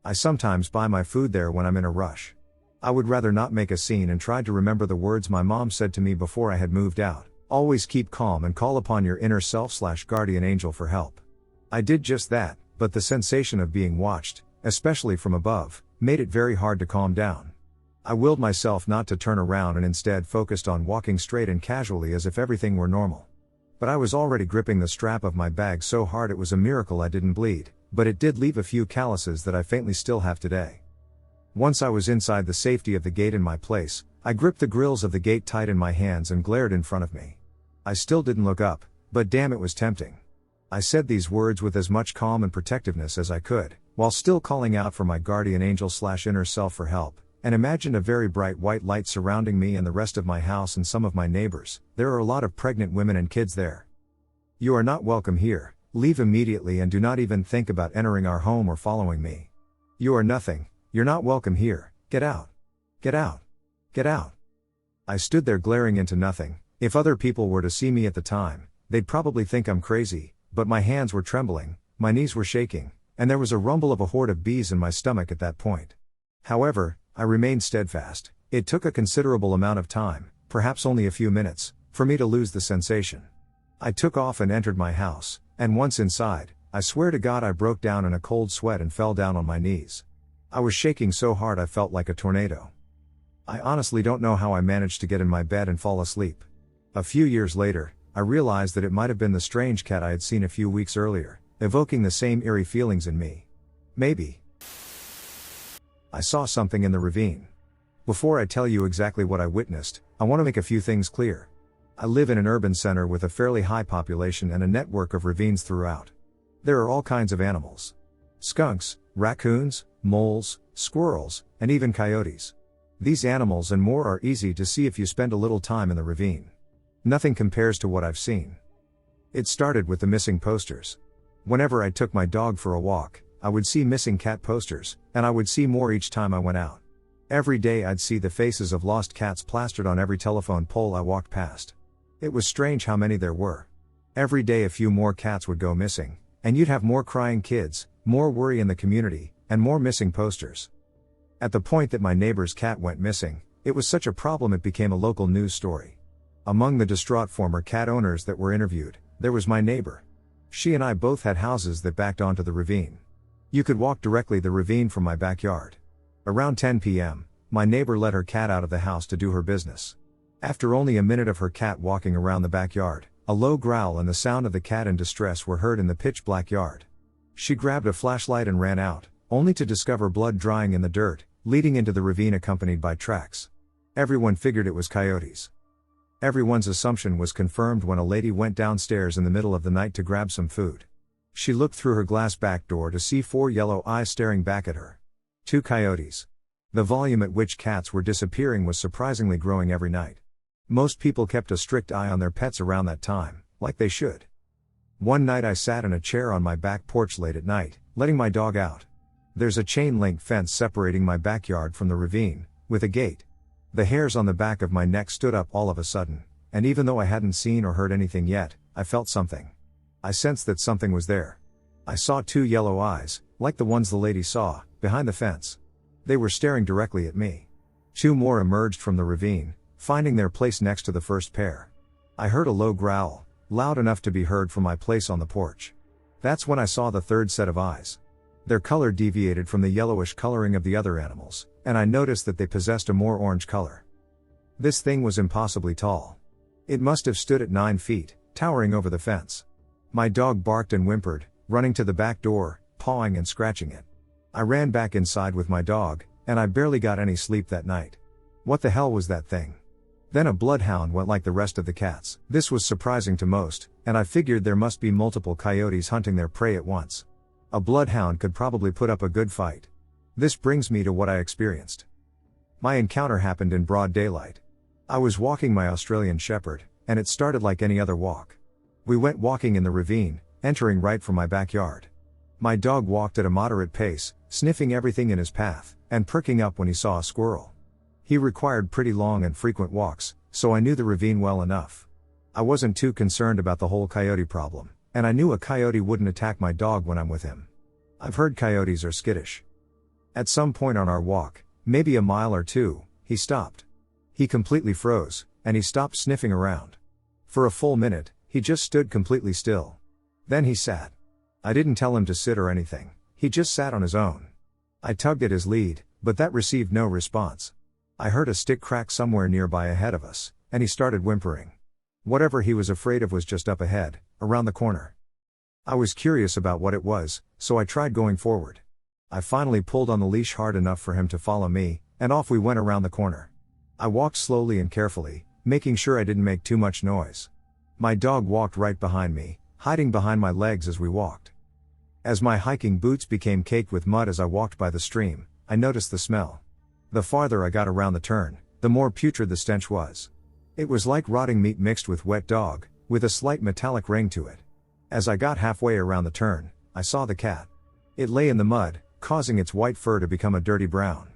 I sometimes buy my food there when I'm in a rush. I would rather not make a scene and tried to remember the words my mom said to me before I had moved out. Always keep calm and call upon your inner self/guardian angel for help. I did just that, but the sensation of being watched, especially from above, made it very hard to calm down. I willed myself not to turn around and instead focused on walking straight and casually as if everything were normal. But I was already gripping the strap of my bag so hard it was a miracle I didn't bleed, but it did leave a few calluses that I faintly still have today. Once I was inside the safety of the gate in my place, I gripped the grills of the gate tight in my hands and glared in front of me. I still didn't look up, but damn it was tempting. I said these words with as much calm and protectiveness as I could, while still calling out for my guardian angel/inner self for help, and imagined a very bright white light surrounding me and the rest of my house and some of my neighbors. There are a lot of pregnant women and kids there. You are not welcome here, leave immediately and do not even think about entering our home or following me. You are nothing, you're not welcome here, get out. Get out. Get out. I stood there glaring into nothing. If other people were to see me at the time, they'd probably think I'm crazy, but my hands were trembling, my knees were shaking, and there was a rumble of a horde of bees in my stomach at that point. However, I remained steadfast. It took a considerable amount of time, perhaps only a few minutes, for me to lose the sensation. I took off and entered my house, and once inside, I swear to God I broke down in a cold sweat and fell down on my knees. I was shaking so hard I felt like a tornado. I honestly don't know how I managed to get in my bed and fall asleep. A few years later, I realized that it might have been the strange cat I had seen a few weeks earlier, evoking the same eerie feelings in me. Maybe I saw something in the ravine. Before I tell you exactly what I witnessed, I want to make a few things clear. I live in an urban center with a fairly high population and a network of ravines throughout. There are all kinds of animals. Skunks, raccoons, moles, squirrels, and even coyotes. These animals and more are easy to see if you spend a little time in the ravine. Nothing compares to what I've seen. It started with the missing posters. Whenever I took my dog for a walk, I would see missing cat posters, and I would see more each time I went out. Every day I'd see the faces of lost cats plastered on every telephone pole I walked past. It was strange how many there were. Every day a few more cats would go missing, and you'd have more crying kids, more worry in the community, and more missing posters. At the point that my neighbor's cat went missing, it was such a problem it became a local news story. Among the distraught former cat owners that were interviewed, there was my neighbor. She and I both had houses that backed onto the ravine. You could walk directly the ravine from my backyard. Around 10 p.m., my neighbor let her cat out of the house to do her business. After only a minute of her cat walking around the backyard, a low growl and the sound of the cat in distress were heard in the pitch-black yard. She grabbed a flashlight and ran out, only to discover blood drying in the dirt, leading into the ravine accompanied by tracks. Everyone figured it was coyotes. Everyone's assumption was confirmed when a lady went downstairs in the middle of the night to grab some food. She looked through her glass back door to see 4 yellow eyes staring back at her. 2 coyotes. The volume at which cats were disappearing was surprisingly growing every night. Most people kept a strict eye on their pets around that time, like they should. One night I sat in a chair on my back porch late at night, letting my dog out. There's a chain-link fence separating my backyard from the ravine, with a gate. The hairs on the back of my neck stood up all of a sudden, and even though I hadn't seen or heard anything yet, I felt something. I sensed that something was there. I saw 2 yellow eyes, like the ones the lady saw, behind the fence. They were staring directly at me. 2 more emerged from the ravine, finding their place next to the first pair. I heard a low growl, loud enough to be heard from my place on the porch. That's when I saw the third set of eyes. Their color deviated from the yellowish coloring of the other animals, and I noticed that they possessed a more orange color. This thing was impossibly tall. It must have stood at 9 feet, towering over the fence. My dog barked and whimpered, running to the back door, pawing and scratching it. I ran back inside with my dog, and I barely got any sleep that night. What the hell was that thing? Then a bloodhound went like the rest of the cats. This was surprising to most, and I figured there must be multiple coyotes hunting their prey at once. A bloodhound could probably put up a good fight. This brings me to what I experienced. My encounter happened in broad daylight. I was walking my Australian Shepherd, and it started like any other walk. We went walking in the ravine, entering right from my backyard. My dog walked at a moderate pace, sniffing everything in his path, and perking up when he saw a squirrel. He required pretty long and frequent walks, so I knew the ravine well enough. I wasn't too concerned about the whole coyote problem, and I knew a coyote wouldn't attack my dog when I'm with him. I've heard coyotes are skittish. At some point on our walk, maybe a mile or 2, he stopped. He completely froze, and he stopped sniffing around. For a full minute, he just stood completely still. Then he sat. I didn't tell him to sit or anything, he just sat on his own. I tugged at his lead, but that received no response. I heard a stick crack somewhere nearby ahead of us, and he started whimpering. Whatever he was afraid of was just up ahead, around the corner. I was curious about what it was, so I tried going forward. I finally pulled on the leash hard enough for him to follow me, and off we went around the corner. I walked slowly and carefully, making sure I didn't make too much noise. My dog walked right behind me, hiding behind my legs as we walked. As my hiking boots became caked with mud as I walked by the stream, I noticed the smell. The farther I got around the turn, the more putrid the stench was. It was like rotting meat mixed with wet dog, with a slight metallic ring to it. As I got halfway around the turn, I saw the cat. It lay in the mud, causing its white fur to become a dirty brown.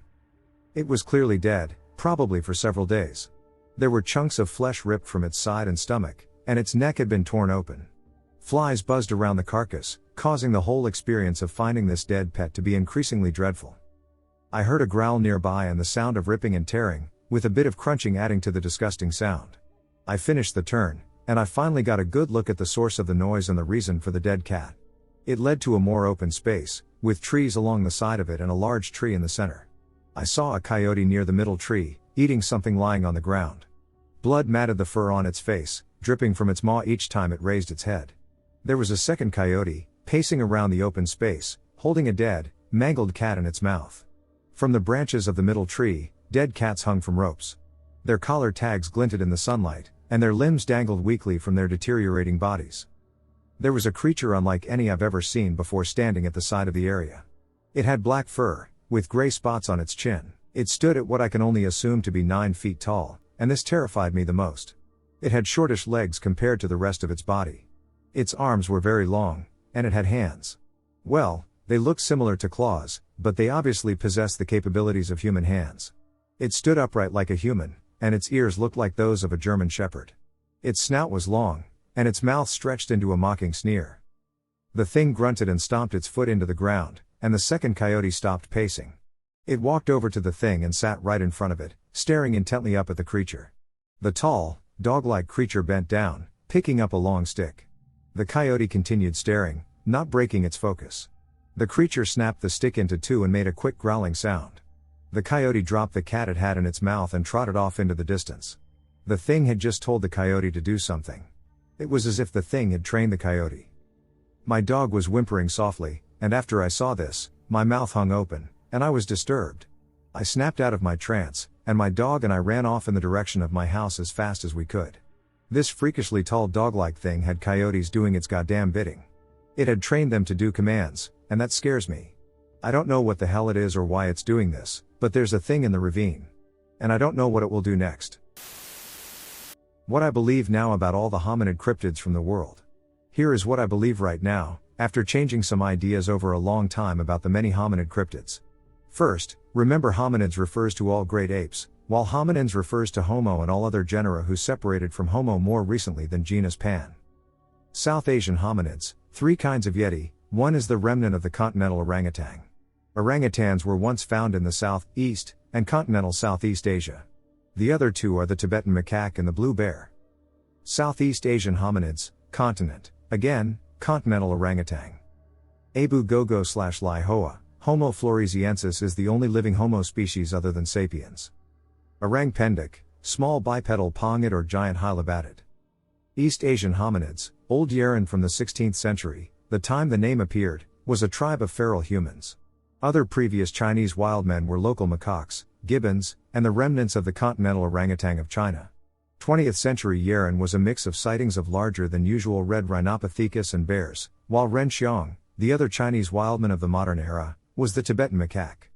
It was clearly dead, probably for several days. There were chunks of flesh ripped from its side and stomach, and its neck had been torn open. Flies buzzed around the carcass, causing the whole experience of finding this dead pet to be increasingly dreadful. I heard a growl nearby and the sound of ripping and tearing, with a bit of crunching adding to the disgusting sound. I finished the turn, and I finally got a good look at the source of the noise and the reason for the dead cat. It led to a more open space, with trees along the side of it and a large tree in the center. I saw a coyote near the middle tree, eating something lying on the ground. Blood matted the fur on its face, dripping from its maw each time it raised its head. There was a second coyote, pacing around the open space, holding a dead, mangled cat in its mouth. From the branches of the middle tree, dead cats hung from ropes. Their collar tags glinted in the sunlight, and their limbs dangled weakly from their deteriorating bodies. There was a creature unlike any I've ever seen before standing at the side of the area. It had black fur, with gray spots on its chin. It stood at what I can only assume to be 9 feet tall, and this terrified me the most. It had shortish legs compared to the rest of its body. Its arms were very long, and it had hands. Well, they looked similar to claws, but they obviously possessed the capabilities of human hands. It stood upright like a human, and its ears looked like those of a German shepherd. Its snout was long, and its mouth stretched into a mocking sneer. The thing grunted and stomped its foot into the ground, and the second coyote stopped pacing. It walked over to the thing and sat right in front of it, staring intently up at the creature. The tall, dog-like creature bent down, picking up a long stick. The coyote continued staring, not breaking its focus. The creature snapped the stick into two and made a quick growling sound. The coyote dropped the cat it had in its mouth and trotted off into the distance. The thing had just told the coyote to do something. It was as if the thing had trained the coyote. My dog was whimpering softly, and after I saw this, my mouth hung open, and I was disturbed. I snapped out of my trance, and my dog and I ran off in the direction of my house as fast as we could. This freakishly tall dog-like thing had coyotes doing its goddamn bidding. It had trained them to do commands, and that scares me. I don't know what the hell it is or why it's doing this, but there's a thing in the ravine. And I don't know what it will do next. What I believe now about all the hominid cryptids from the world. Here is what I believe right now, after changing some ideas over a long time about the many hominid cryptids. First, remember hominids refers to all great apes, while hominins refers to Homo and all other genera who separated from Homo more recently than genus Pan. South Asian hominids, 3 kinds of Yeti, one is the remnant of the continental orangutan. Orangutans were once found in the South, East, and continental Southeast Asia. The other 2 are the Tibetan macaque and the blue bear. Southeast Asian hominids, continent, again, continental orangutan. Abu Gogo/Lai Hoa, Homo floresiensis is the only living Homo species other than sapiens. Orang Pendek, small bipedal pongid or giant hylobatid. East Asian hominids, Old Yaren from the 16th century, the time the name appeared, was a tribe of feral humans. Other previous Chinese wildmen were local macaques, gibbons, and the remnants of the continental orangutan of China. 20th century Yaren was a mix of sightings of larger than usual red rhinopithecus and bears, while Ren Xiong, the other Chinese wildman of the modern era, was the Tibetan macaque.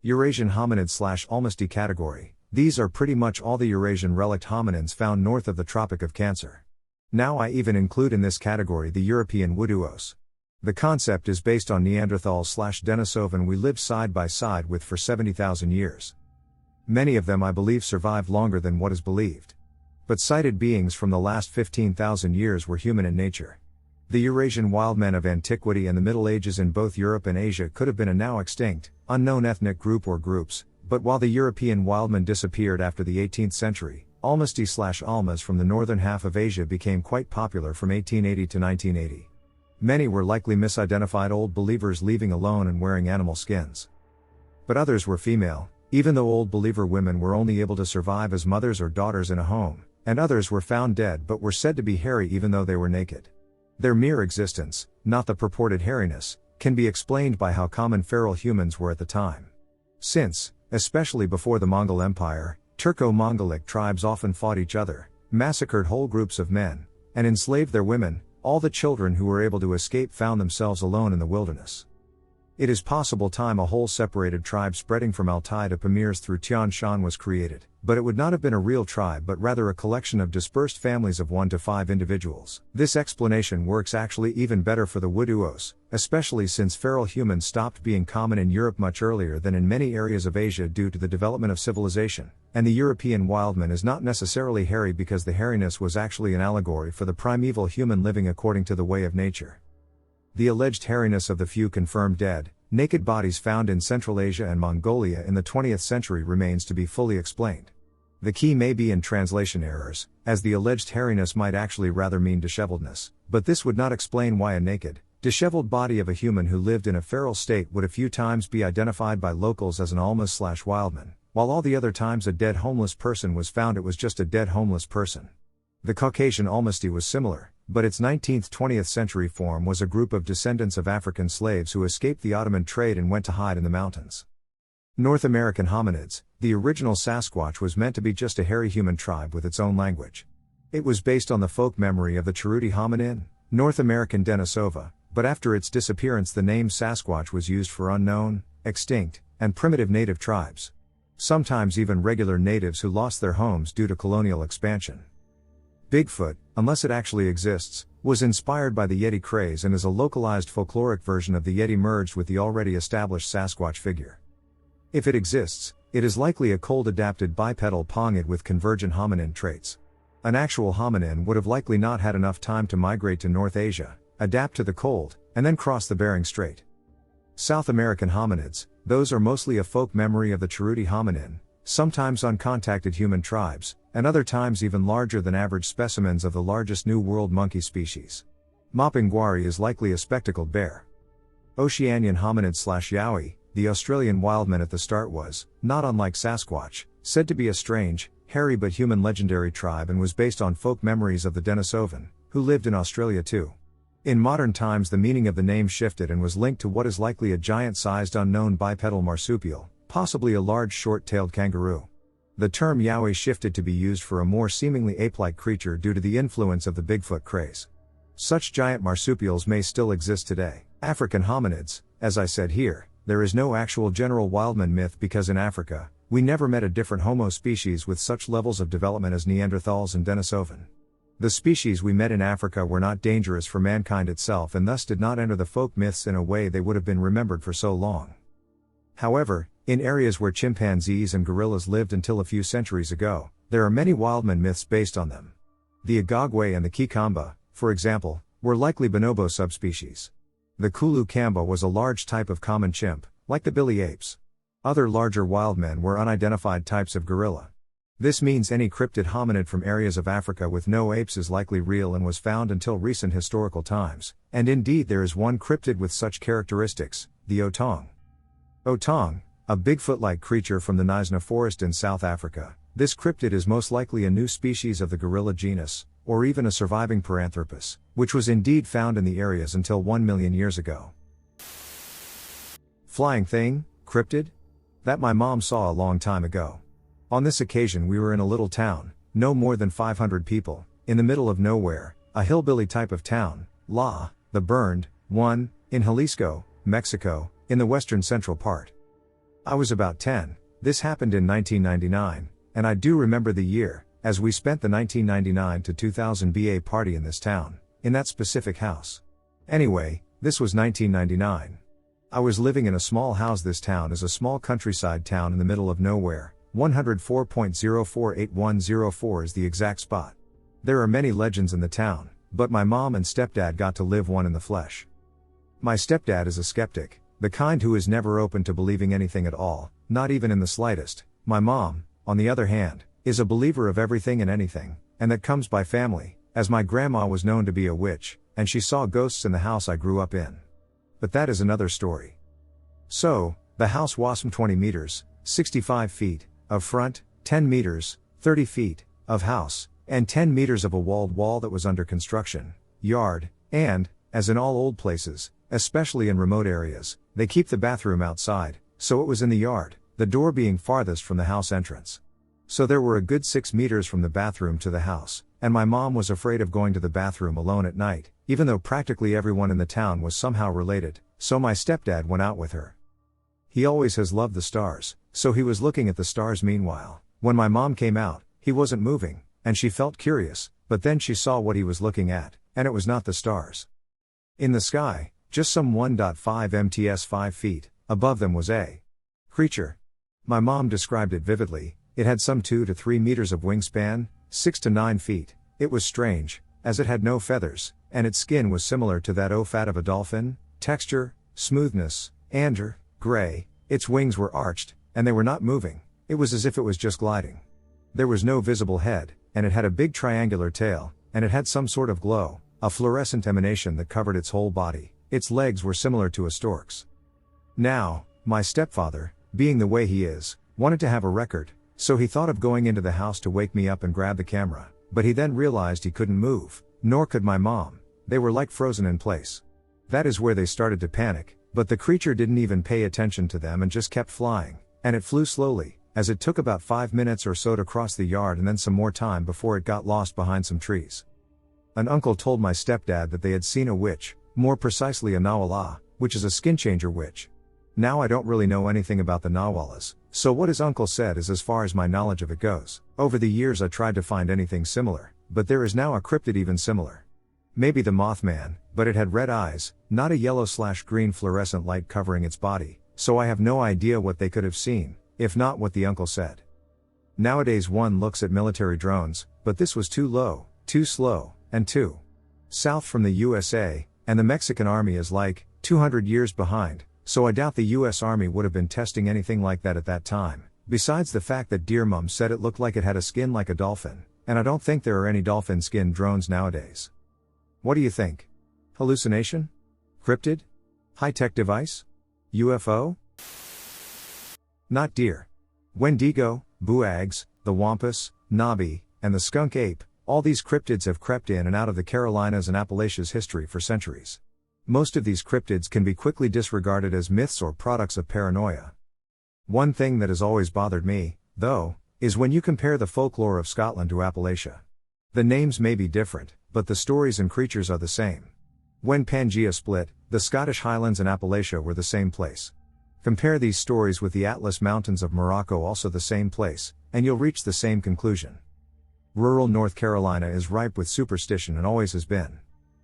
Eurasian hominid/Almasty category, these are pretty much all the Eurasian relict hominins found north of the Tropic of Cancer. Now I even include in this category the European Woodouos. The concept is based on Neanderthals/Denisovan we lived side by side with for 70,000 years. Many of them I believe survived longer than what is believed. But sighted beings from the last 15,000 years were human in nature. The Eurasian wildmen of antiquity and the Middle Ages in both Europe and Asia could have been a now extinct, unknown ethnic group or groups, but while the European wildmen disappeared after the 18th century, Almasty/Almas from the northern half of Asia became quite popular from 1880 to 1980. Many were likely misidentified old believers leaving alone and wearing animal skins. But others were female, even though old believer women were only able to survive as mothers or daughters in a home, and others were found dead but were said to be hairy even though they were naked. Their mere existence, not the purported hairiness, can be explained by how common feral humans were at the time. Since, especially before the Mongol Empire, Turco-Mongolic tribes often fought each other, massacred whole groups of men, and enslaved their women. All the children who were able to escape found themselves alone in the wilderness. It is possible a whole separated tribe spreading from Altai to Pamirs through Tian Shan was created, but it would not have been a real tribe but rather a collection of dispersed families of 1 to 5 individuals. This explanation works actually even better for the Woodouos, especially since feral humans stopped being common in Europe much earlier than in many areas of Asia due to the development of civilization, and the European wildman is not necessarily hairy because the hairiness was actually an allegory for the primeval human living according to the way of nature. The alleged hairiness of the few confirmed dead, naked bodies found in Central Asia and Mongolia in the 20th century remains to be fully explained. The key may be in translation errors, as the alleged hairiness might actually rather mean disheveledness, but this would not explain why a naked, disheveled body of a human who lived in a feral state would a few times be identified by locals as an Almas/Wildman, while all the other times a dead homeless person was found it was just a dead homeless person. The Caucasian Almasty was similar, but its 19th-20th century form was a group of descendants of African slaves who escaped the Ottoman trade and went to hide in the mountains. North American hominids, the original Sasquatch was meant to be just a hairy human tribe with its own language. It was based on the folk memory of the Cheruti hominin, North American Denisova, but after its disappearance the name Sasquatch was used for unknown, extinct, and primitive native tribes. Sometimes even regular natives who lost their homes due to colonial expansion. Bigfoot, unless it actually exists, was inspired by the Yeti craze and is a localized folkloric version of the Yeti merged with the already established Sasquatch figure. If it exists, it is likely a cold-adapted bipedal pongid with convergent hominin traits. An actual hominin would have likely not had enough time to migrate to North Asia, adapt to the cold, and then cross the Bering Strait. South American hominids, those are mostly a folk memory of the Cheruti hominin, sometimes uncontacted human tribes, and other times even larger than average specimens of the largest New World monkey species. Mopping guari is likely a spectacled bear. Oceanian hominid/yowie, the Australian wildman at the start was, not unlike Sasquatch, said to be a strange, hairy but human legendary tribe and was based on folk memories of the Denisovan, who lived in Australia too. In modern times the meaning of the name shifted and was linked to what is likely a giant-sized unknown bipedal marsupial, possibly a large short-tailed kangaroo. The term yowie shifted to be used for a more seemingly ape-like creature due to the influence of the Bigfoot craze. Such giant marsupials may still exist today. African hominids, as I said here, there is no actual general wildman myth because in Africa, we never met a different Homo species with such levels of development as Neanderthals and Denisovan. The species we met in Africa were not dangerous for mankind itself and thus did not enter the folk myths in a way they would have been remembered for so long. However, in areas where chimpanzees and gorillas lived until a few centuries ago, there are many wildman myths based on them. The Agogwe and the Kikamba, for example, were likely bonobo subspecies. The Kulu Kamba was a large type of common chimp, like the billy apes. Other larger wildmen were unidentified types of gorilla. This means any cryptid hominid from areas of Africa with no apes is likely real and was found until recent historical times, and indeed there is one cryptid with such characteristics, the Otong. Otong, a Bigfoot-like creature from the Knysna forest in South Africa, this cryptid is most likely a new species of the gorilla genus, or even a surviving Paranthropus, which was indeed found in the areas until 1 million years ago. Flying thing, cryptid? That my mom saw a long time ago. On this occasion we were in a little town, no more than 500 people, in the middle of nowhere, a hillbilly type of town, the Burned, one, in Jalisco, Mexico, in the western central part. I was about 10, this happened in 1999, and I do remember the year, as we spent the 1999 to 2000 BA party in this town, in that specific house. Anyway, this was 1999. I was living in a small house. This town is a small countryside town in the middle of nowhere, 104.048104 is the exact spot. There are many legends in the town, but my mom and stepdad got to live one in the flesh. My stepdad is a skeptic, the kind who is never open to believing anything at all, not even in the slightest. My mom, on the other hand, is a believer of everything and anything, and that comes by family, as my grandma was known to be a witch, and she saw ghosts in the house I grew up in. But that is another story. So, the house was 20 meters, 65 feet, of front, 10 meters, 30 feet, of house, and 10 meters of a walled wall that was under construction, yard, and, as in all old places, especially in remote areas, they keep the bathroom outside, so it was in the yard, the door being farthest from the house entrance. So there were a good 6 meters from the bathroom to the house, and my mom was afraid of going to the bathroom alone at night, even though practically everyone in the town was somehow related, so my stepdad went out with her. He always has loved the stars, so he was looking at the stars meanwhile. When my mom came out, he wasn't moving, and she felt curious, but then she saw what he was looking at, and it was not the stars in the sky, just some 1.5 mts 5 feet, above them was a creature. My mom described it vividly. It had some 2 to 3 meters of wingspan, 6 to 9 feet, it was strange, as it had no feathers, and its skin was similar to that fat of a dolphin, texture, smoothness, and gray, its wings were arched, and they were not moving, it was as if it was just gliding. There was no visible head, and it had a big triangular tail, and it had some sort of glow, a fluorescent emanation that covered its whole body. Its legs were similar to a stork's. Now, my stepfather, being the way he is, wanted to have a record, so he thought of going into the house to wake me up and grab the camera, but he then realized he couldn't move, nor could my mom, they were like frozen in place. That is where they started to panic, but the creature didn't even pay attention to them and just kept flying, and it flew slowly, as it took about 5 minutes or so to cross the yard and then some more time before it got lost behind some trees. An uncle told my stepdad that they had seen a witch, more precisely a Nawala, which is a skin changer witch. Now I don't really know anything about the Nawalas, so what his uncle said is as far as my knowledge of it goes. Over the years I tried to find anything similar, but there is now a cryptid even similar. Maybe the Mothman, but it had red eyes, not a yellow/green fluorescent light covering its body, so I have no idea what they could have seen, if not what the uncle said. Nowadays one looks at military drones, but this was too low, too slow, and too south from the USA, and the Mexican army is like 200 years behind, so I doubt the US Army would have been testing anything like that at that time, besides the fact that Deer Mum said it looked like it had a skin like a dolphin, and I don't think there are any dolphin skin drones nowadays. What do you think? Hallucination? Cryptid? High-tech device? UFO? Not deer. Wendigo, buags, the wampus, nobby, and the skunk ape, all these cryptids have crept in and out of the Carolinas and Appalachia's history for centuries. Most of these cryptids can be quickly disregarded as myths or products of paranoia. One thing that has always bothered me, though, is when you compare the folklore of Scotland to Appalachia. The names may be different, but the stories and creatures are the same. When Pangea split, the Scottish Highlands and Appalachia were the same place. Compare these stories with the Atlas Mountains of Morocco, also the same place, and you'll reach the same conclusion. Rural North Carolina is ripe with superstition and always has been.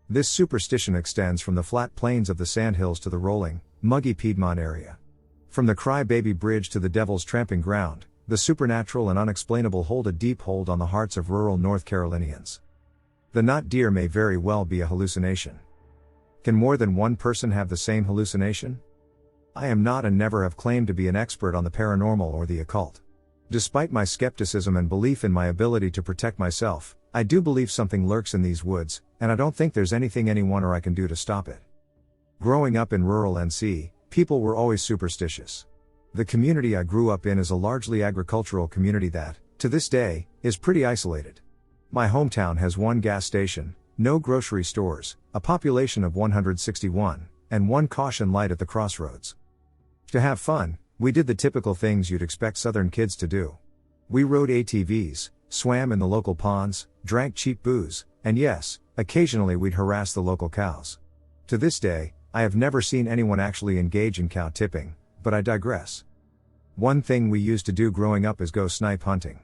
This superstition extends from the flat plains of the Sandhills to the rolling, muggy Piedmont area. From the Cry Baby Bridge to the Devil's Tramping Ground, the supernatural and unexplainable hold a deep hold on the hearts of rural North Carolinians. The not deer may very well be a hallucination. Can more than one person have the same hallucination? I am not and never have claimed to be an expert on the paranormal or the occult. Despite my skepticism and belief in my ability to protect myself, I do believe something lurks in these woods, and I don't think there's anything anyone or I can do to stop it. Growing up in rural NC, people were always superstitious. The community I grew up in is a largely agricultural community that, to this day, is pretty isolated. My hometown has one gas station, no grocery stores, a population of 161, and one caution light at the crossroads. To have fun, we did the typical things you'd expect southern kids to do. We rode ATVs, swam in the local ponds, drank cheap booze, and yes, occasionally we'd harass the local cows. To this day, I have never seen anyone actually engage in cow tipping, but I digress. One thing we used to do growing up is go snipe hunting.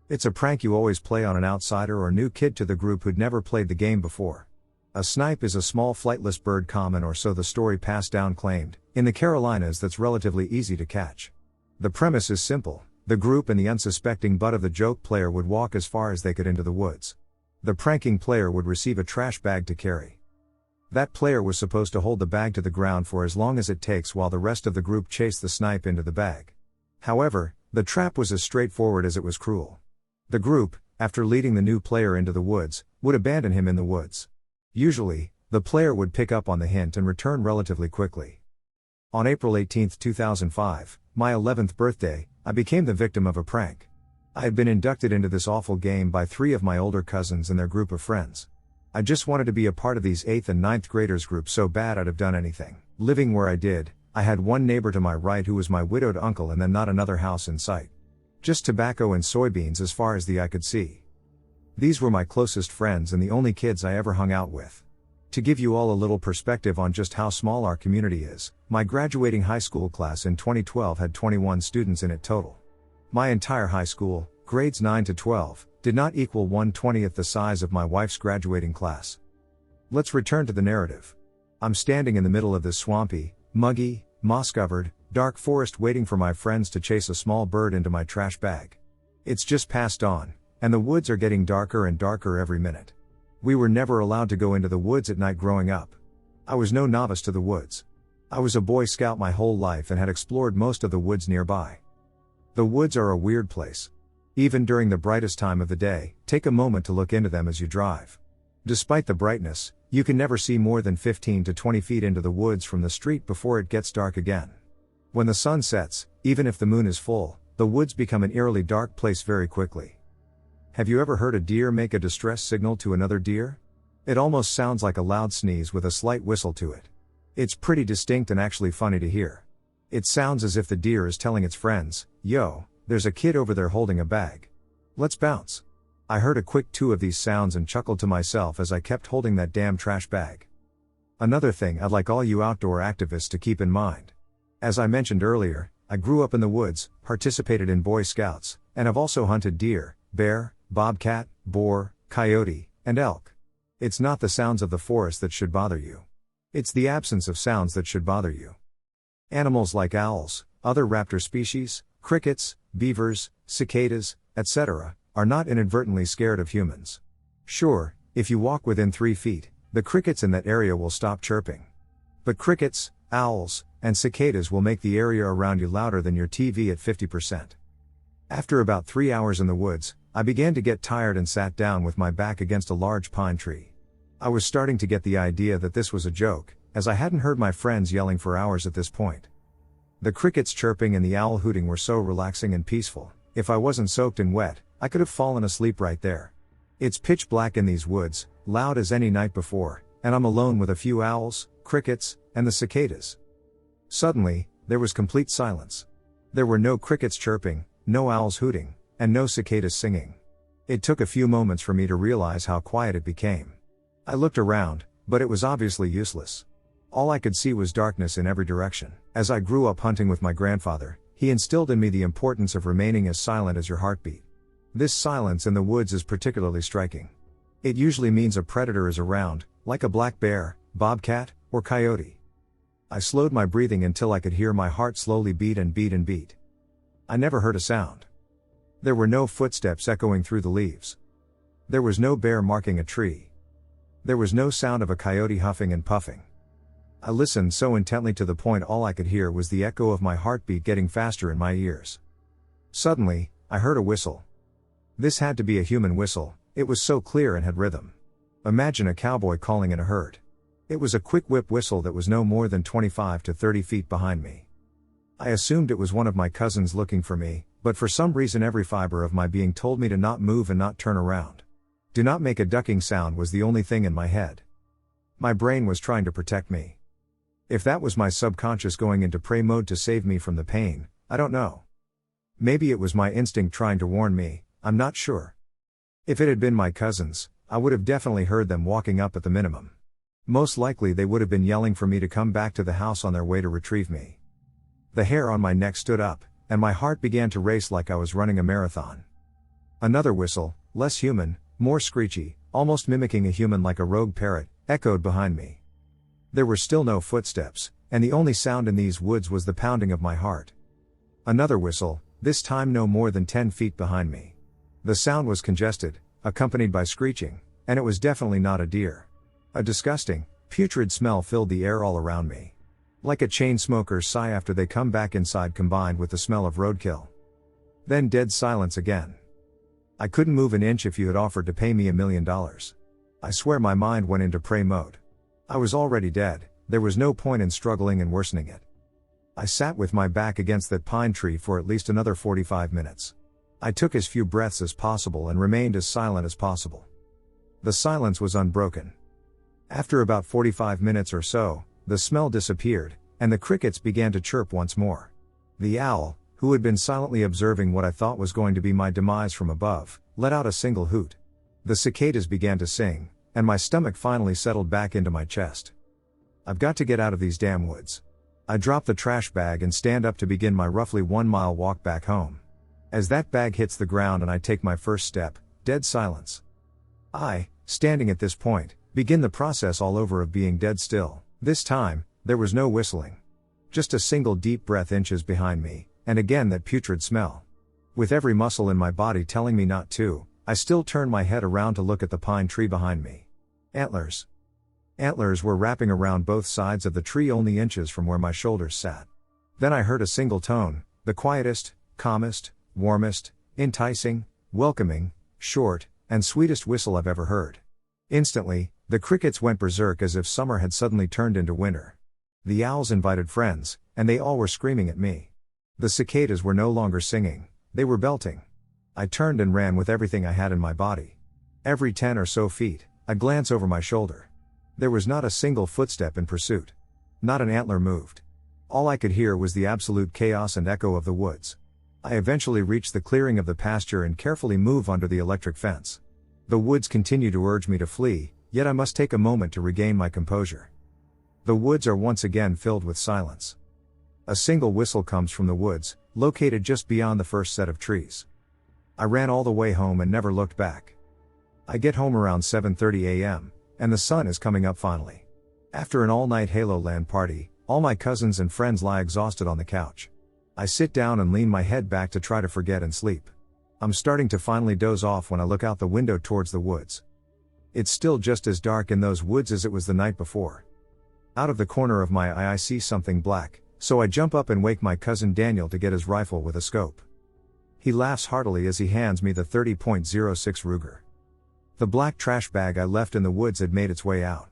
It's a prank you always play on an outsider or new kid to the group who'd never played the game before. A snipe is a small flightless bird, common, or so the story passed down claimed, in the Carolinas that's relatively easy to catch. The premise is simple: the group and the unsuspecting butt of the joke player would walk as far as they could into the woods. The pranking player would receive a trash bag to carry. That player was supposed to hold the bag to the ground for as long as it takes while the rest of the group chased the snipe into the bag. However, the trap was as straightforward as it was cruel. The group, after leading the new player into the woods, would abandon him in the woods. Usually, the player would pick up on the hint and return relatively quickly. On April 18, 2005, my 11th birthday, I became the victim of a prank. I had been inducted into this awful game by 3 of my older cousins and their group of friends. I just wanted to be a part of these 8th and 9th graders group so bad I'd have done anything. Living where I did, I had one neighbor to my right who was my widowed uncle, and then not another house in sight. Just tobacco and soybeans as far as the eye could see. These were my closest friends and the only kids I ever hung out with. To give you all a little perspective on just how small our community is, my graduating high school class in 2012 had 21 students in it total. My entire high school, grades 9 to 12, did not equal 1/20th the size of my wife's graduating class. Let's return to the narrative. I'm standing in the middle of this swampy, muggy, moss-covered, dark forest waiting for my friends to chase a small bird into my trash bag. It's just past dawn, and the woods are getting darker and darker every minute. We were never allowed to go into the woods at night growing up. I was no novice to the woods. I was a Boy Scout my whole life and had explored most of the woods nearby. The woods are a weird place. Even during the brightest time of the day, take a moment to look into them as you drive. Despite the brightness, you can never see more than 15 to 20 feet into the woods from the street before it gets dark again. When the sun sets, even if the moon is full, the woods become an eerily dark place very quickly. Have you ever heard a deer make a distress signal to another deer? It almost sounds like a loud sneeze with a slight whistle to it. It's pretty distinct and actually funny to hear. It sounds as if the deer is telling its friends, "Yo, there's a kid over there holding a bag. Let's bounce." I heard a quick 2 of these sounds and chuckled to myself as I kept holding that damn trash bag. Another thing I'd like all you outdoor activists to keep in mind. As I mentioned earlier, I grew up in the woods, participated in Boy Scouts, and have also hunted deer, bear, bobcat, boar, coyote, and elk. It's not the sounds of the forest that should bother you. It's the absence of sounds that should bother you. Animals like owls, other raptor species, crickets, beavers, cicadas, etc., are not inadvertently scared of humans. Sure, if you walk within 3 feet, the crickets in that area will stop chirping. But crickets, owls, and cicadas will make the area around you louder than your TV at 50%. After about 3 hours in the woods, I began to get tired and sat down with my back against a large pine tree. I was starting to get the idea that this was a joke, as I hadn't heard my friends yelling for hours at this point. The crickets chirping and the owl hooting were so relaxing and peaceful. If I wasn't soaked and wet, I could have fallen asleep right there. It's pitch black in these woods, loud as any night before, and I'm alone with a few owls, crickets, and the cicadas. Suddenly, there was complete silence. There were no crickets chirping, no owls hooting, and no cicadas singing. It took a few moments for me to realize how quiet it became. I looked around, but it was obviously useless. All I could see was darkness in every direction. As I grew up hunting with my grandfather, he instilled in me the importance of remaining as silent as your heartbeat. This silence in the woods is particularly striking. It usually means a predator is around, like a black bear, bobcat, or coyote. I slowed my breathing until I could hear my heart slowly beat and beat and beat. I never heard a sound. There were no footsteps echoing through the leaves. There was no bear marking a tree. There was no sound of a coyote huffing and puffing. I listened so intently to the point all I could hear was the echo of my heartbeat getting faster in my ears. Suddenly, I heard a whistle. This had to be a human whistle, it was so clear and had rhythm. Imagine a cowboy calling in a herd. It was a quick whip whistle that was no more than 25 to 30 feet behind me. I assumed it was one of my cousins looking for me, but for some reason every fiber of my being told me to not move and not turn around. Do not make a ducking sound was the only thing in my head. My brain was trying to protect me. If that was my subconscious going into prey mode to save me from the pain, I don't know. Maybe it was my instinct trying to warn me, I'm not sure. If it had been my cousins, I would have definitely heard them walking up at the minimum. Most likely they would have been yelling for me to come back to the house on their way to retrieve me. The hair on my neck stood up, and my heart began to race like I was running a marathon. Another whistle, less human, more screechy, almost mimicking a human like a rogue parrot, echoed behind me. There were still no footsteps, and the only sound in these woods was the pounding of my heart. Another whistle, this time no more than 10 feet behind me. The sound was congested, accompanied by screeching, and it was definitely not a deer. A disgusting, putrid smell filled the air all around me. Like a chain smoker's sigh after they come back inside combined with the smell of roadkill. Then dead silence again. I couldn't move an inch if you had offered to pay me $1 million. I swear my mind went into prey mode. I was already dead, there was no point in struggling and worsening it. I sat with my back against that pine tree for at least another 45 minutes. I took as few breaths as possible and remained as silent as possible. The silence was unbroken. After about 45 minutes or so, the smell disappeared, and the crickets began to chirp once more. The owl, who had been silently observing what I thought was going to be my demise from above, let out a single hoot. The cicadas began to sing, and my stomach finally settled back into my chest. I've got to get out of these damn woods. I drop the trash bag and stand up to begin my roughly 1-mile walk back home. As that bag hits the ground and I take my first step, dead silence. I, standing at this point, begin the process all over of being dead still. This time, there was no whistling. Just a single deep breath inches behind me, and again that putrid smell. With every muscle in my body telling me not to, I still turned my head around to look at the pine tree behind me. Antlers. Antlers were wrapping around both sides of the tree only inches from where my shoulders sat. Then I heard a single tone, the quietest, calmest, warmest, enticing, welcoming, short, and sweetest whistle I've ever heard. Instantly, the crickets went berserk as if summer had suddenly turned into winter. The owls invited friends, and they all were screaming at me. The cicadas were no longer singing, they were belting. I turned and ran with everything I had in my body. Every 10 or so feet, I'd glance over my shoulder. There was not a single footstep in pursuit. Not an antler moved. All I could hear was the absolute chaos and echo of the woods. I eventually reached the clearing of the pasture and carefully moved under the electric fence. The woods continued to urge me to flee, yet I must take a moment to regain my composure. The woods are once again filled with silence. A single whistle comes from the woods, located just beyond the first set of trees. I ran all the way home and never looked back. I get home around 7:30 a.m., and the sun is coming up finally. After an all-night Halo LAN party, all my cousins and friends lie exhausted on the couch. I sit down and lean my head back to try to forget and sleep. I'm starting to finally doze off when I look out the window towards the woods. It's still just as dark in those woods as it was the night before. Out of the corner of my eye I see something black, so I jump up and wake my cousin Daniel to get his rifle with a scope. He laughs heartily as he hands me the .30.06 Ruger. The black trash bag I left in the woods had made its way out.